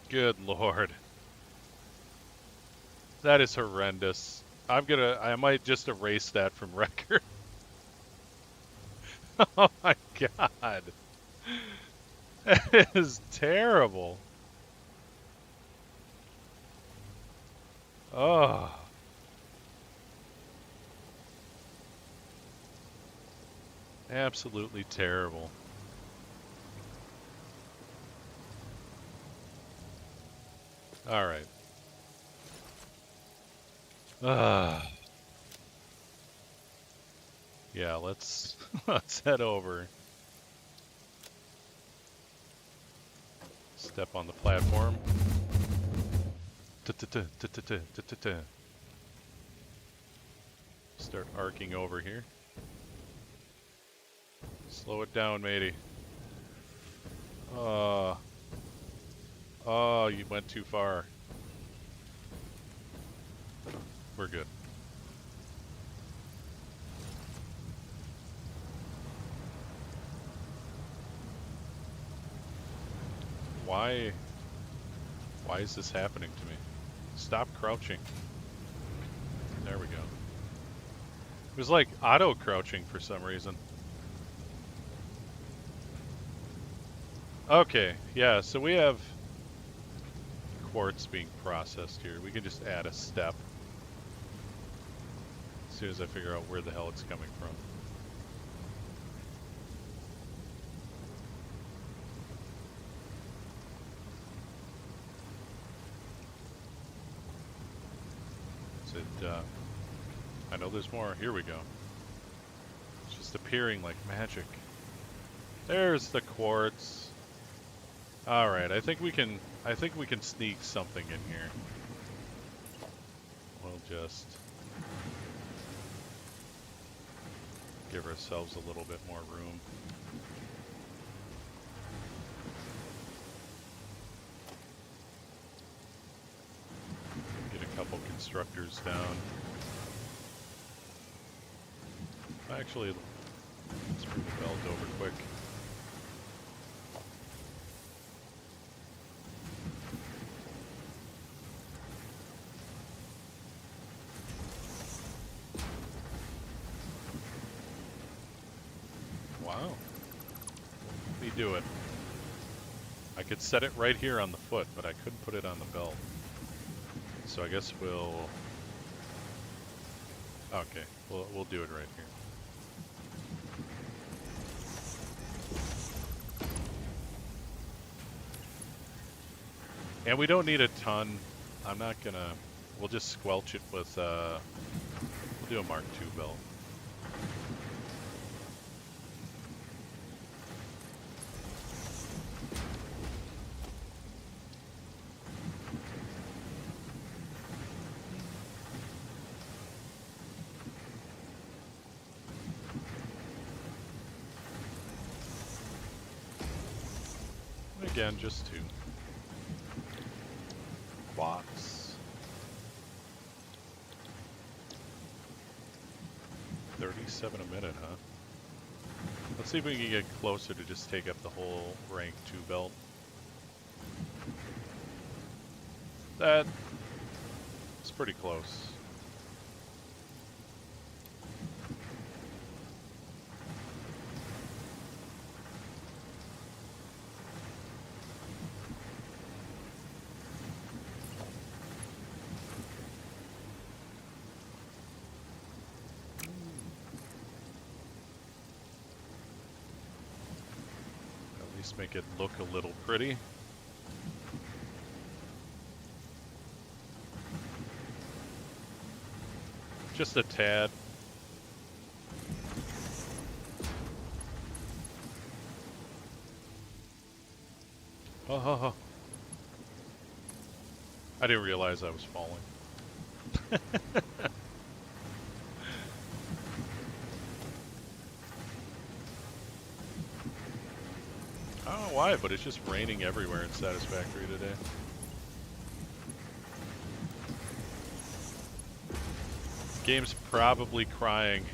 Good lord. That is horrendous. I might just erase that from record. Oh my god. That is terrible. Oh. Absolutely terrible. All right. Yeah, let's head over. Step on the platform. Start arcing over here. Slow it down, matey. Oh, you went too far. We're good. Why is this happening to me? Stop crouching. There we go. It was like auto crouching for some reason. Okay, yeah, so we have quartz being processed here. We can just add a step as soon as I figure out where the hell it's coming from. Is it, I know there's more. Here we go. It's just appearing like magic. There's the quartz. All right, I think we can sneak something in here. We'll just give ourselves a little bit more room. Get a couple constructors down. Actually, let's bring the belt over quick. Wow. Let me do it. I could set it right here on the foot, but I couldn't put it on the belt. So I guess we'll... Okay, we'll do it right here. And we don't need a ton. I'm not gonna... We'll just squelch it with... we'll do a Mark II belt. Again, just two. Box. 37 a minute, huh? Let's see if we can get closer to just take up the whole rank 2 belt. That is pretty close. At least make it look a little pretty. Just a tad. Oh. I didn't realize I was falling. I don't know why, but it's just raining everywhere in Satisfactory today. Game's probably crying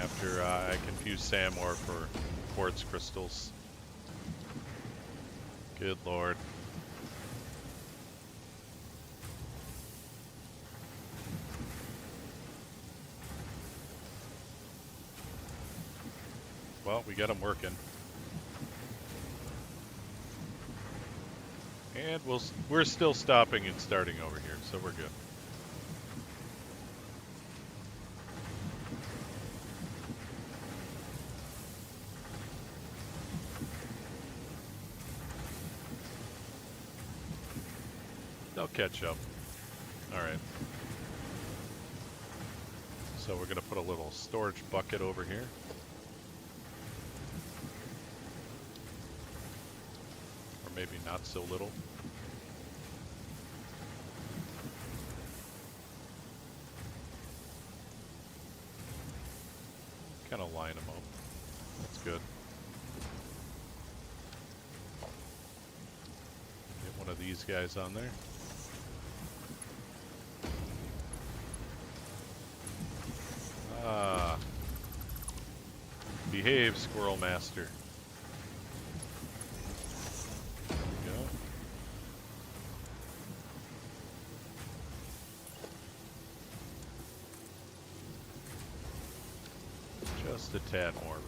after I confused Samor for quartz crystals. Good lord. Well, we got them working. And we're still stopping and starting over here, so we're good. They'll catch up. Alright. So we're going to put a little storage bucket over here. Or maybe not so little. Kind of line them up. That's good. Get one of these guys on there. Ah. Behave, Squirrel Master. There we go. Just a tad more room.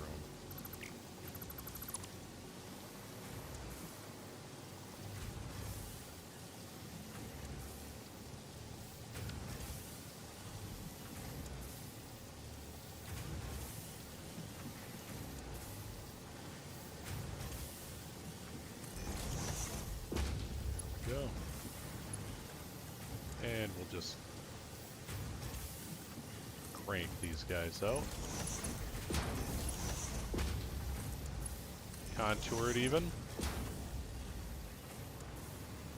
Go. And we'll just crank these guys out. Contour it even.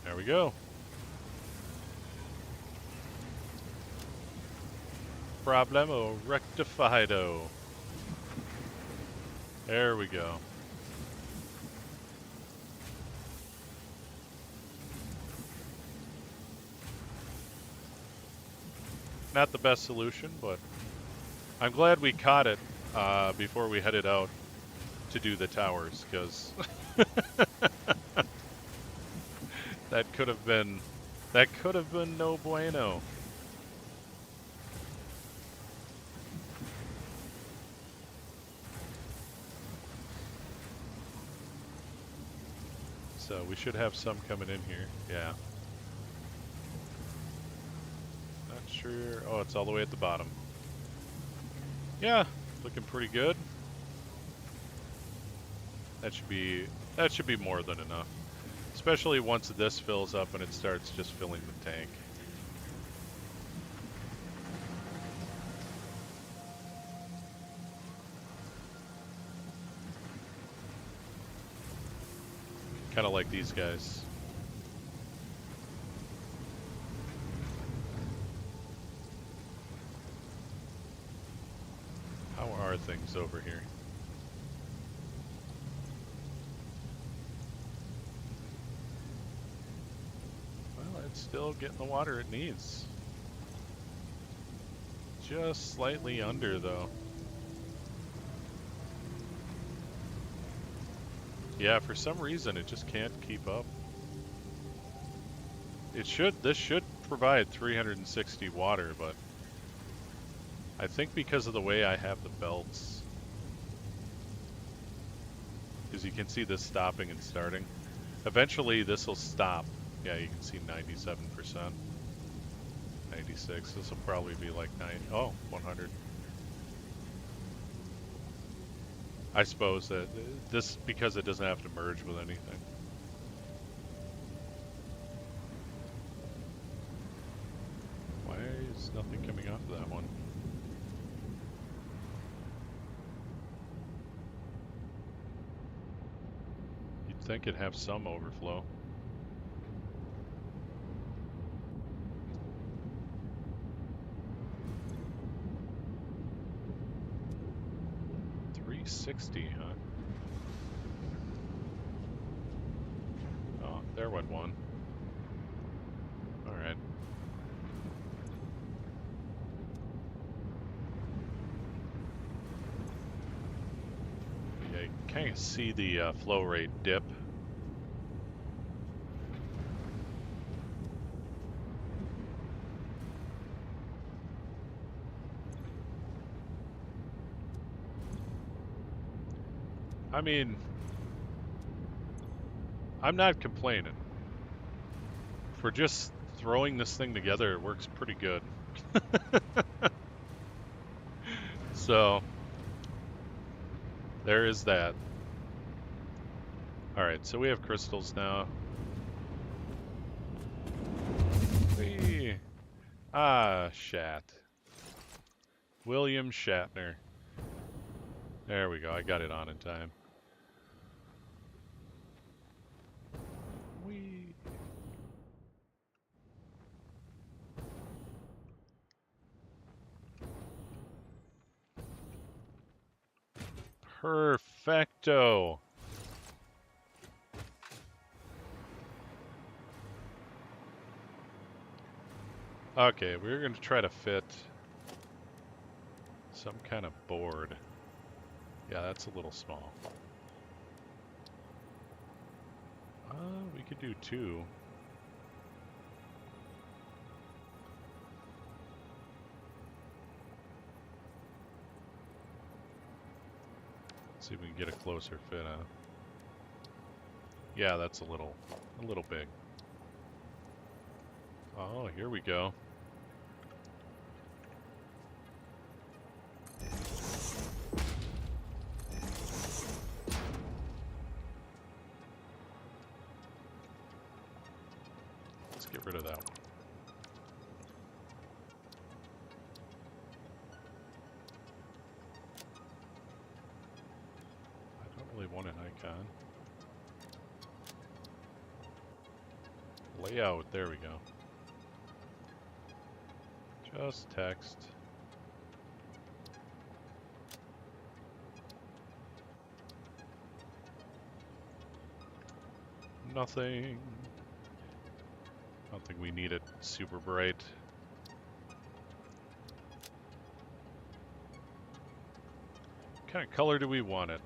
There we go. Problemo rectifido. There we go. Not the best solution, but I'm glad we caught it before we headed out to do the towers, because that could have been no bueno. So we should have some coming in here. Yeah. Not sure. Oh, it's all the way at the bottom. Yeah, looking pretty good. That should be more than enough. Especially once this fills up and it starts just filling the tank. Kind of like these guys. How are things over here? Well, it's still getting the water it needs. Just slightly under, though. Yeah, for some reason it just can't keep up. This should provide 360 water, but I think because of the way I have the belts, because you can see this stopping and starting. Eventually this will stop. Yeah, you can see 97%. 96. This will probably be like 100. I suppose that this, because it doesn't have to merge with anything. Why is nothing coming off of that one? You'd think it'd have some overflow. $360, huh? Oh, there went one. Alright. Yeah, you can kind of see the flow rate dip. I mean, I'm not complaining. For just throwing this thing together, it works pretty good. So, there is that. Alright, so we have crystals now. Whee! Ah, Shat. William Shatner. There we go, I got it on in time. Whee! Perfecto! Okay, we're going to try to fit some kind of board. Yeah, that's a little small. We could do two. See if we can get a closer fit on. Yeah, that's a little big. Oh, here we go. Let's get rid of that one. I don't really want an icon. Layout, there we go. Just text. Nothing. I don't think we need it super bright. What kind of color do we want it?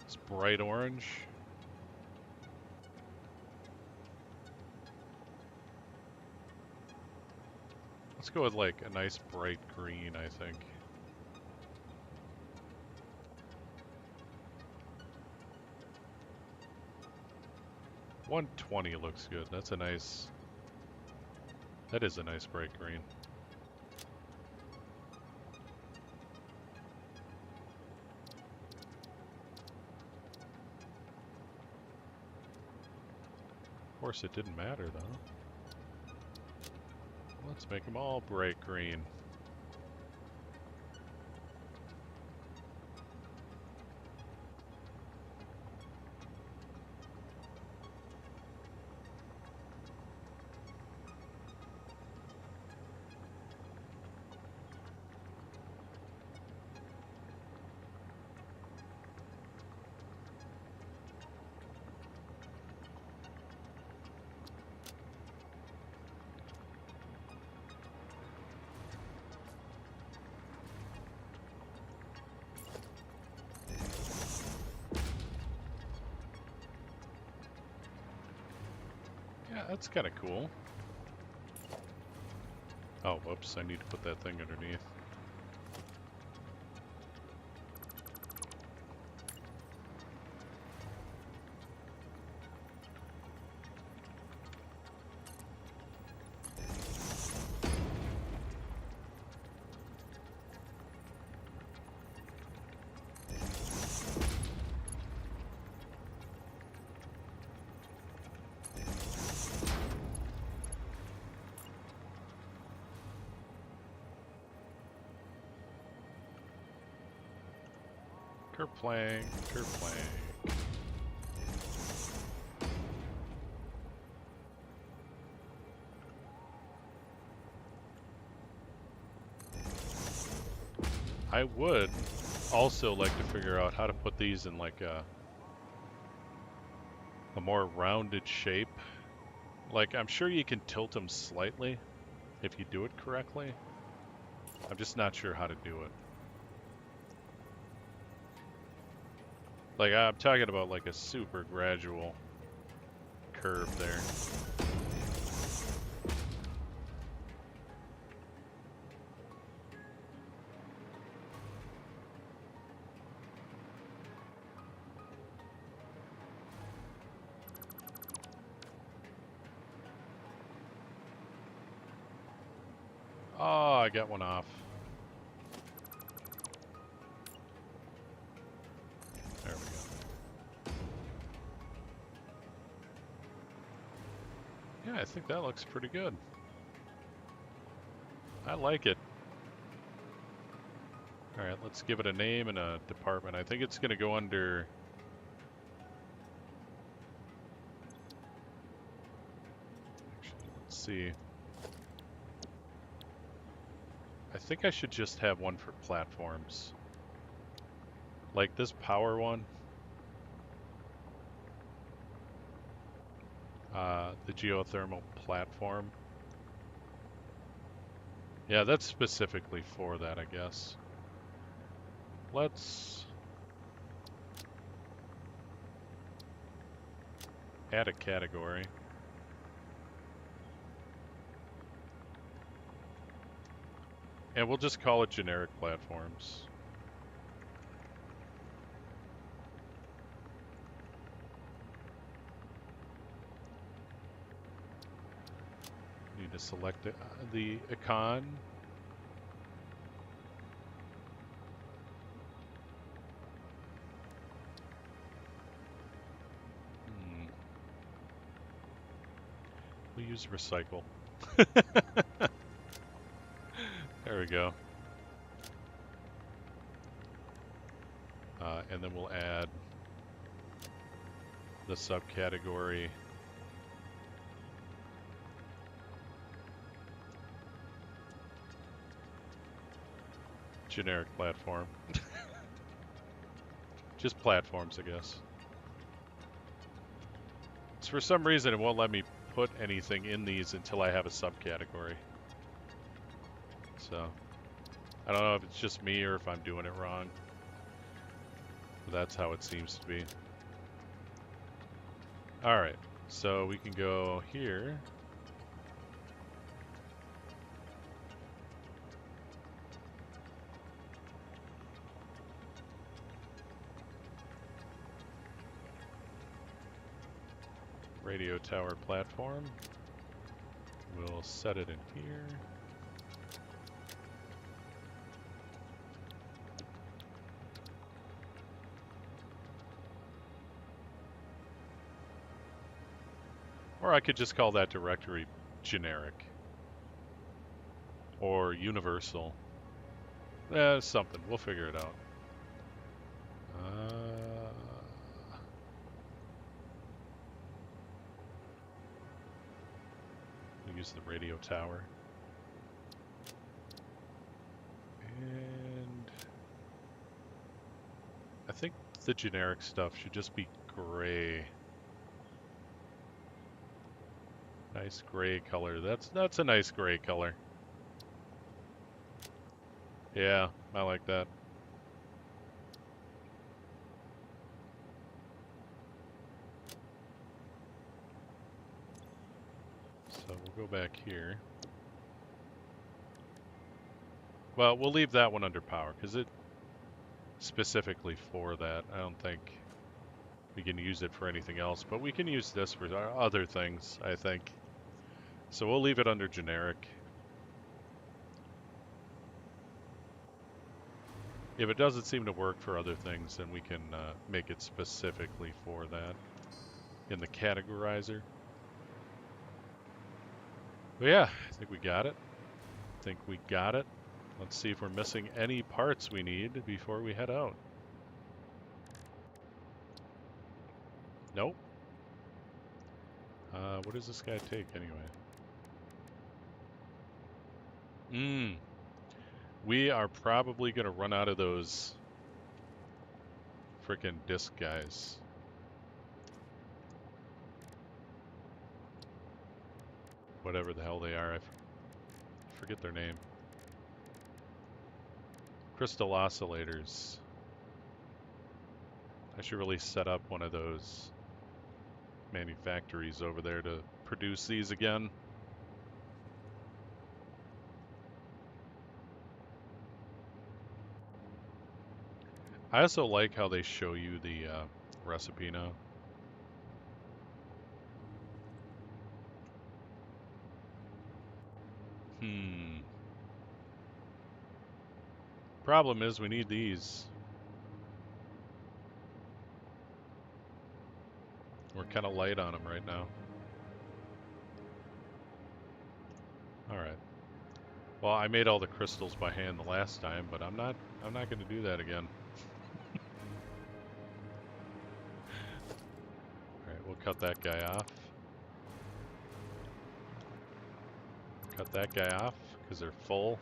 It's bright orange. Let's go with like a nice bright green, I think. $120 looks good. That's a nice... That is a nice bright green. Of course, it didn't matter though. Let's make them all bright green. Yeah, that's kind of cool. Oh, whoops, I need to put that thing underneath. Kerplank, kerplank. I would also like to figure out how to put these in like a more rounded shape. Like, I'm sure you can tilt them slightly if you do it correctly. I'm just not sure how to do it. Like, I'm talking about like a super gradual curve there. Oh, I got one off. There we go. Yeah, I think that looks pretty good. I like it. All right, let's give it a name and a department. I think it's going to go under... Actually, let's see. I think I should just have one for platforms. Like this power one. The geothermal platform. Yeah, that's specifically for that, I guess. Let's add a category. And we'll just call it generic platforms. Need to select the icon. We'll use recycle. There we go. And then we'll add the subcategory generic platform. Just platforms, I guess. So for some reason, it won't let me put anything in these until I have a subcategory. So I don't know if it's just me or if I'm doing it wrong. But that's how it seems to be. All right, so we can go here. Radio tower platform. We'll set it in here. Or I could just call that directory generic. Or universal. Something. We'll figure it out. We'll use the radio tower. And I think the generic stuff should just be gray. Nice gray color. That's a nice gray color. Yeah, I like that. So we'll go back here. Well, we'll leave that one under power because it specifically for that. I don't think we can use it for anything else, but we can use this for our other things, I think. So we'll leave it under generic. If it doesn't seem to work for other things, then we can make it specifically for that in the categorizer. But yeah, I think we got it. Let's see if we're missing any parts we need before we head out. Nope. What does this guy take anyway? We are probably going to run out of those frickin' disc guys. Whatever the hell they are. I forget their name. Crystal oscillators. I should really set up one of those manufactories over there to produce these again. I also like how they show you the recipe now. Problem is we need these. We're kind of light on them right now. Alright. Well, I made all the crystals by hand the last time, but I'm not going to do that again. Alright, we'll cut that guy off. Cut that guy off, because they're full.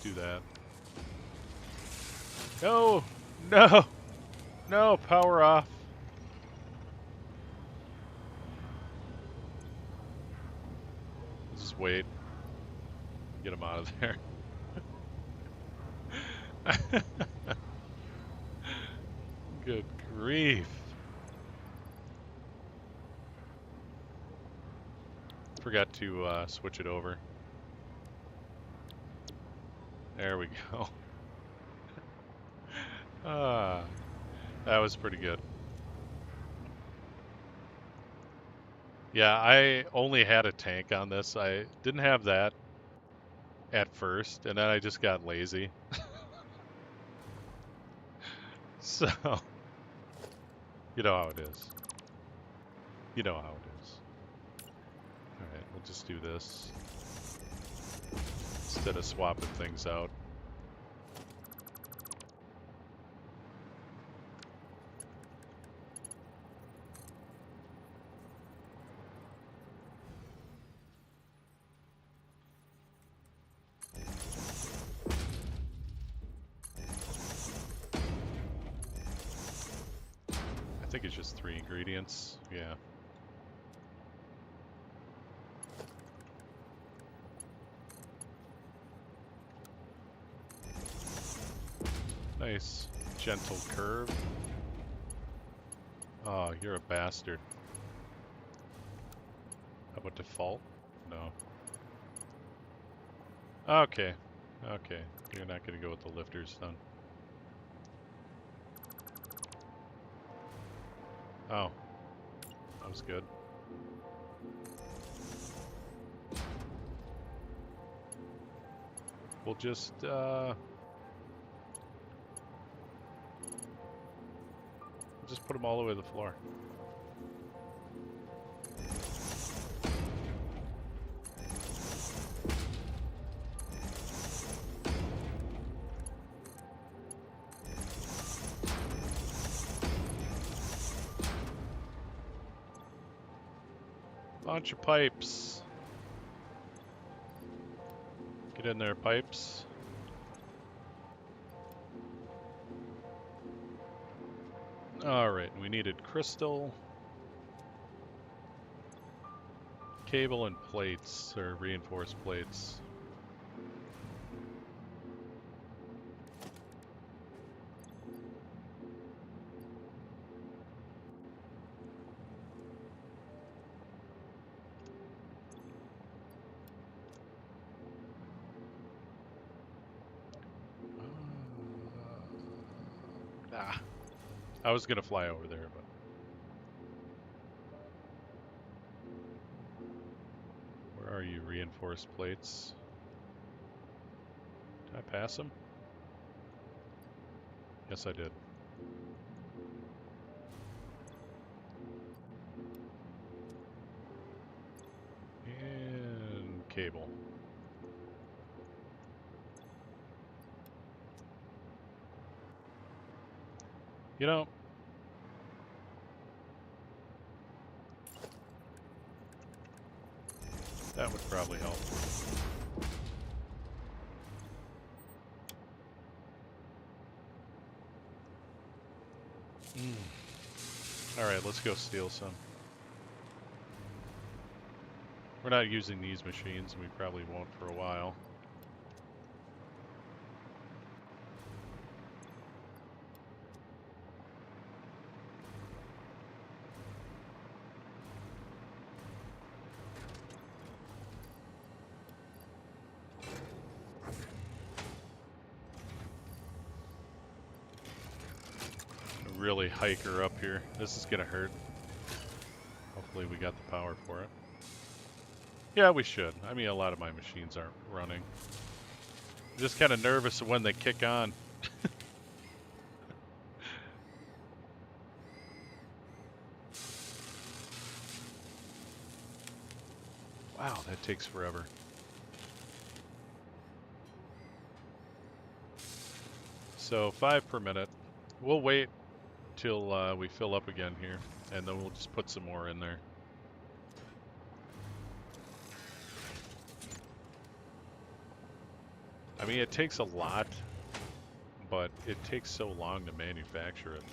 Do that. No! No! No! Power off. Let's just wait. Get him out of there. Good grief. Forgot to switch it over. There we go. That was pretty good. Yeah, I only had a tank on this. I didn't have that at first, and then I just got lazy. So, you know how it is. You know how it is. Alright, we'll just do this instead of swapping things out. I think it's just 3 ingredients. Yeah. Nice. Gentle curve. Oh, you're a bastard. How about default? No. Okay. Okay. You're not going to go with the lifters then. Oh. That was good. We'll just, just put them all over the floor. Launch your pipes. Get in there, pipes. Alright, we needed crystal, cable, and plates, or reinforced plates. I was gonna fly over there, but where are you, reinforced plates? Did I pass them? Yes, I did. And cable. You know, that would probably help. Alright, let's go steal some. We're not using these machines, and we probably won't for a while. Really hike her up here. This is gonna hurt. Hopefully we got the power for it. Yeah, we should. I mean, a lot of my machines aren't running. I'm just kind of nervous of when they kick on. Wow, that takes forever. So 5 per minute. We'll wait till we fill up again here, and then we'll just put some more in there. I mean, it takes a lot, but it takes so long to manufacture it.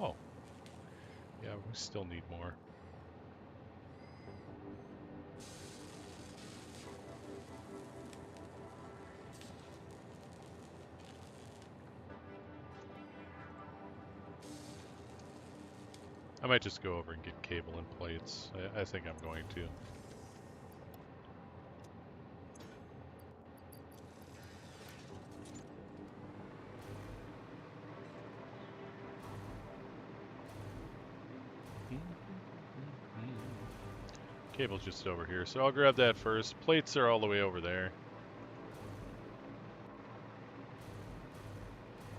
Oh. Yeah, we still need more. I might just go over and get cable and plates. I think I'm going to. Cable's just over here, so I'll grab that first. Plates are all the way over there.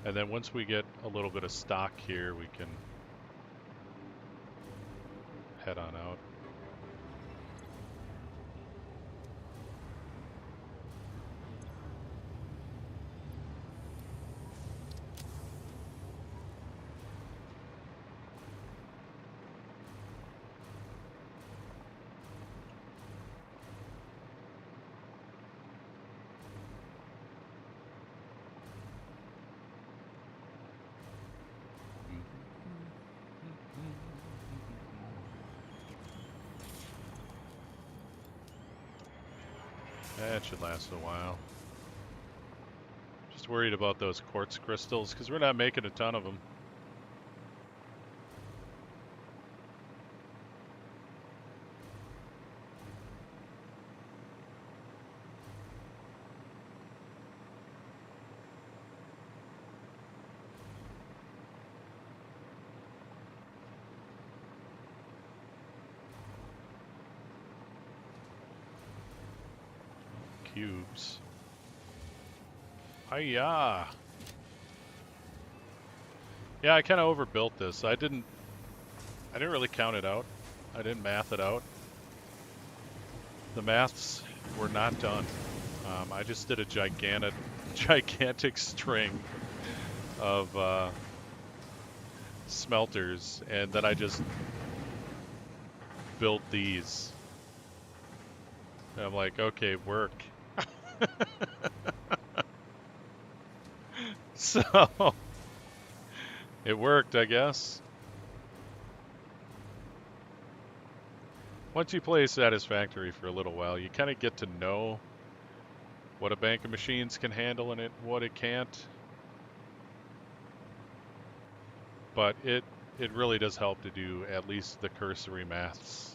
And then once we get a little bit of stock here, we can head on out. That should last a while. Just worried about those quartz crystals because we're not making a ton of them. Cubes. Hiya! Yeah, I kind of overbuilt this. I didn't really count it out. I didn't math it out. The maths were not done. I just did a gigantic string of smelters, and then I just built these. And I'm like, okay, work. So it worked, I guess. Once you play Satisfactory for a little while, you kind of get to know what a bank of machines can handle and what it can't. But it really does help to do at least the cursory maths.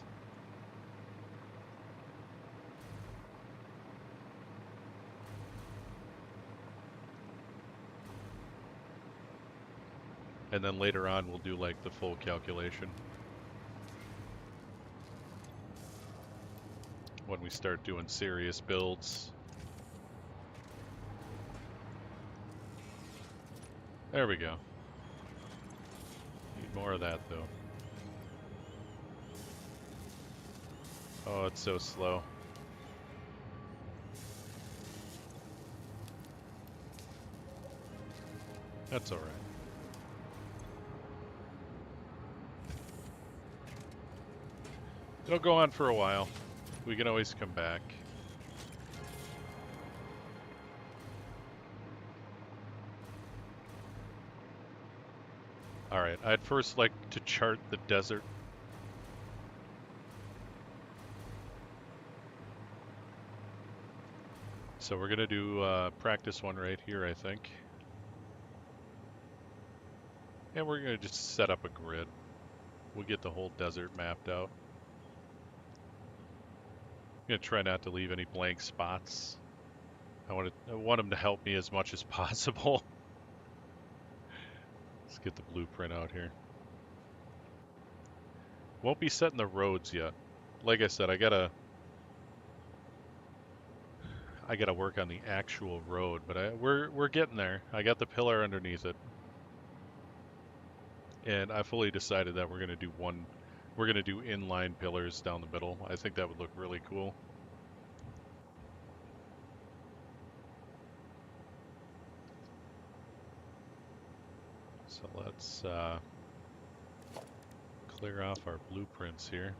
And then later on we'll do like the full calculation. When we start doing serious builds. There we go. Need more of that though. Oh, it's so slow. That's alright. It'll go on for a while. We can always come back. Alright, I'd first like to chart the desert. So we're gonna do practice one right here, I think. And we're gonna just set up a grid. We'll get the whole desert mapped out. I'm gonna try not to leave any blank spots. I want them to help me as much as possible. Let's get the blueprint out here. Won't be setting the roads yet. Like I said, I gotta work on the actual road, but we're getting there. I got the pillar underneath it, and I fully decided that we're gonna do inline pillars down the middle. I think that would look really cool. So let's clear off our blueprints here.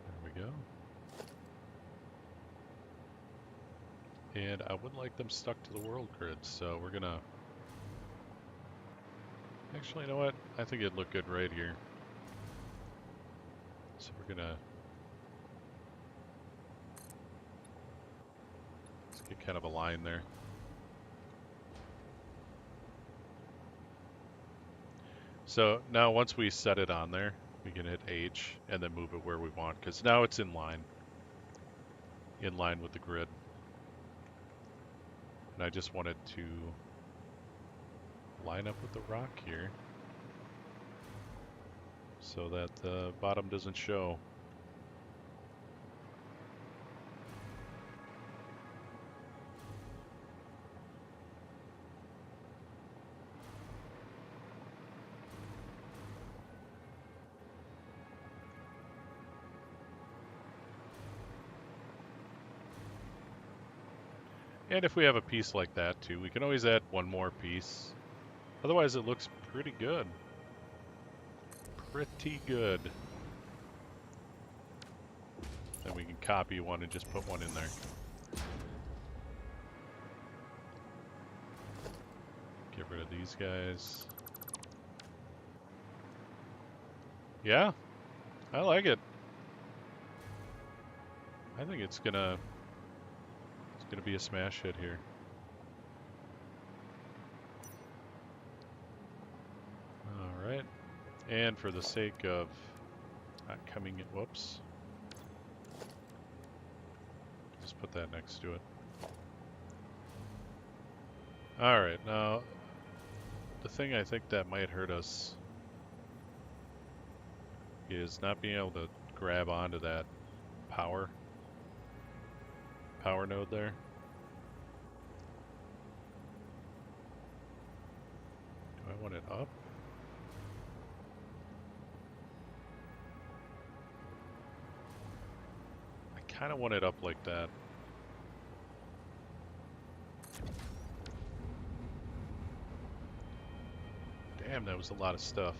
There we go. And I wouldn't like them stuck to the world grid, so we're gonna... Actually, you know what? I think it'd look good right here. So we're gonna... Let's get kind of a line there. So now once we set it on there, we can hit H and then move it where we want, because now it's in line with the grid. And I just wanted to line up with the rock here so that the bottom doesn't show. And if we have a piece like that too, we can always add one more piece. Otherwise it looks pretty good. Pretty good. Then we can copy one and just put one in there. Get rid of these guys. Yeah, I like it. I think it's gonna be a smash hit here. All right, and for the sake of not coming in, whoops, just put that next to it. All right, now the thing I think that might hurt us is not being able to grab onto that power node there. Do I want it up? I kind of want it up like that. Damn, that was a lot of stuff.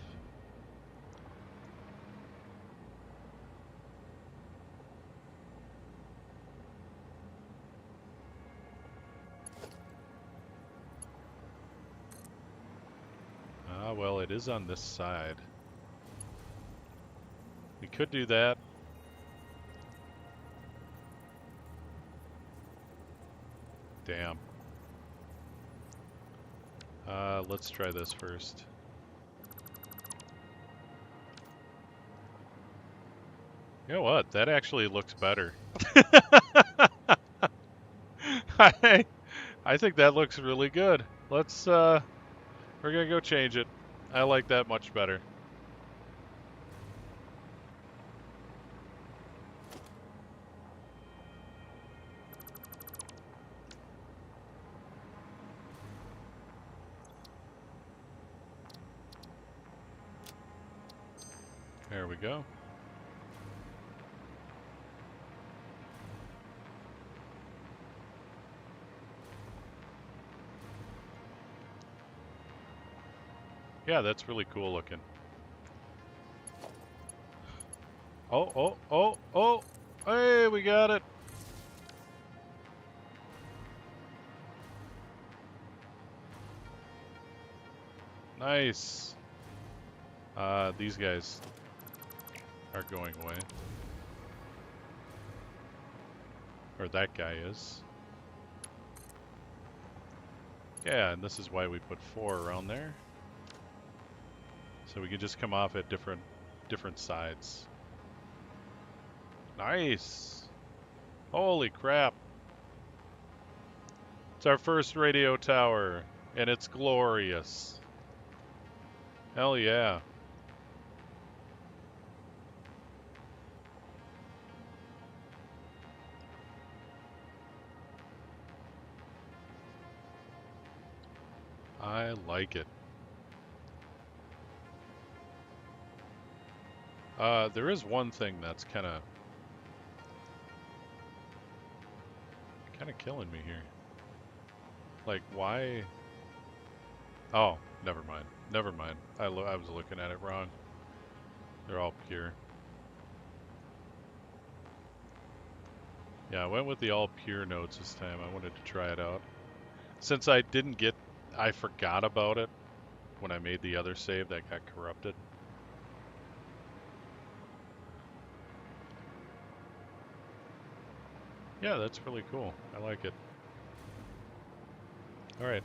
Ah, well, it is on this side. We could do that. Damn. Let's try this first. You know what? That actually looks better. I think that looks really good. Let's, we're gonna go change it. I like that much better. There we go. Yeah, that's really cool looking. Oh, oh, oh, oh! Hey, we got it! Nice! These guys are going away. Or that guy is. Yeah, and this is why we put 4 around there. So we can just come off at different sides. Nice! Holy crap! It's our first radio tower, and it's glorious. Hell yeah. I like it. There is one thing that's kind of killing me here. Like, why? Oh, never mind. Never mind. I was looking at it wrong. They're all pure. Yeah, I went with the all pure notes this time. I wanted to try it out. Since I forgot about it when I made the other save that got corrupted. Yeah, that's really cool. I like it. Alright.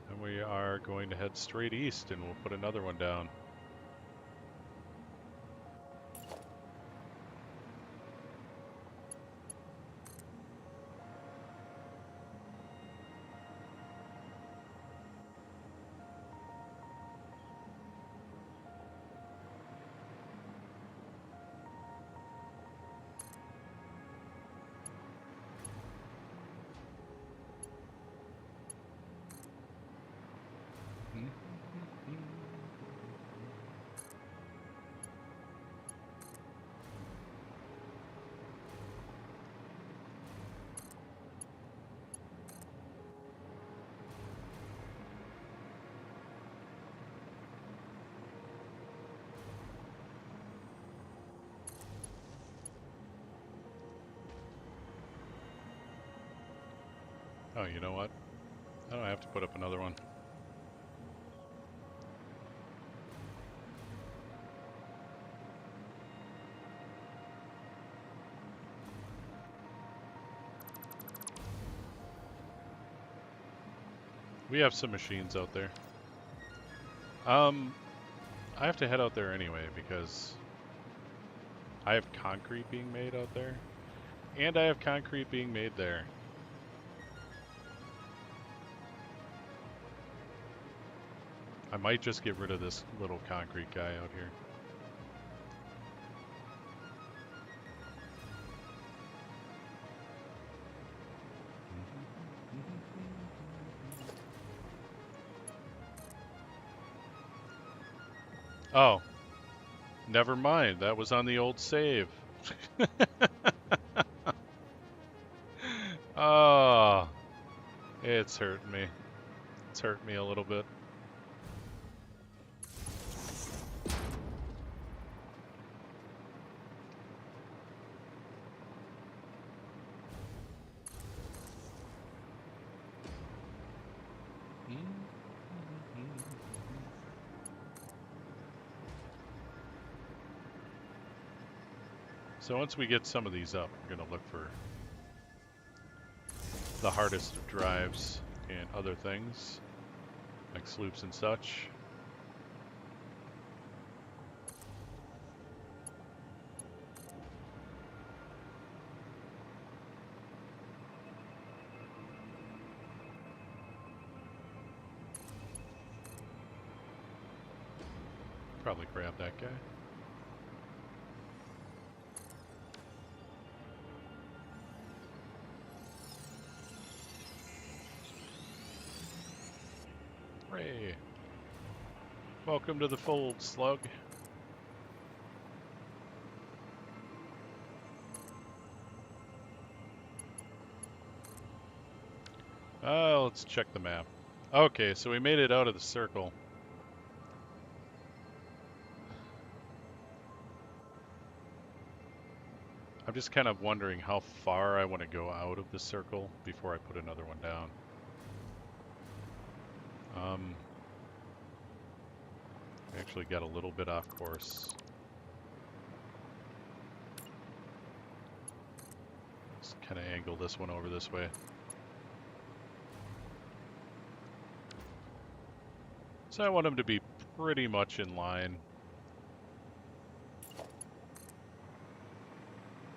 And we are going to head straight east and we'll put another one down. Oh, you know what? I don't have to put up another one. We have some machines out there. I have to head out there anyway because I have concrete being made out there, and I have concrete being made there. I might just get rid of this little concrete guy out here. Oh, never mind. That was on the old save. Oh, it's hurting me. It's hurt me a little bit. So once we get some of these up, we're going to look for the hardest of drives and other things, like sloops and such. Probably grab that guy. Hooray! Welcome to the fold, slug. Let's check the map. Okay, so we made it out of the circle. I'm just kind of wondering how far I want to go out of the circle before I put another one down. We actually got a little bit off course. Let's kind of angle this one over this way. So I want them to be pretty much in line.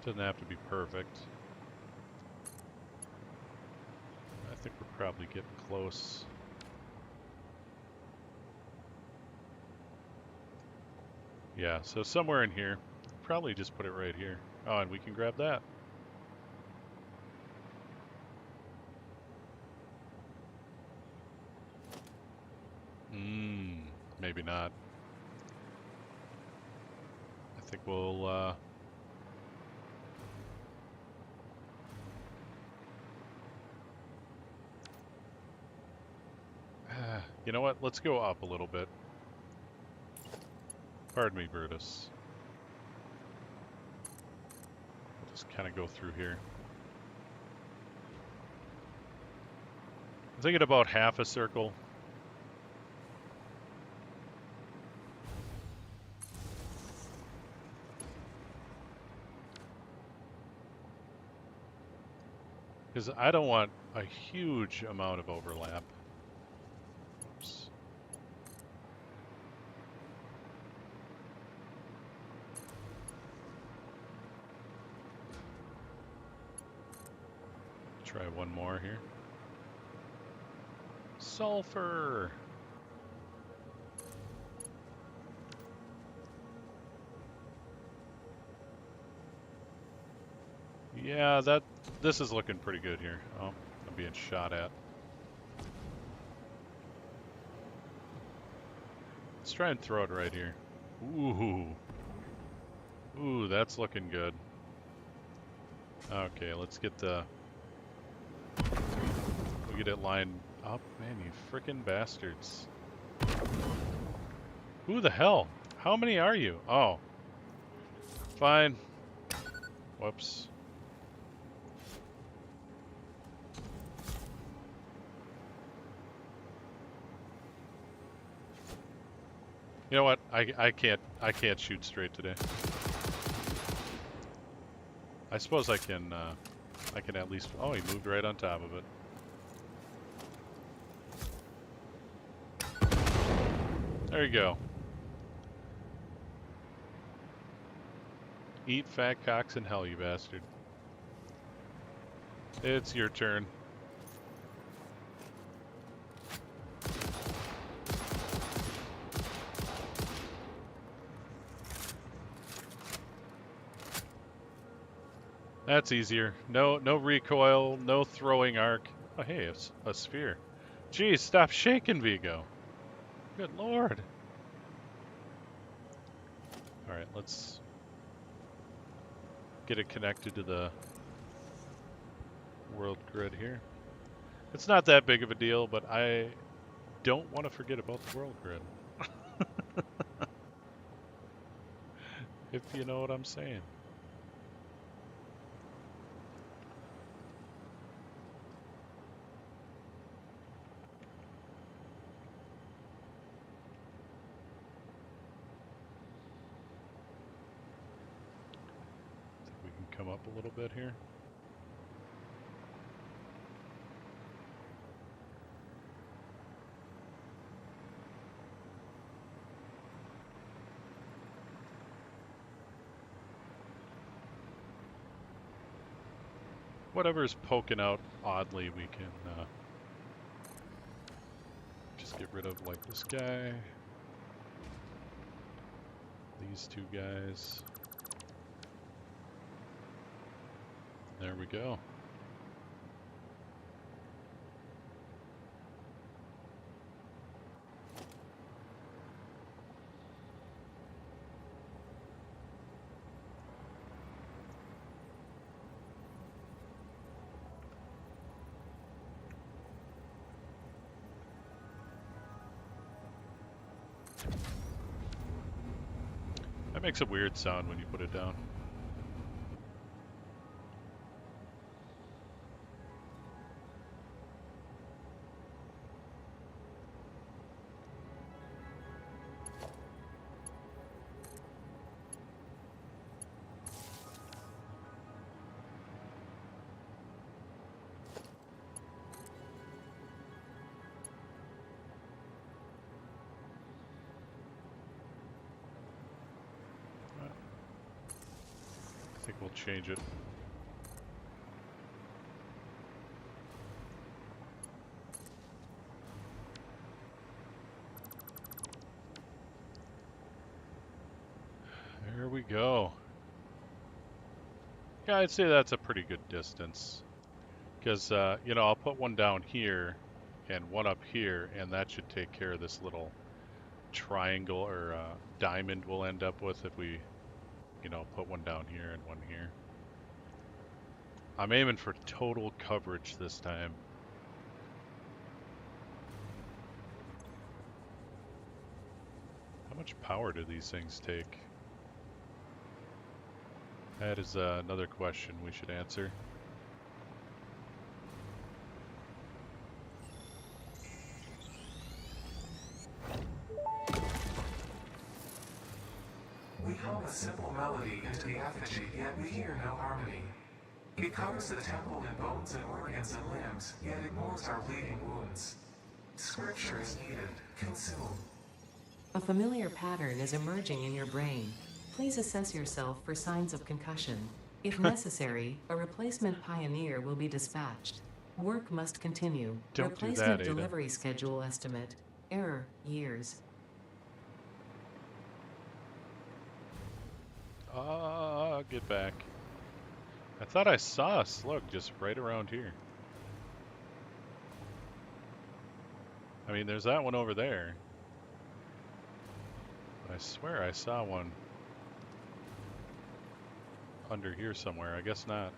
Doesn't have to be perfect. I think we're probably getting close. Yeah, so somewhere in here. Probably just put it right here. Oh, and we can grab that. Maybe not. I think we'll, you know what? Let's go up a little bit. Pardon me, Brutus. We'll just kind of go through here. I'm thinking about half a circle. Because I don't want a huge amount of overlap. Oops. Try one more here. Sulfur! Yeah, this is looking pretty good here. Oh, I'm being shot at. Let's try and throw it right here. Ooh. Ooh, that's looking good. Okay, let's get the... We'll get it lined up. Man, you frickin' bastards. Who the hell? How many are you? Oh. Fine. Whoops. You know what? I can't shoot straight today. I suppose I can at least. Oh, he moved right on top of it. There you go. Eat fat cocks in hell, you bastard. It's your turn. That's easier. No recoil, no throwing arc. Oh, hey, a sphere. Geez, stop shaking, Vigo. Good lord. All right, let's get it connected to the world grid here. It's not that big of a deal, but I don't want to forget about the world grid. If you know what I'm saying. come up a little bit here. Whatever's poking out oddly, we can just get rid of, like this guy, these two guys. There we go. That makes a weird sound when you put it down. I think we'll change it. There we go. Yeah, I'd say that's a pretty good distance. Because, you know, I'll put one down here and one up here, and that should take care of this little triangle or diamond we'll end up with if we, you know, put one down here and one here. I'm aiming for total coverage this time. How much power do these things take? That is another question we should answer. We hum a simple melody into the effigy, yet we hear no harmony. It covers the temple in bones and organs and limbs, yet ignores our bleeding wounds. Scripture is needed. Consume. A familiar pattern is emerging in your brain. Please assess yourself for signs of concussion. If necessary, a replacement pioneer will be dispatched. Work must continue. Don't do Replacement that, Ada. delivery schedule estimate. Error, years. Get back. I thought I saw a slug just right around here. I mean, there's that one over there. But I swear I saw one under here somewhere. I guess not.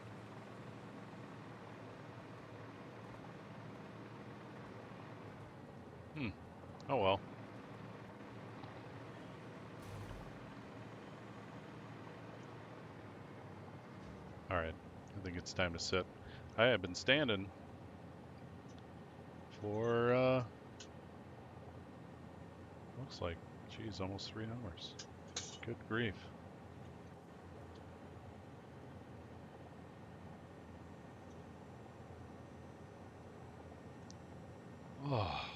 Oh well. Alright, I think it's time to sit. I have been standing for, looks like, geez, almost 3 hours. Good grief. Oh.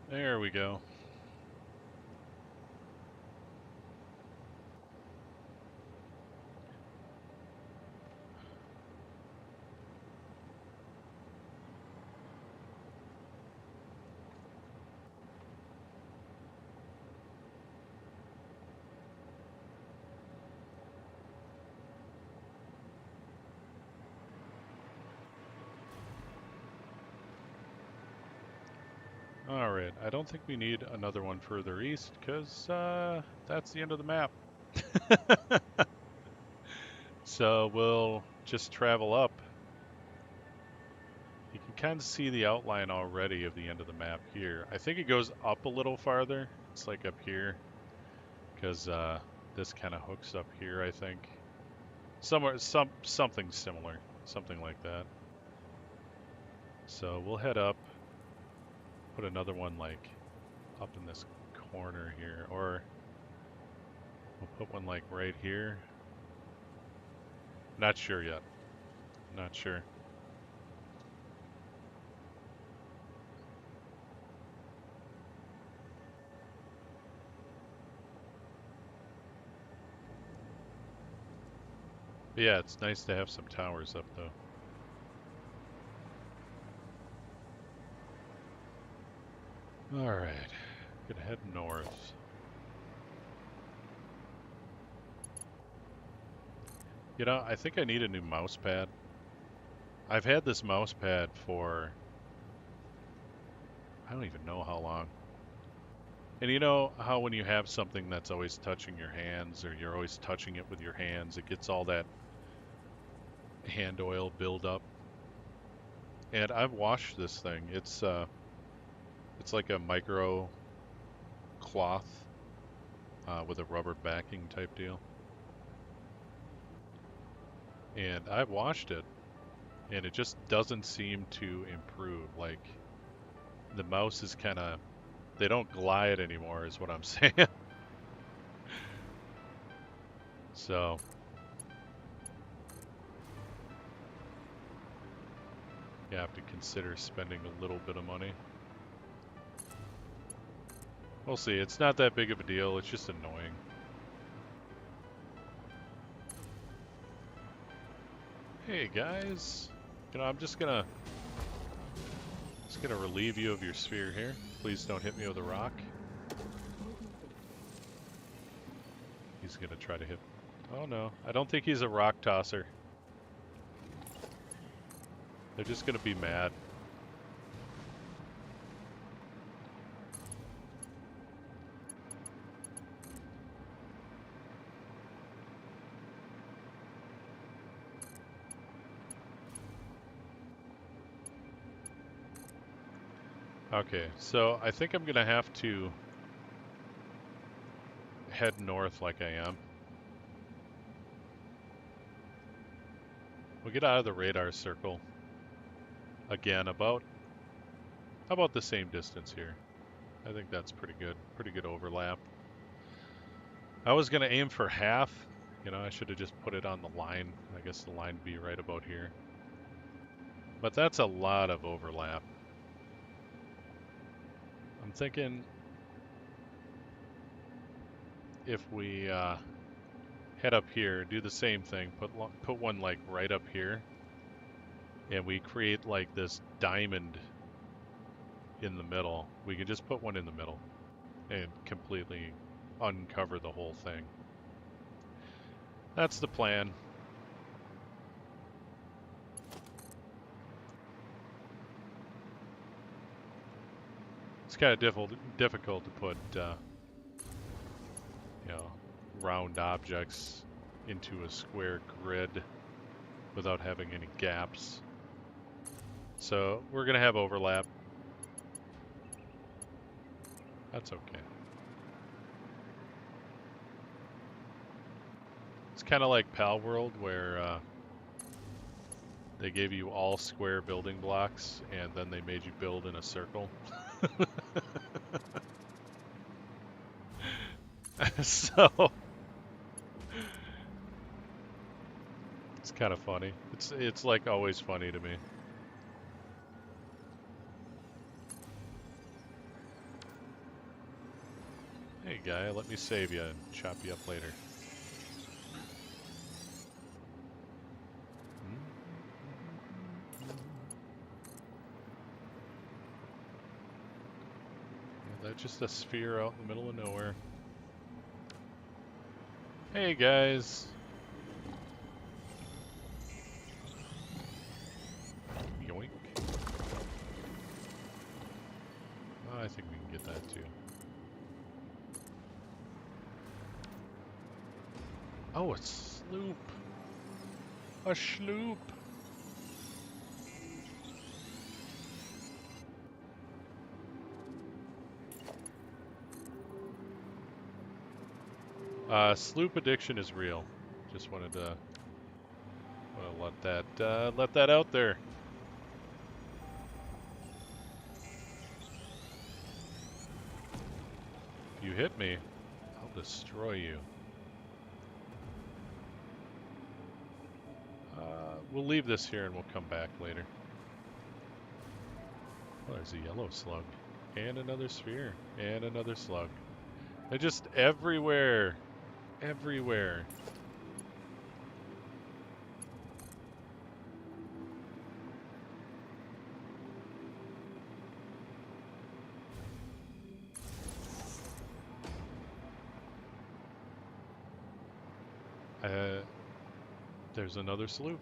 There we go. Alright, I don't think we need another one further east, because that's the end of the map. So we'll just travel up. You can kind of see the outline already of the end of the map here. I think it goes up a little farther. It's like up here, because this kind of hooks up here, I think. Somewhere, something similar, something like that. So we'll head up. Put another one like up in this corner here, or we'll put one like right here. Not sure yet. Not sure. But yeah, it's nice to have some towers up though. Alright, gonna head north. You know, I think I need a new mouse pad. I've had this mouse pad for I don't even know how long. And you know how when you have something that's always touching your hands, or you're always touching it with your hands, it gets all that hand oil build up. And I've washed this thing. It's like a micro cloth with a rubber backing type deal. And I've washed it, and it just doesn't seem to improve. Like, the mouse is kind of, they don't glide anymore is what I'm saying. So you have to consider spending a little bit of money. We'll see. It's not that big of a deal. It's just annoying. Hey guys, you know, I'm just gonna relieve you of your sphere here. Please don't hit me with a rock. He's gonna try to hit. Oh no, I don't think he's a rock tosser. They're just gonna be mad. Okay, so I think I'm gonna have to head north like I am. We'll get out of the radar circle. Again, about the same distance here. I think that's pretty good overlap. I was gonna aim for half. You know, I should have just put it on the line. I guess the line would be right about here. But that's a lot of overlap. I'm thinking if we head up here, do the same thing, put one like right up here, and we create like this diamond in the middle. We can just put one in the middle and completely uncover the whole thing. That's the plan. It's kind of difficult to put, you know, round objects into a square grid without having any gaps. So we're gonna have overlap. That's okay. It's kind of like Pal World, where they gave you all square building blocks and then they made you build in a circle. So it's kind of funny. It's like always funny to me. Hey guy, let me save you and chop you up later. That's just a sphere out in the middle of nowhere. Hey guys. Yoink. Oh, I think we can get that too. Oh, a sloop. A sloop. Sloop addiction is real. Just wanted to let that out there. you hit me, I'll destroy you. We'll leave this here and we'll come back later. Oh, there's a yellow slug. And another sphere. And another slug. They're just everywhere. Everywhere. There's another sloop.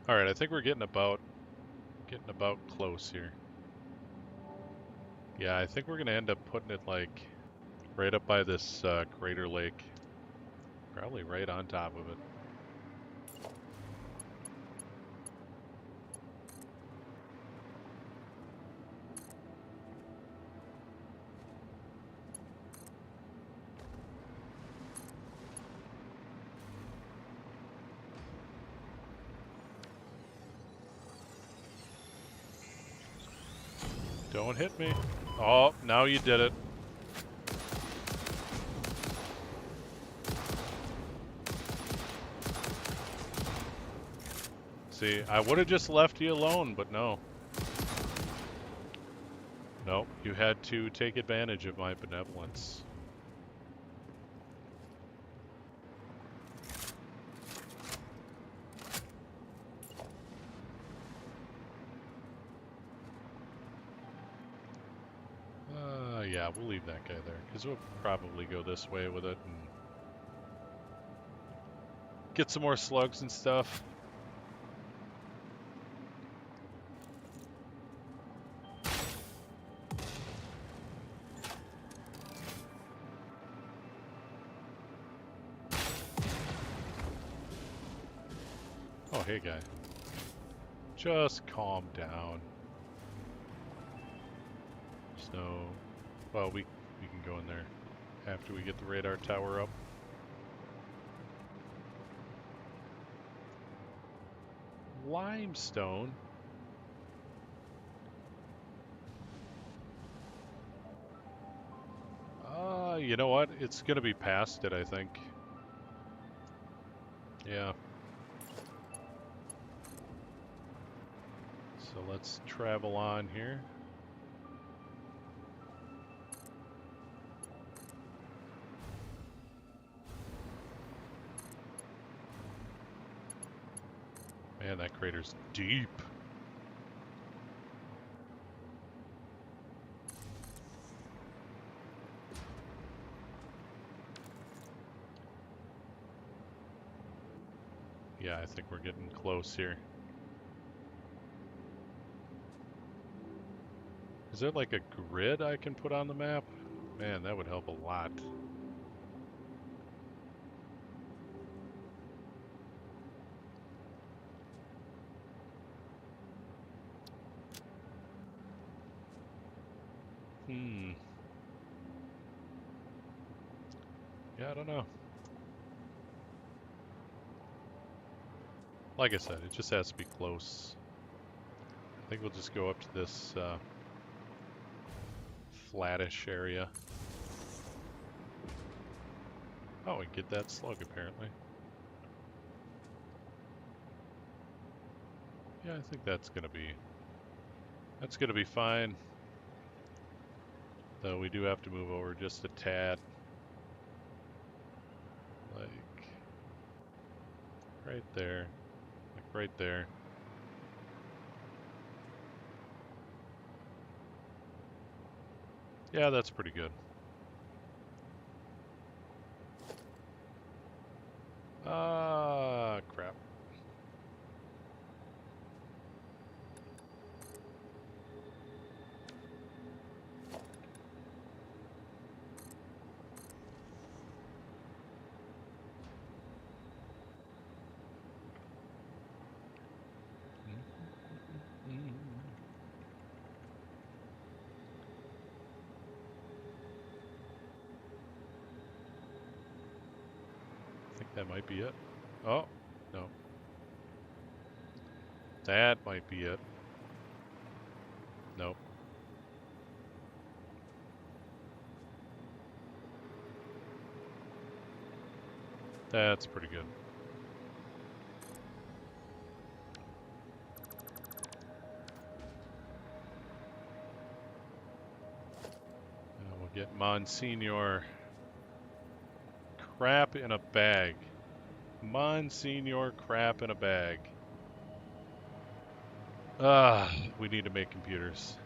All right, I think we're getting about close here. Yeah, I think we're gonna end up putting it like right up by this crater lake. Probably right on top of it. Don't hit me. Oh, now you did it. See, I would have just left you alone, but no. Nope, you had to take advantage of my benevolence. Yeah, we'll leave that guy there, because we'll probably go this way with it and get some more slugs and stuff. Oh, hey guy. Just calm down. So, well, we can go in there after we get the radar tower up. Limestone. You know what? It's gonna be past it, I think. Yeah. So let's travel on here. Man, that crater's deep. Yeah, I think we're getting close here. Is there like a grid I can put on the map? Man, that would help a lot. Yeah, I don't know. Like I said, it just has to be close. I think we'll just go up to this flattish area. Oh, we get that slug apparently. Yeah, I think that's gonna be fine. Though we do have to move over just a tad. Like right there. Like right there. Yeah, that's pretty good. Ah, crap. I think that might be it. Oh, no. That might be it. Nope. That's pretty good. Now we'll get Monsignor crap in a bag. Monsignor crap in a bag. We need to make computers.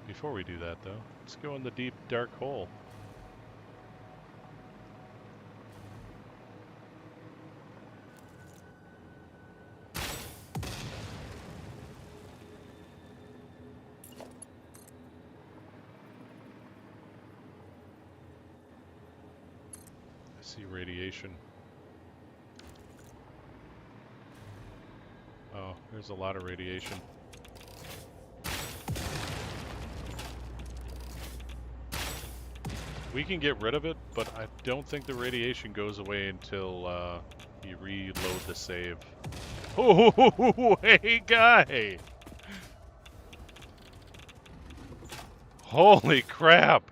Before we do that, though, let's go in the deep, dark hole. I see radiation. Oh, there's a lot of radiation. We can get rid of it, but I don't think the radiation goes away until you reload the save. Oh, hey, guy! Holy crap!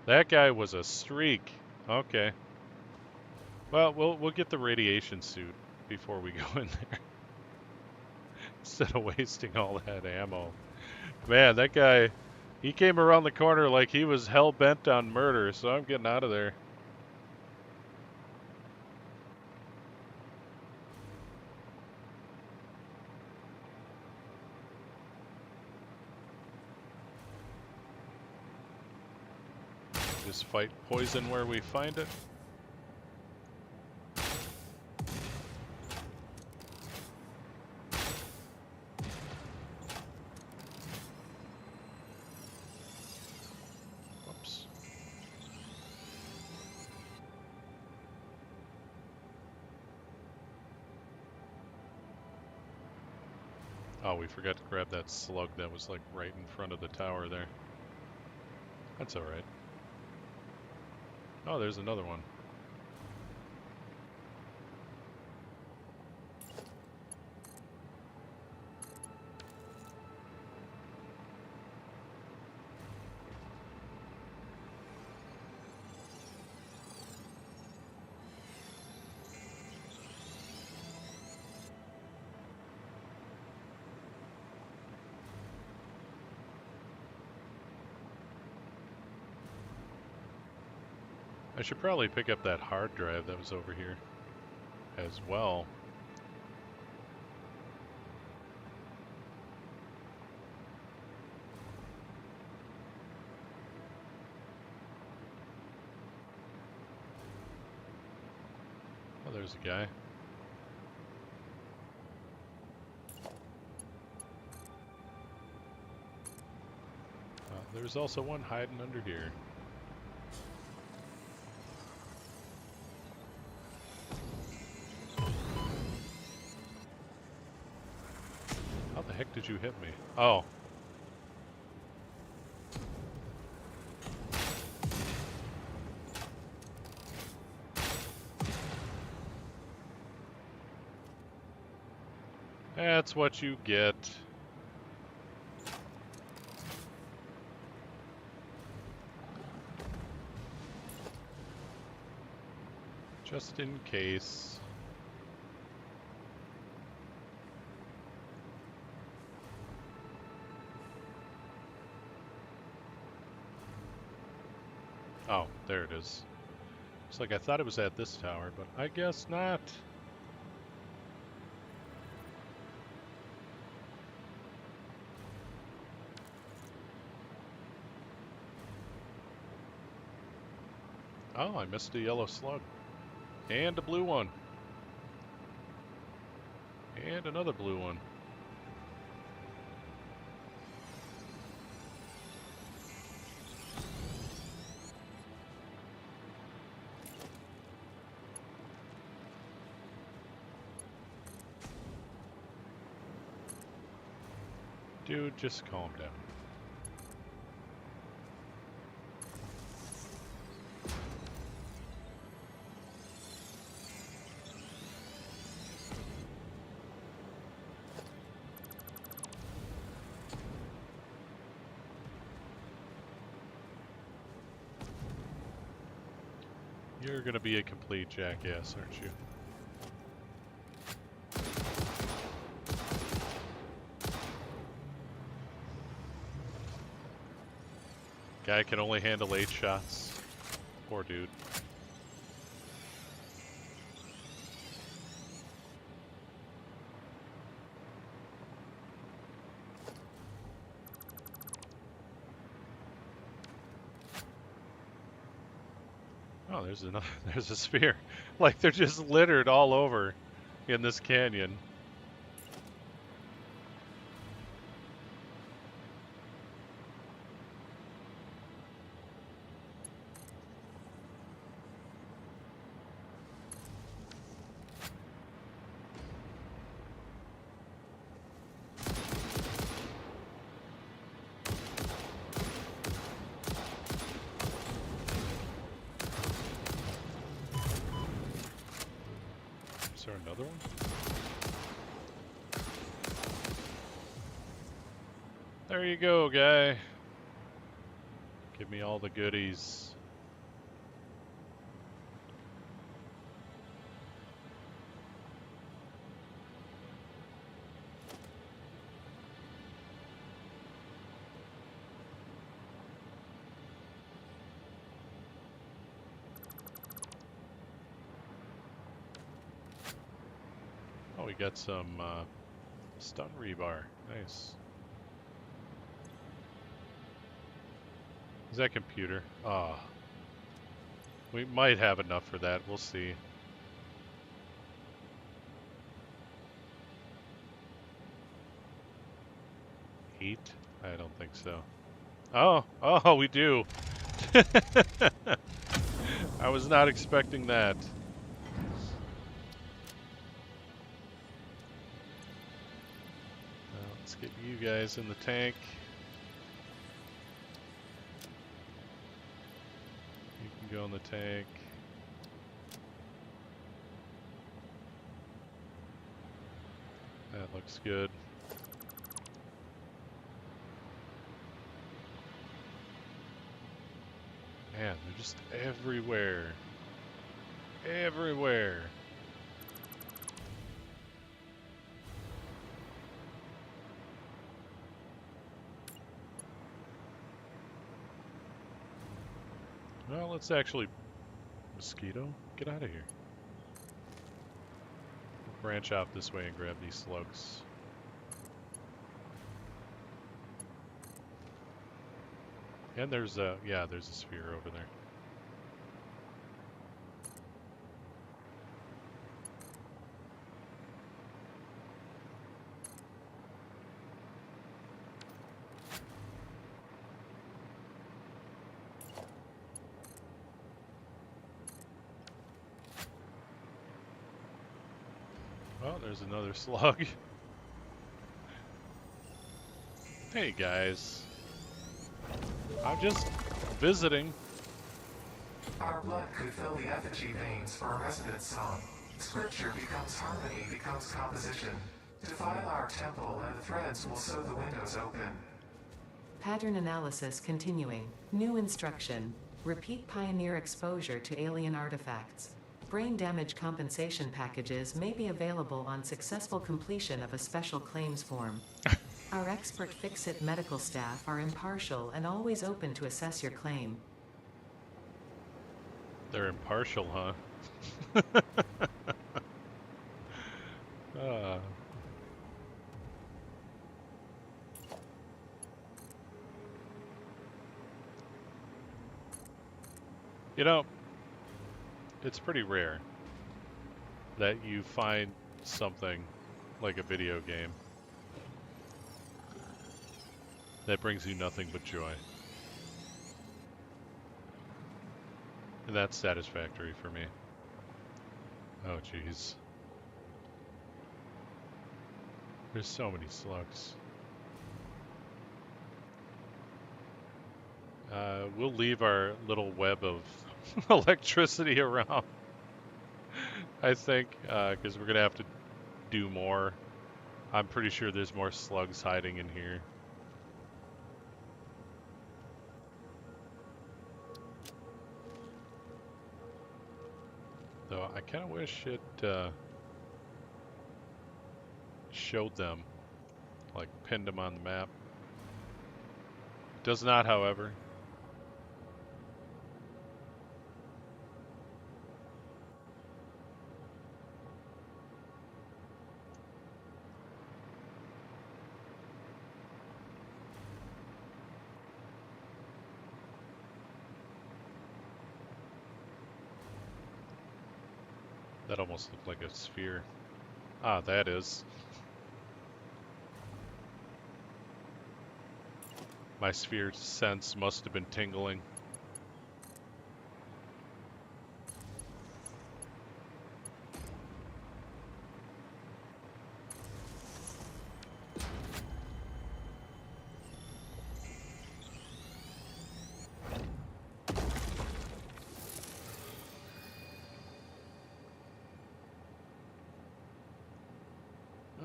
That guy was a streak. Okay. Well, we'll get the radiation suit before we go in there. Instead of wasting all that ammo. Man, that guy, he came around the corner like he was hell-bent on murder, so I'm getting out of there. Just fight poison where we find it. Whoops. Oh, we forgot to grab that slug that was like right in front of the tower there. That's alright. Oh, there's another one. I should probably pick up that hard drive that was over here as well. Oh, there's a guy. There's also one hiding under here. How the heck did you hit me? Oh. That's what you get. Just in case. Oh, there it is. It's like I thought it was at this tower, but I guess not. Oh, I missed a yellow slug. And a blue one. And another blue one. Dude, just calm down. You're gonna be a complete jackass, aren't you? Guy can only handle 8 shots. Poor dude. Oh, there's another. There's a sphere. Like they're just littered all over in this canyon. Is there another one? There you go, guy. Give me all the goodies. Oh, we got some stun rebar. Nice. Is that computer? Ah. We might have enough for that. We'll see. Heat? I don't think so. Oh, we do. I was not expecting that. Let's get you guys in the tank. You can go in the tank. That looks good. Man, they're just everywhere. Everywhere. Well, let's actually... Mosquito? Get out of here. Branch off this way and grab these slugs. And there's a... yeah, there's a sphere over there. Oh, there's another slug. Hey guys. I'm just visiting. Our blood could fill the effigy veins for a resident song. Scripture becomes harmony, becomes composition. Defile our temple and the threads will sew the windows open. Pattern analysis continuing. New instruction. Repeat pioneer exposure to alien artifacts. Brain damage compensation packages may be available on successful completion of a special claims form. Our expert Fix-It medical staff are impartial and always open to assess your claim. They're impartial, huh? You know, it's pretty rare that you find something like a video game that brings you nothing but joy. And that's satisfactory for me. Oh, jeez. There's so many slugs. We'll leave our little web of electricity around, I think, because we're going to have to do more. I'm pretty sure there's more slugs hiding in here. kind of wish it showed them, like pinned them on the map. Does not, however. That almost looked like a sphere. Ah, that is. My sphere sense must have been tingling.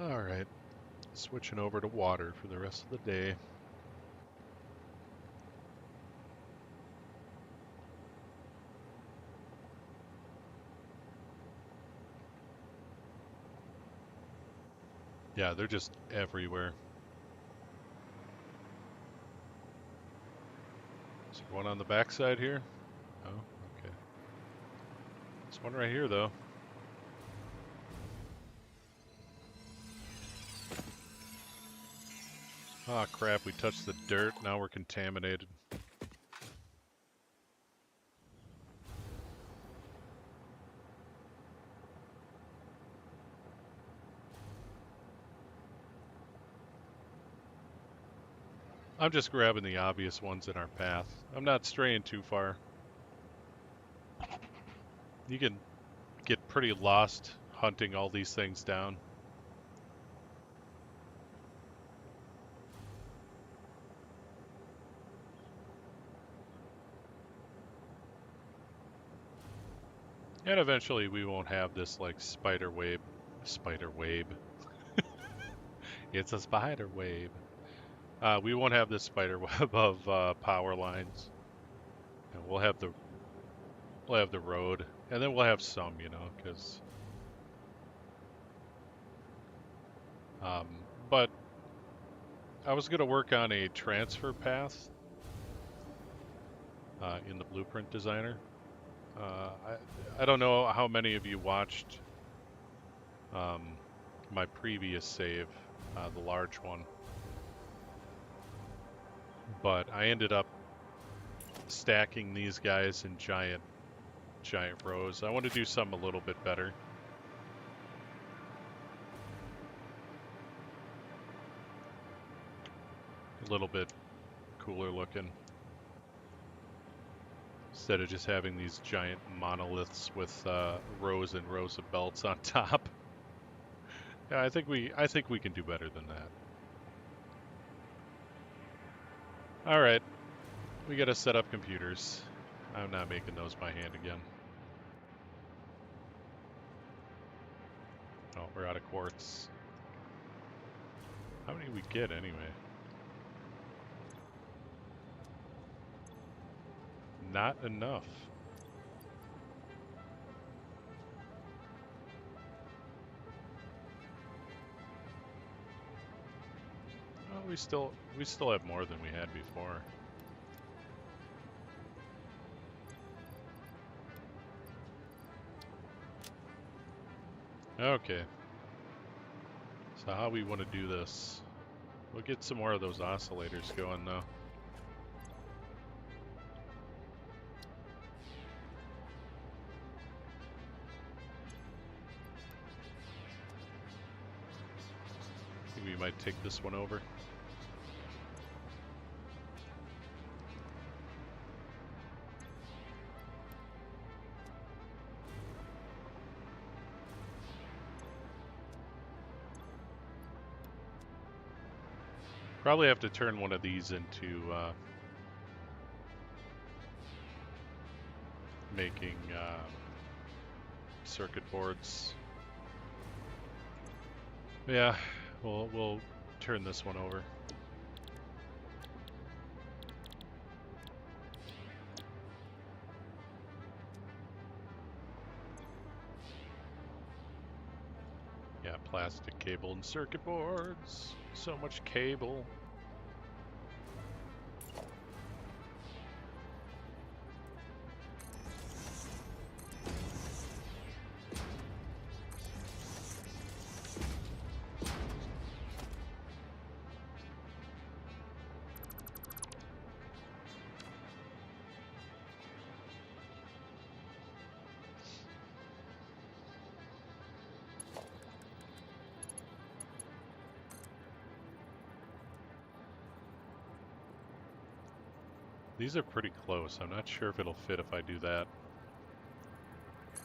Alright, switching over to water for the rest of the day. Yeah, they're just everywhere. Is there one on the backside here? Oh, okay. There's one right here, though. Ah, crap, we touched the dirt. Now we're contaminated. I'm just grabbing the obvious ones in our path. I'm not straying too far. You can get pretty lost hunting all these things down. And eventually we won't have this like spider web. It's a spider web. We won't have this spider web of power lines. And we'll have the road, and then we'll have some, you know, because. But I was gonna work on a transfer path in the Blueprint Designer. I don't know how many of you watched my previous save, the large one, but I ended up stacking these guys in giant rows. I want to do something a little bit better. A little bit cooler looking. Instead of just having these giant monoliths with rows and rows of belts on top. Yeah, I think we can do better than that. All right, we gotta set up computers. I'm not making those by hand again. Oh, we're out of quartz. How many we get anyway? Not enough. Well, we still have more than we had before. Okay. So how we want to do this? We'll get some more of those oscillators going though. I think we might take this one over. Probably have to turn one of these into making circuit boards. Yeah, we'll turn this one over. Yeah, plastic cable and circuit boards. So much cable. These are pretty close. I'm not sure if it'll fit if I do that.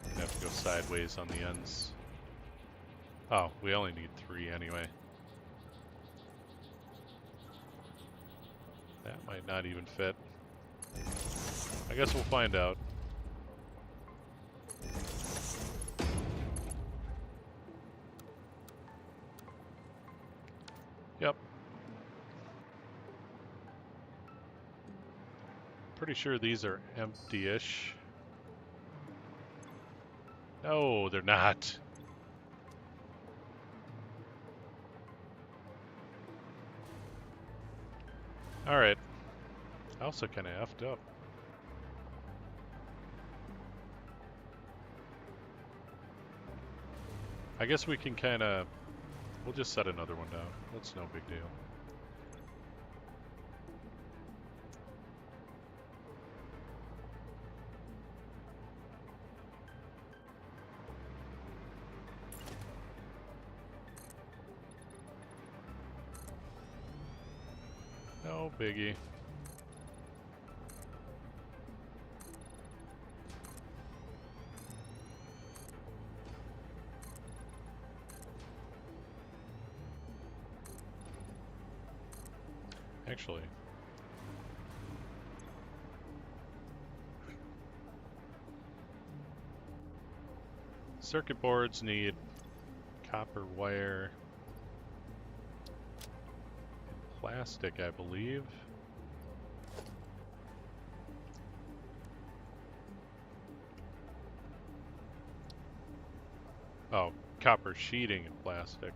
I'm gonna have to go sideways on the ends. Oh, we only need 3 anyway. That might not even fit. I guess we'll find out. Yep. Pretty sure these are empty-ish. No, they're not. Alright. I also kind of effed up. I guess we can kind of... We'll just set another one down. That's no big deal. No biggie. Actually, circuit boards need copper wire and plastic, I believe. Oh, copper sheeting and plastic.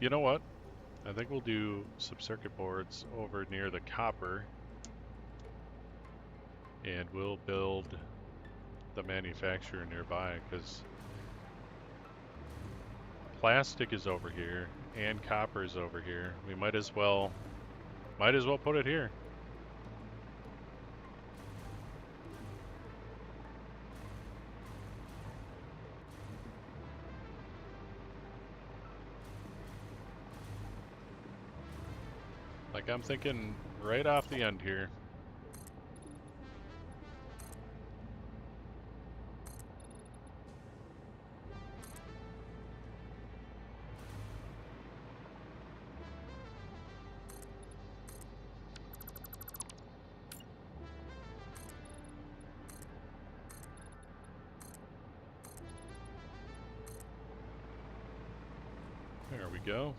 You know what? I think we'll do some circuit boards over near the copper, and we'll build the manufacturer nearby, because plastic is over here and copper is over here. We might as well put it here. Like, I'm thinking right off the end here. There we go.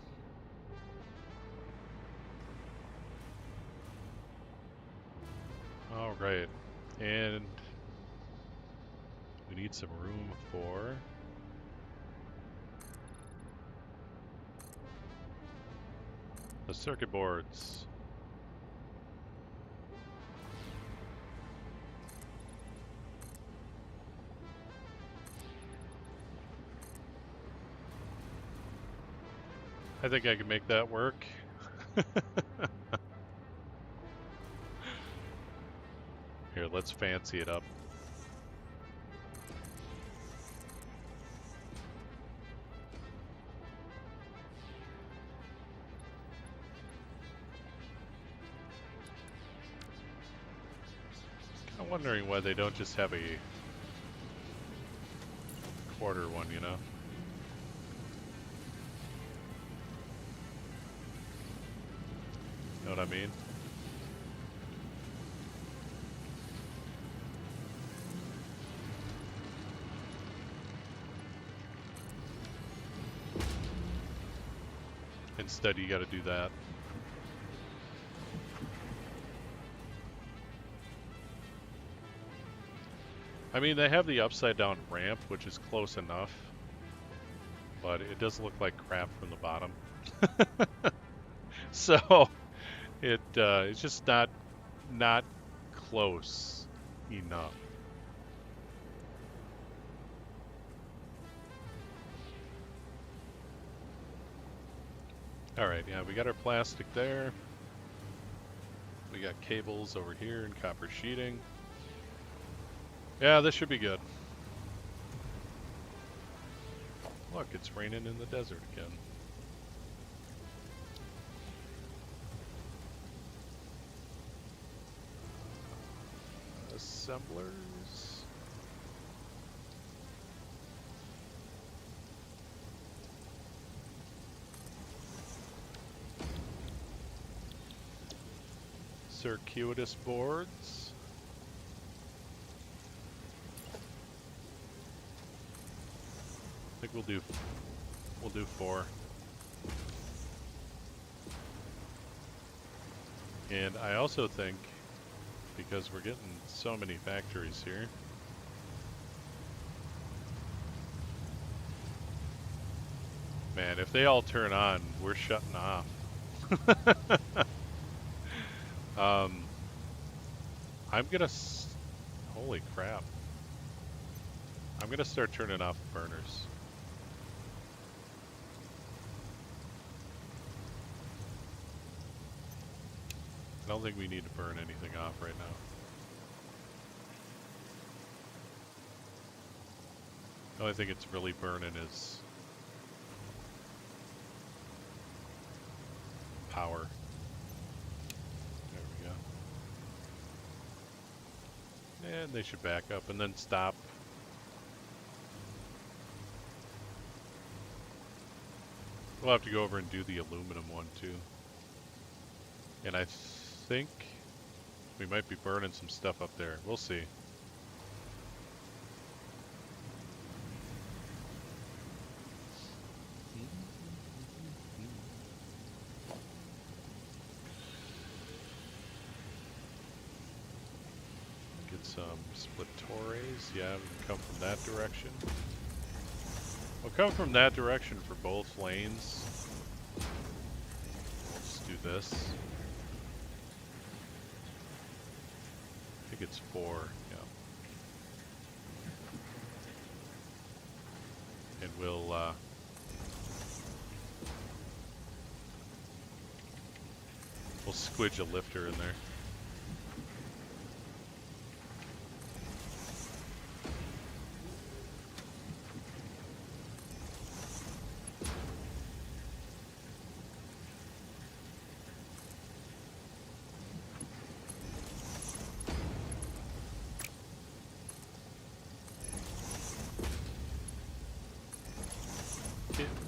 All right, and we need some room for the circuit boards. I think I can make that work. Here, let's fancy it up. I'm wondering why they don't just have a quarter one, you know? Know what I mean? Instead, you gotta do that. I mean, they have the upside down ramp, which is close enough. but it does look like crap from the bottom. So it's just not close enough. All right, yeah, we got our plastic there. We got cables over here and copper sheeting. Yeah, this should be good. Look, it's raining in the desert again. Assemblers. Circuitous boards. I think we'll do 4. And I also think, because we're getting so many factories here, man, if they all turn on, we're shutting off. I'm gonna holy crap. I'm gonna start turning off the burners. I don't think we need to burn anything off right now. The only thing it's really burning is power. There we go. And they should back up and then stop. We'll have to go over and do the aluminum one too. And I think we might be burning some stuff up there. We'll see. Get some split torres. Yeah, we can come from that direction. We'll come from that direction for both lanes. We'll just do this. I think it's 4, yeah. And we'll squidge a lifter in there.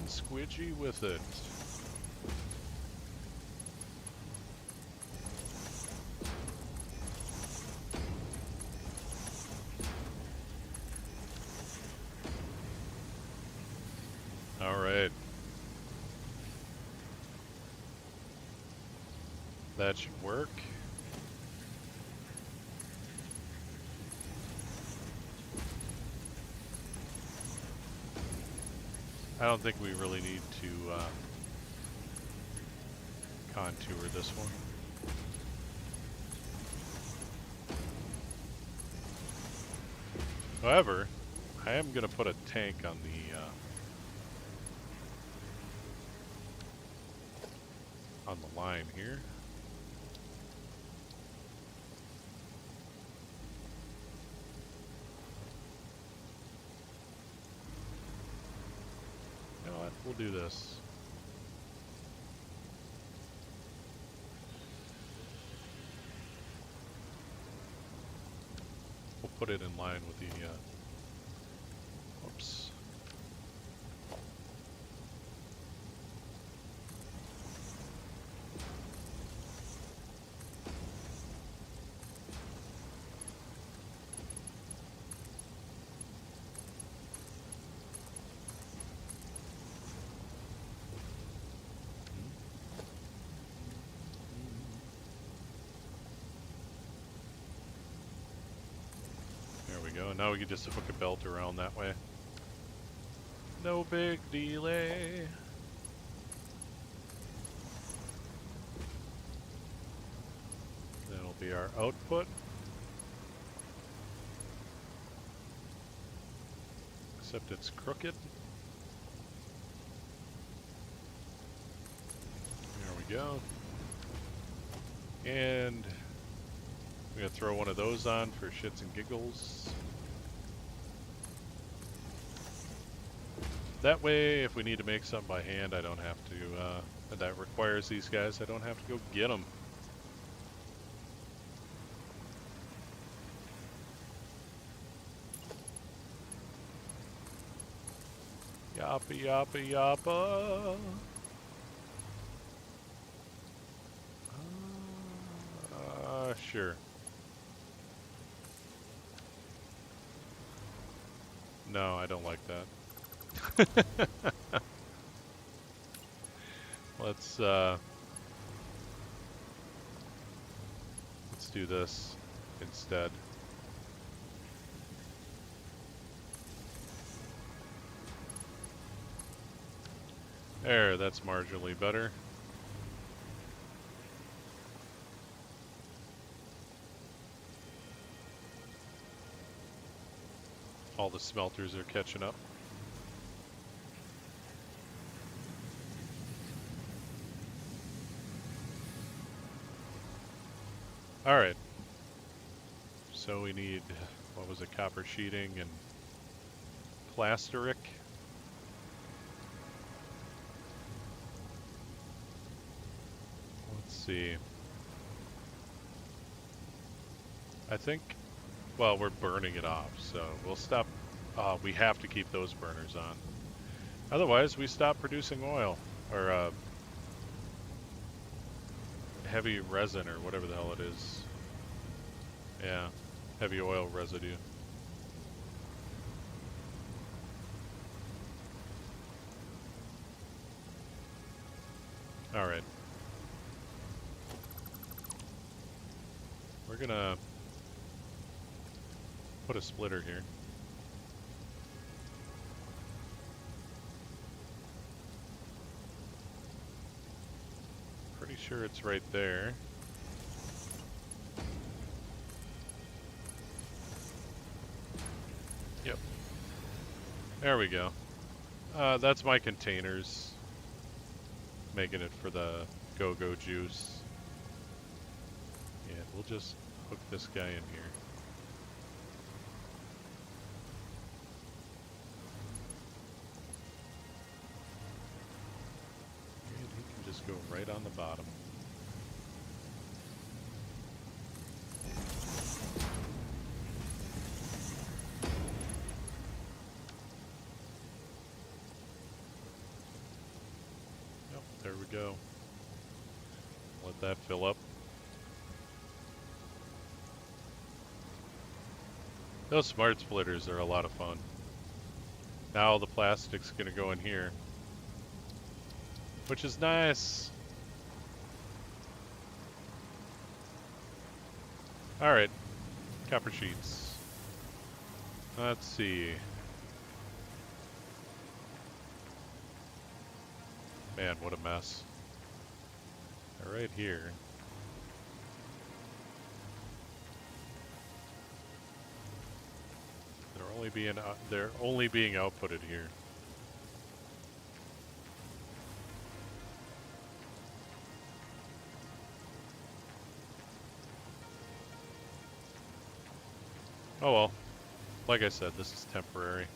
Squidgy with it. All right. That should work. I don't think we really need to contour this one. However, I am going to put a tank on the line here. You know what? We'll do this. We'll put it in line with the whoops. There we go. Now we can just hook a belt around that way. No big delay. That'll be our output. Except it's crooked. There we go. And we're gonna throw one of those on for shits and giggles. That way, if we need to make something by hand, I don't have to, that requires these guys, I don't have to go get them. Yappa, yappa, yappa. Sure. No, I don't like that. Let's do this instead. There, that's marginally better. All the smelters are catching up. All right. So we need, what was it, copper sheeting and plasteric. Let's see. I think, well, we're burning it off, so we'll stop. We have to keep those burners on. Otherwise, we stop producing oil, or heavy resin, or whatever the hell it is. Yeah, heavy oil residue. All right. We're gonna put a splitter here. Pretty sure it's right there. Yep. There we go. That's my containers. Making it for the go-go juice. Yeah, we'll just hook this guy in here. And he can just go right on the bottom. Yep, there we go. Let that fill up. Those smart splitters are a lot of fun. Now the plastic's gonna go in here, which is nice. Alright, copper sheets. Let's see. Man, what a mess. They're right here. They're only being outputted here. Oh well. Like I said, this is temporary.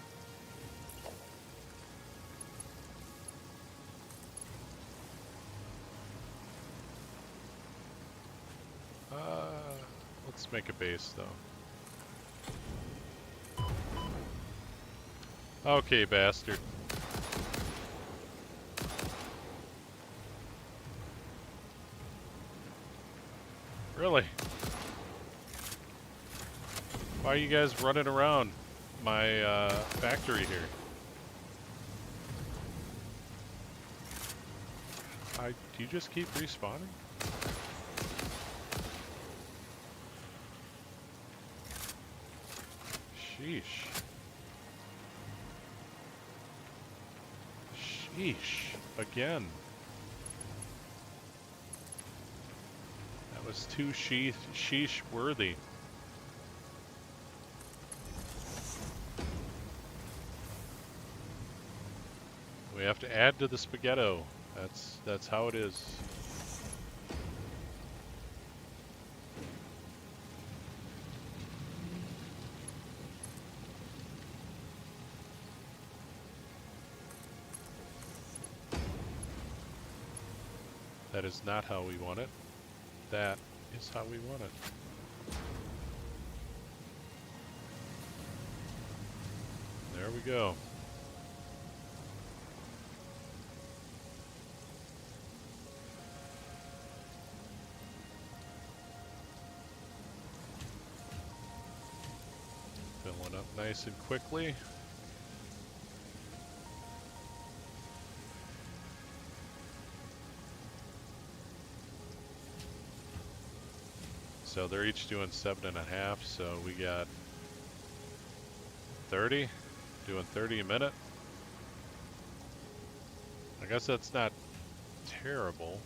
Let's make a base though. Okay, bastard. Really? Why are you guys running around my factory here? Do you just keep respawning? Sheesh. Sheesh. Again. That was too sheesh worthy. We have to add to the spaghetto. That's how it is. That is not how we want it. That is how we want it. There we go. Filling up nice and quickly. So they're each doing 7.5, so we got 30, doing 30 a minute. I guess that's not terrible.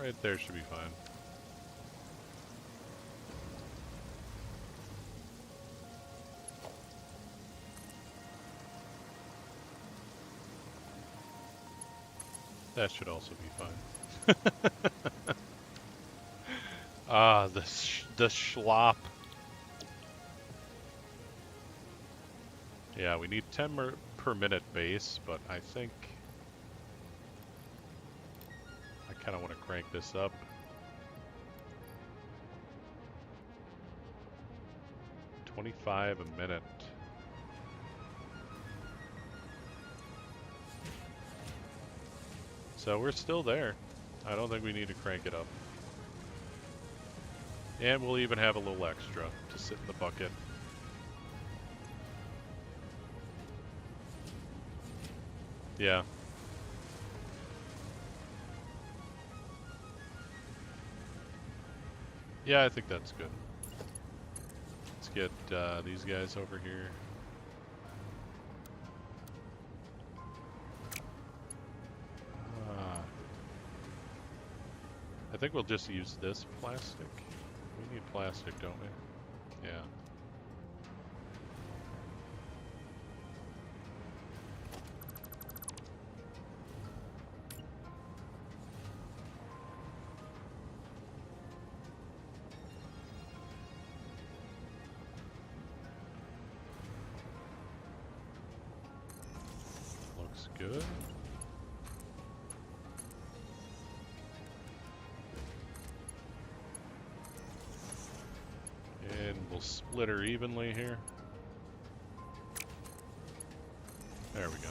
Right there should be fine. That should also be fine. Ah, the schlop. Yeah, we need 10 per minute base, but I think I kind of want to crank this up. $25 a minute. So we're still there. I don't think we need to crank it up. And we'll even have a little extra to sit in the bucket. Yeah. Yeah, I think that's good. Let's get these guys over here. I think we'll just use this plastic. We need plastic, don't we? Yeah. Looks good. And we'll split her evenly here. There we go.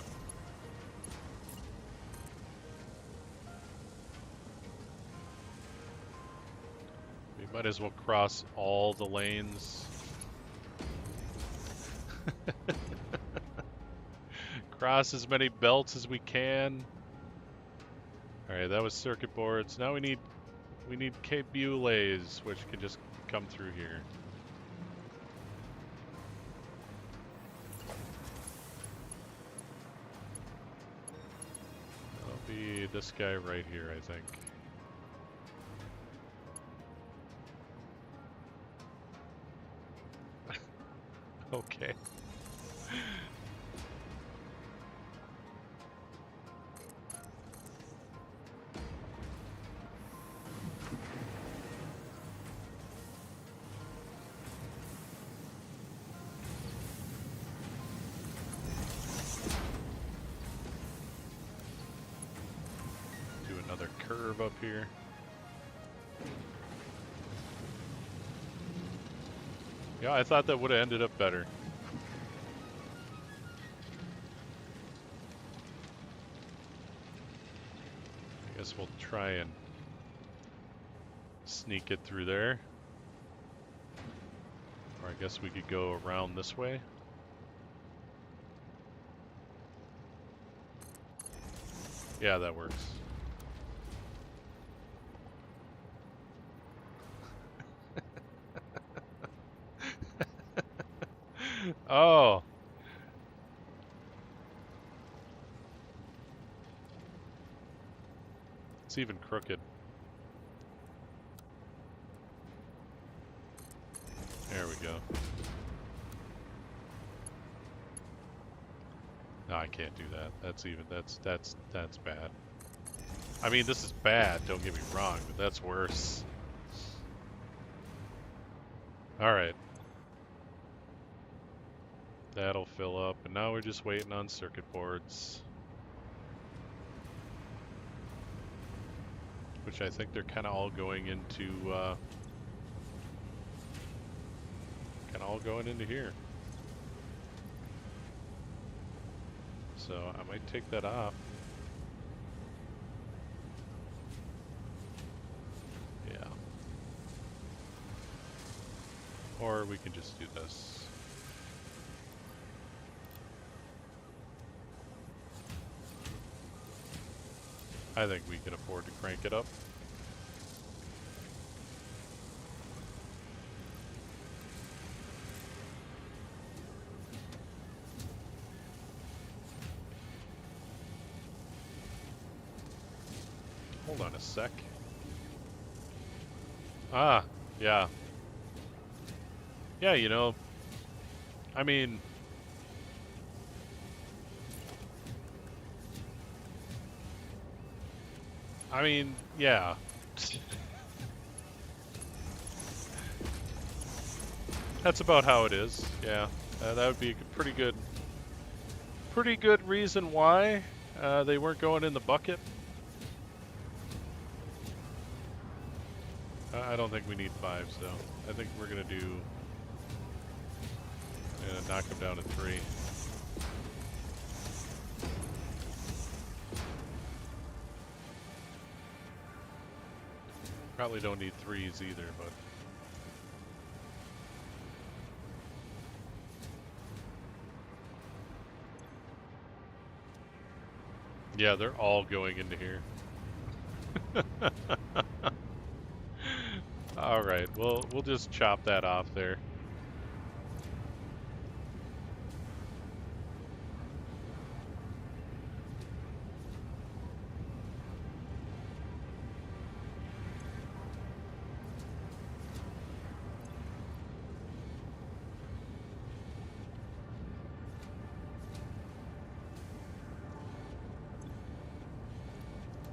We might as well cross all the lanes. Cross as many belts as we can. Alright, that was circuit boards. Now we need cabules, which can just come through here. That'll be this guy right here, I think. Okay. Do another curve up here. Yeah, I thought that would have ended up better. I guess we'll try and sneak it through there. Or I guess we could go around this way. Yeah, that works. Oh, it's even crooked. There we go. No, I can't do that. That's bad. I mean, this is bad, don't get me wrong, but that's worse. All right. That'll fill up, and now we're just waiting on circuit boards. Which I think they're kind of all going into, here. So I might take that off. Yeah. Or we can just do this. I think we can afford to crank it up. Hold on a sec. Ah, yeah. Yeah, you know, I mean, yeah. That's about how it is. Yeah, that would be a pretty good reason why they weren't going in the bucket. I don't think we need 5, so I think we're gonna knock them down to 3. Probably don't need 3s either, but. Yeah, they're all going into here. All right, we'll just chop that off there.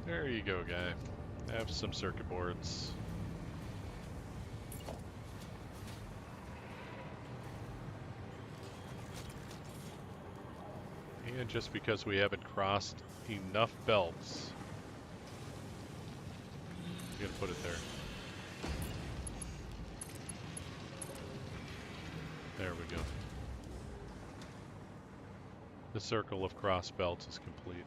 There you go, guy. Have some circuit boards. And just because we haven't crossed enough belts, I'm gonna put it there. There we go. The circle of cross belts is complete.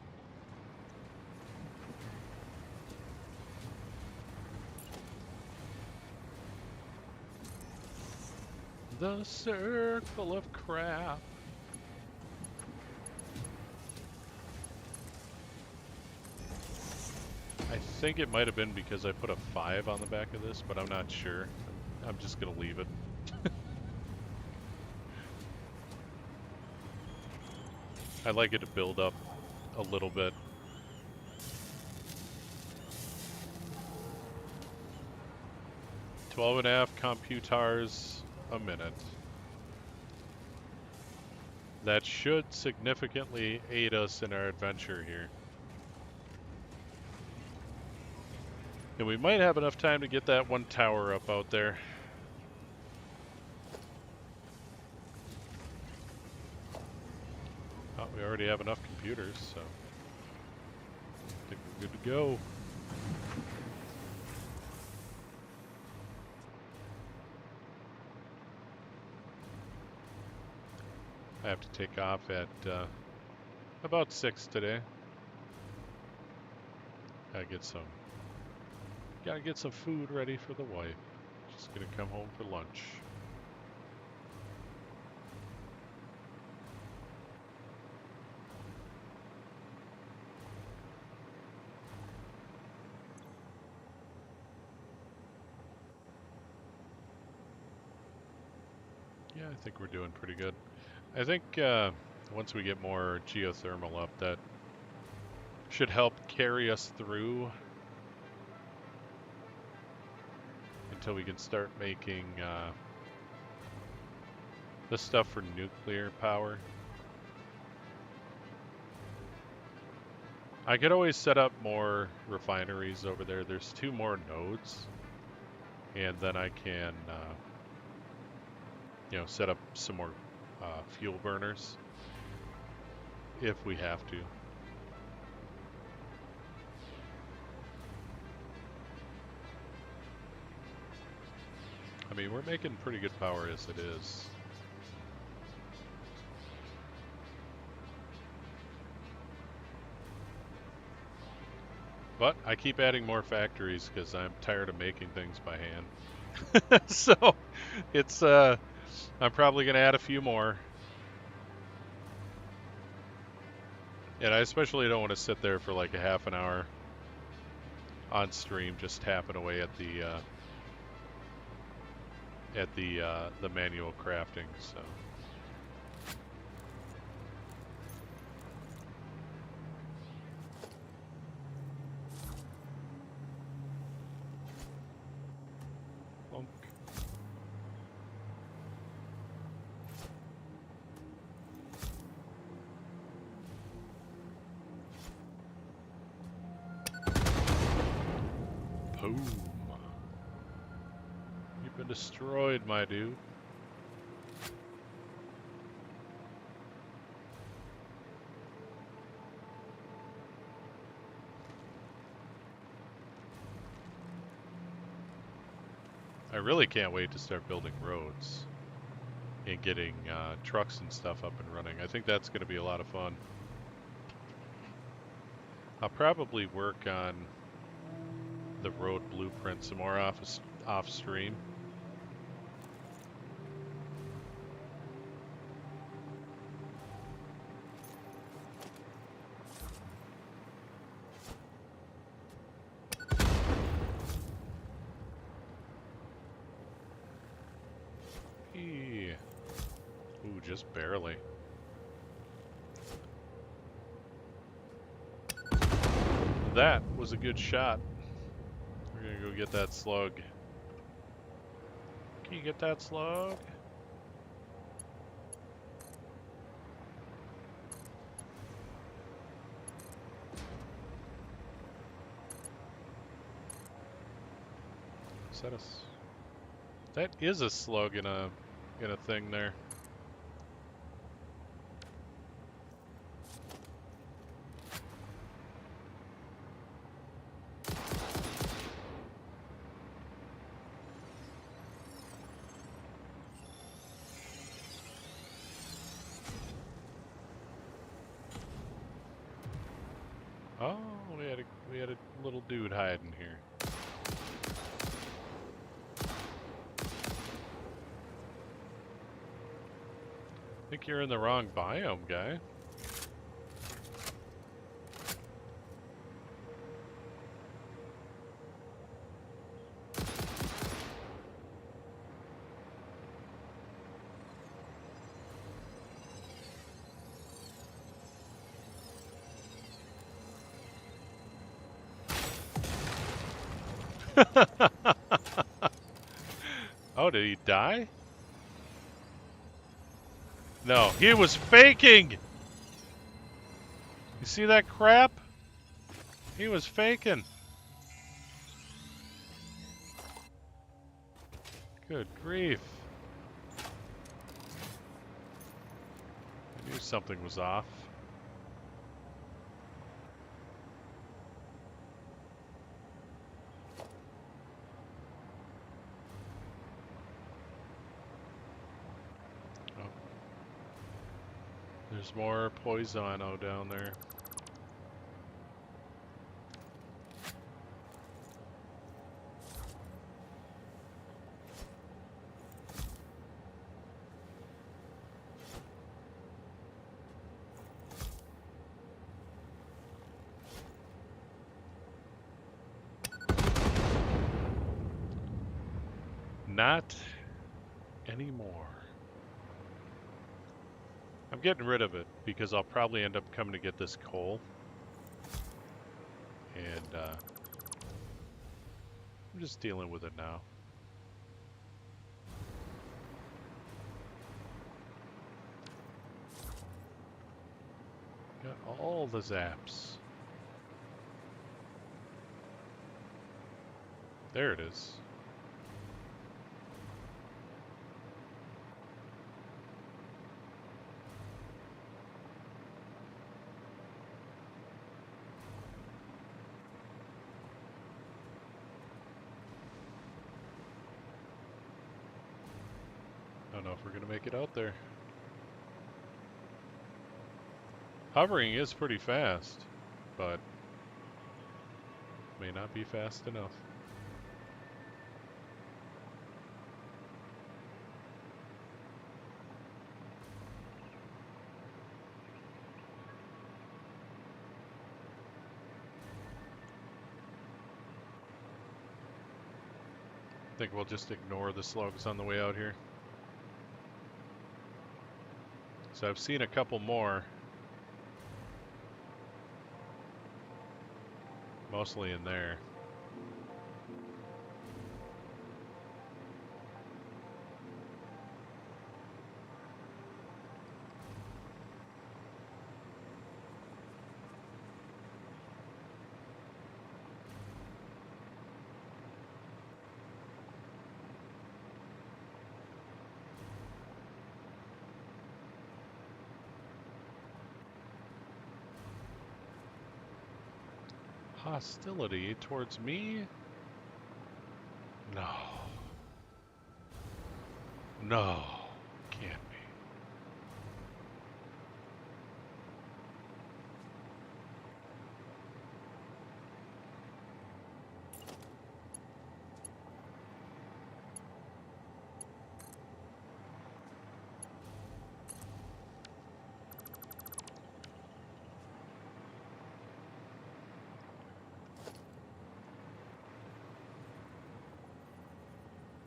The circle of crap. I think it might have been because I put a 5 on the back of this, but I'm not sure. I'm just gonna leave it. I'd like it to build up a little bit. .5 computars a minute. That should significantly aid us in our adventure here. And we might have enough time to get that one tower up out there. Oh, we already have enough computers, so I think we're good to go. I have to take off at about 6 today. Gotta get some food ready for the wife. She's gonna come home for lunch. Yeah, I think we're doing pretty good. I think once we get more geothermal up, that should help carry us through until we can start making the stuff for nuclear power. I could always set up more refineries over there. There's 2 more nodes, and then I can, set up some more fuel burners if we have to. I mean, we're making pretty good power as it is. But I keep adding more factories because I'm tired of making things by hand. So it's I'm probably gonna add a few more. And I especially don't want to sit there for like a half an hour on stream just tapping away at the manual crafting. So Bonk. Boom. You've been destroyed, my dude. I really can't wait to start building roads and getting trucks and stuff up and running. I think that's going to be a lot of fun. I'll probably work on the road blueprint some more off stream. Ooh, just barely. That was a good shot. We're gonna go get that slug. Can you get that slug? Is that that is a slug in a thing there. Oh, we had a little dude hiding here. I think you're in the wrong biome, guy. Oh, did he die? No, he was faking! You see that crap? He was faking. Good grief. I knew something was off. There's more Poisano down there. Not anymore. I'm getting rid of it because I'll probably end up coming to get this coal. And I'm just dealing with it now. Got all the zaps. There it is. I don't know if we're gonna make it out there. Hovering is pretty fast, but may not be fast enough. I think we'll just ignore the slugs on the way out here. So I've seen a couple more. Mostly in there. Hostility towards me? No. No. Can't be.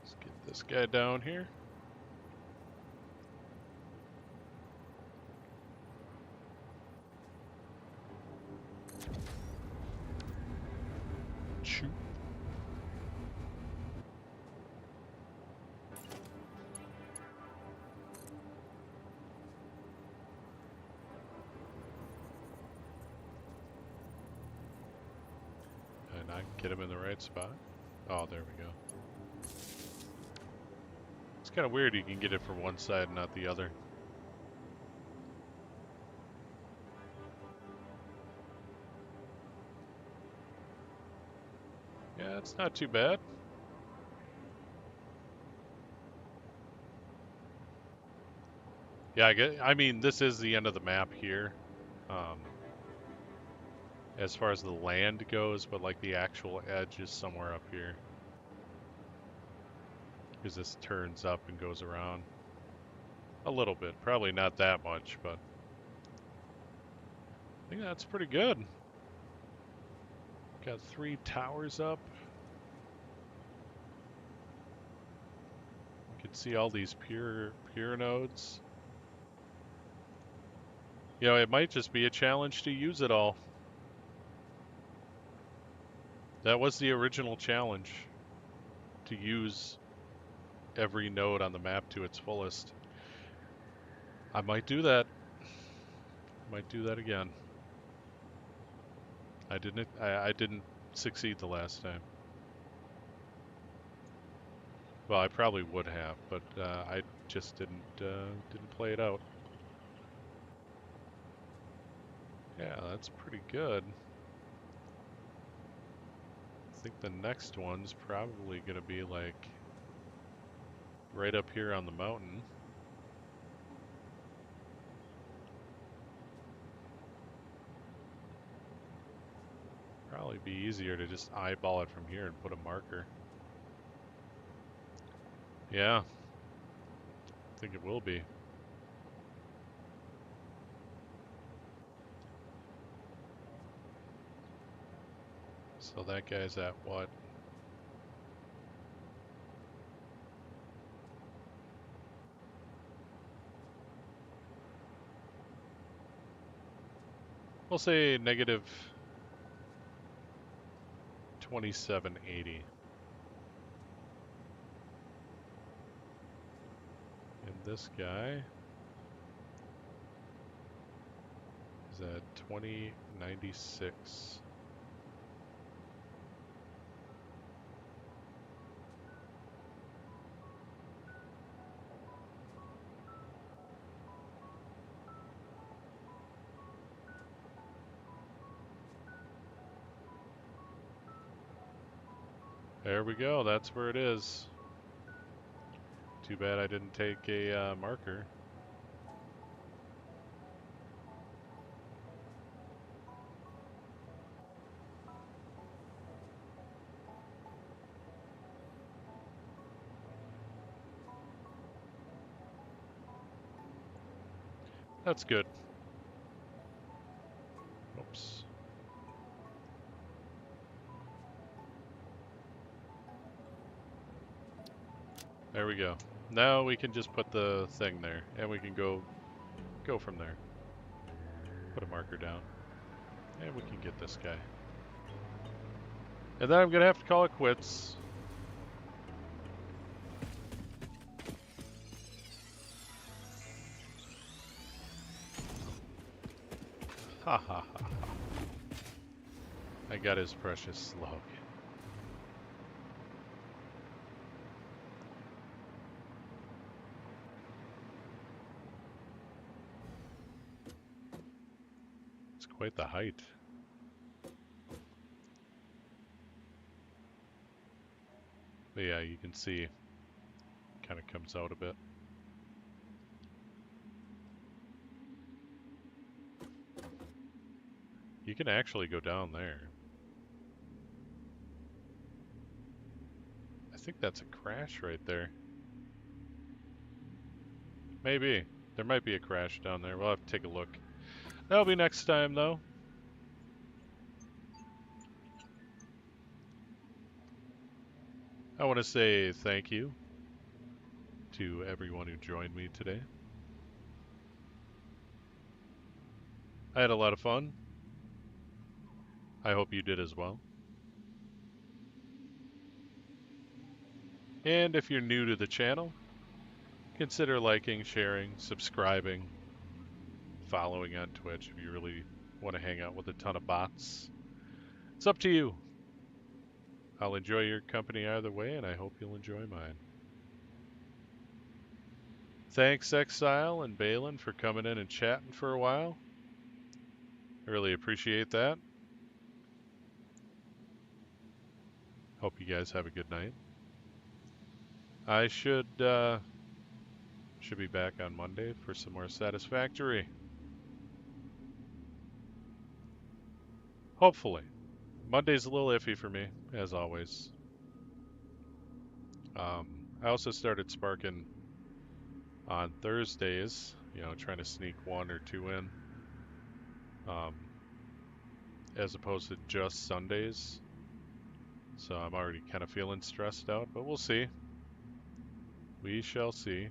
Let's get this guy down here. Shoot. And I get him in the right spot. Oh, there we go. It's kind of weird you can get it from one side and not the other. Yeah, it's not too bad. Yeah, I mean, this is the end of the map here. As far as the land goes, but like the actual edge is somewhere up here. Because this turns up and goes around. A little bit, probably not that much, but I think that's pretty good. Got 3 towers up. You can see all these pure nodes. You know, it might just be a challenge to use it all. That was the original challenge, to use every node on the map to its fullest. I might do that. Might do that again. I didn't succeed the last time. Well, I probably would have, but I just didn't play it out. Yeah, that's pretty good. I think the next one's probably gonna be like right up here on the mountain. Probably be easier to just eyeball it from here and put a marker. Yeah, I think it will be. So that guy's at what? We'll say negative 2780. And this guy is at 2096. There we go. That's where it is. Too bad I didn't take a marker. That's good. Oops. There we go. Now we can just put the thing there, and we can go from there. Put a marker down, and we can get this guy. And then I'm gonna have to call it quits. Ha ha ha ha. I got his precious slug. It's quite the height. But yeah, you can see kind of comes out a bit. You can actually go down there. I think that's a crash right there. Maybe. There might be a crash down there. We'll have to take a look. That'll be next time, though. I want to say thank you to everyone who joined me today. I had a lot of fun. I hope you did as well. And if you're new to the channel, consider liking, sharing, subscribing, following on Twitch if you really want to hang out with a ton of bots. It's up to you. I'll enjoy your company either way, and I hope you'll enjoy mine. Thanks, Exile and Balin, for coming in and chatting for a while. I really appreciate that. Hope you guys have a good night. I should be back on Monday for some more Satisfactory. Hopefully. Monday's a little iffy for me, as always. I also started sparking on Thursdays, you know, trying to sneak 1 or 2 in, as opposed to just Sundays. So I'm already kind of feeling stressed out, but we'll see. We shall see.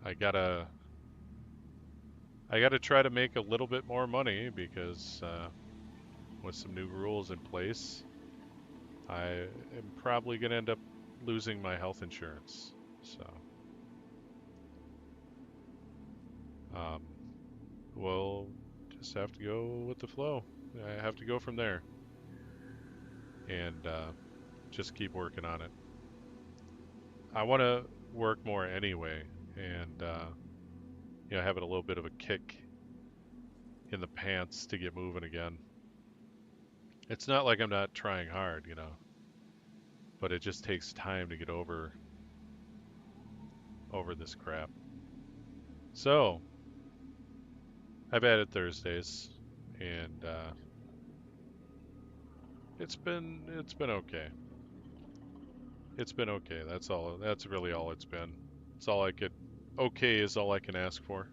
I gotta try to make a little bit more money because with some new rules in place, I am probably gonna end up losing my health insurance. So we'll just have to go with the flow. I have to go from there and just keep working on it. I want to work more anyway, and you know, having a little bit of a kick in the pants to get moving again. It's not like I'm not trying hard, you know, but it just takes time to get over this crap. So I've added Thursdays, and it's been okay. It's been okay. That's all. That's really all it's been. It's all I could. Okay is all I can ask for.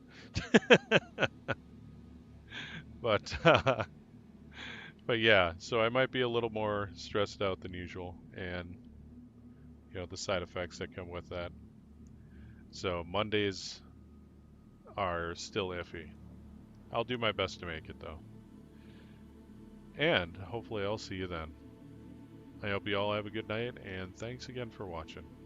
But but yeah, so I might be a little more stressed out than usual, and you know, the side effects that come with that. So Mondays are still iffy. I'll do my best to make it, though. And hopefully I'll see you then. I hope you all have a good night, and thanks again for watching.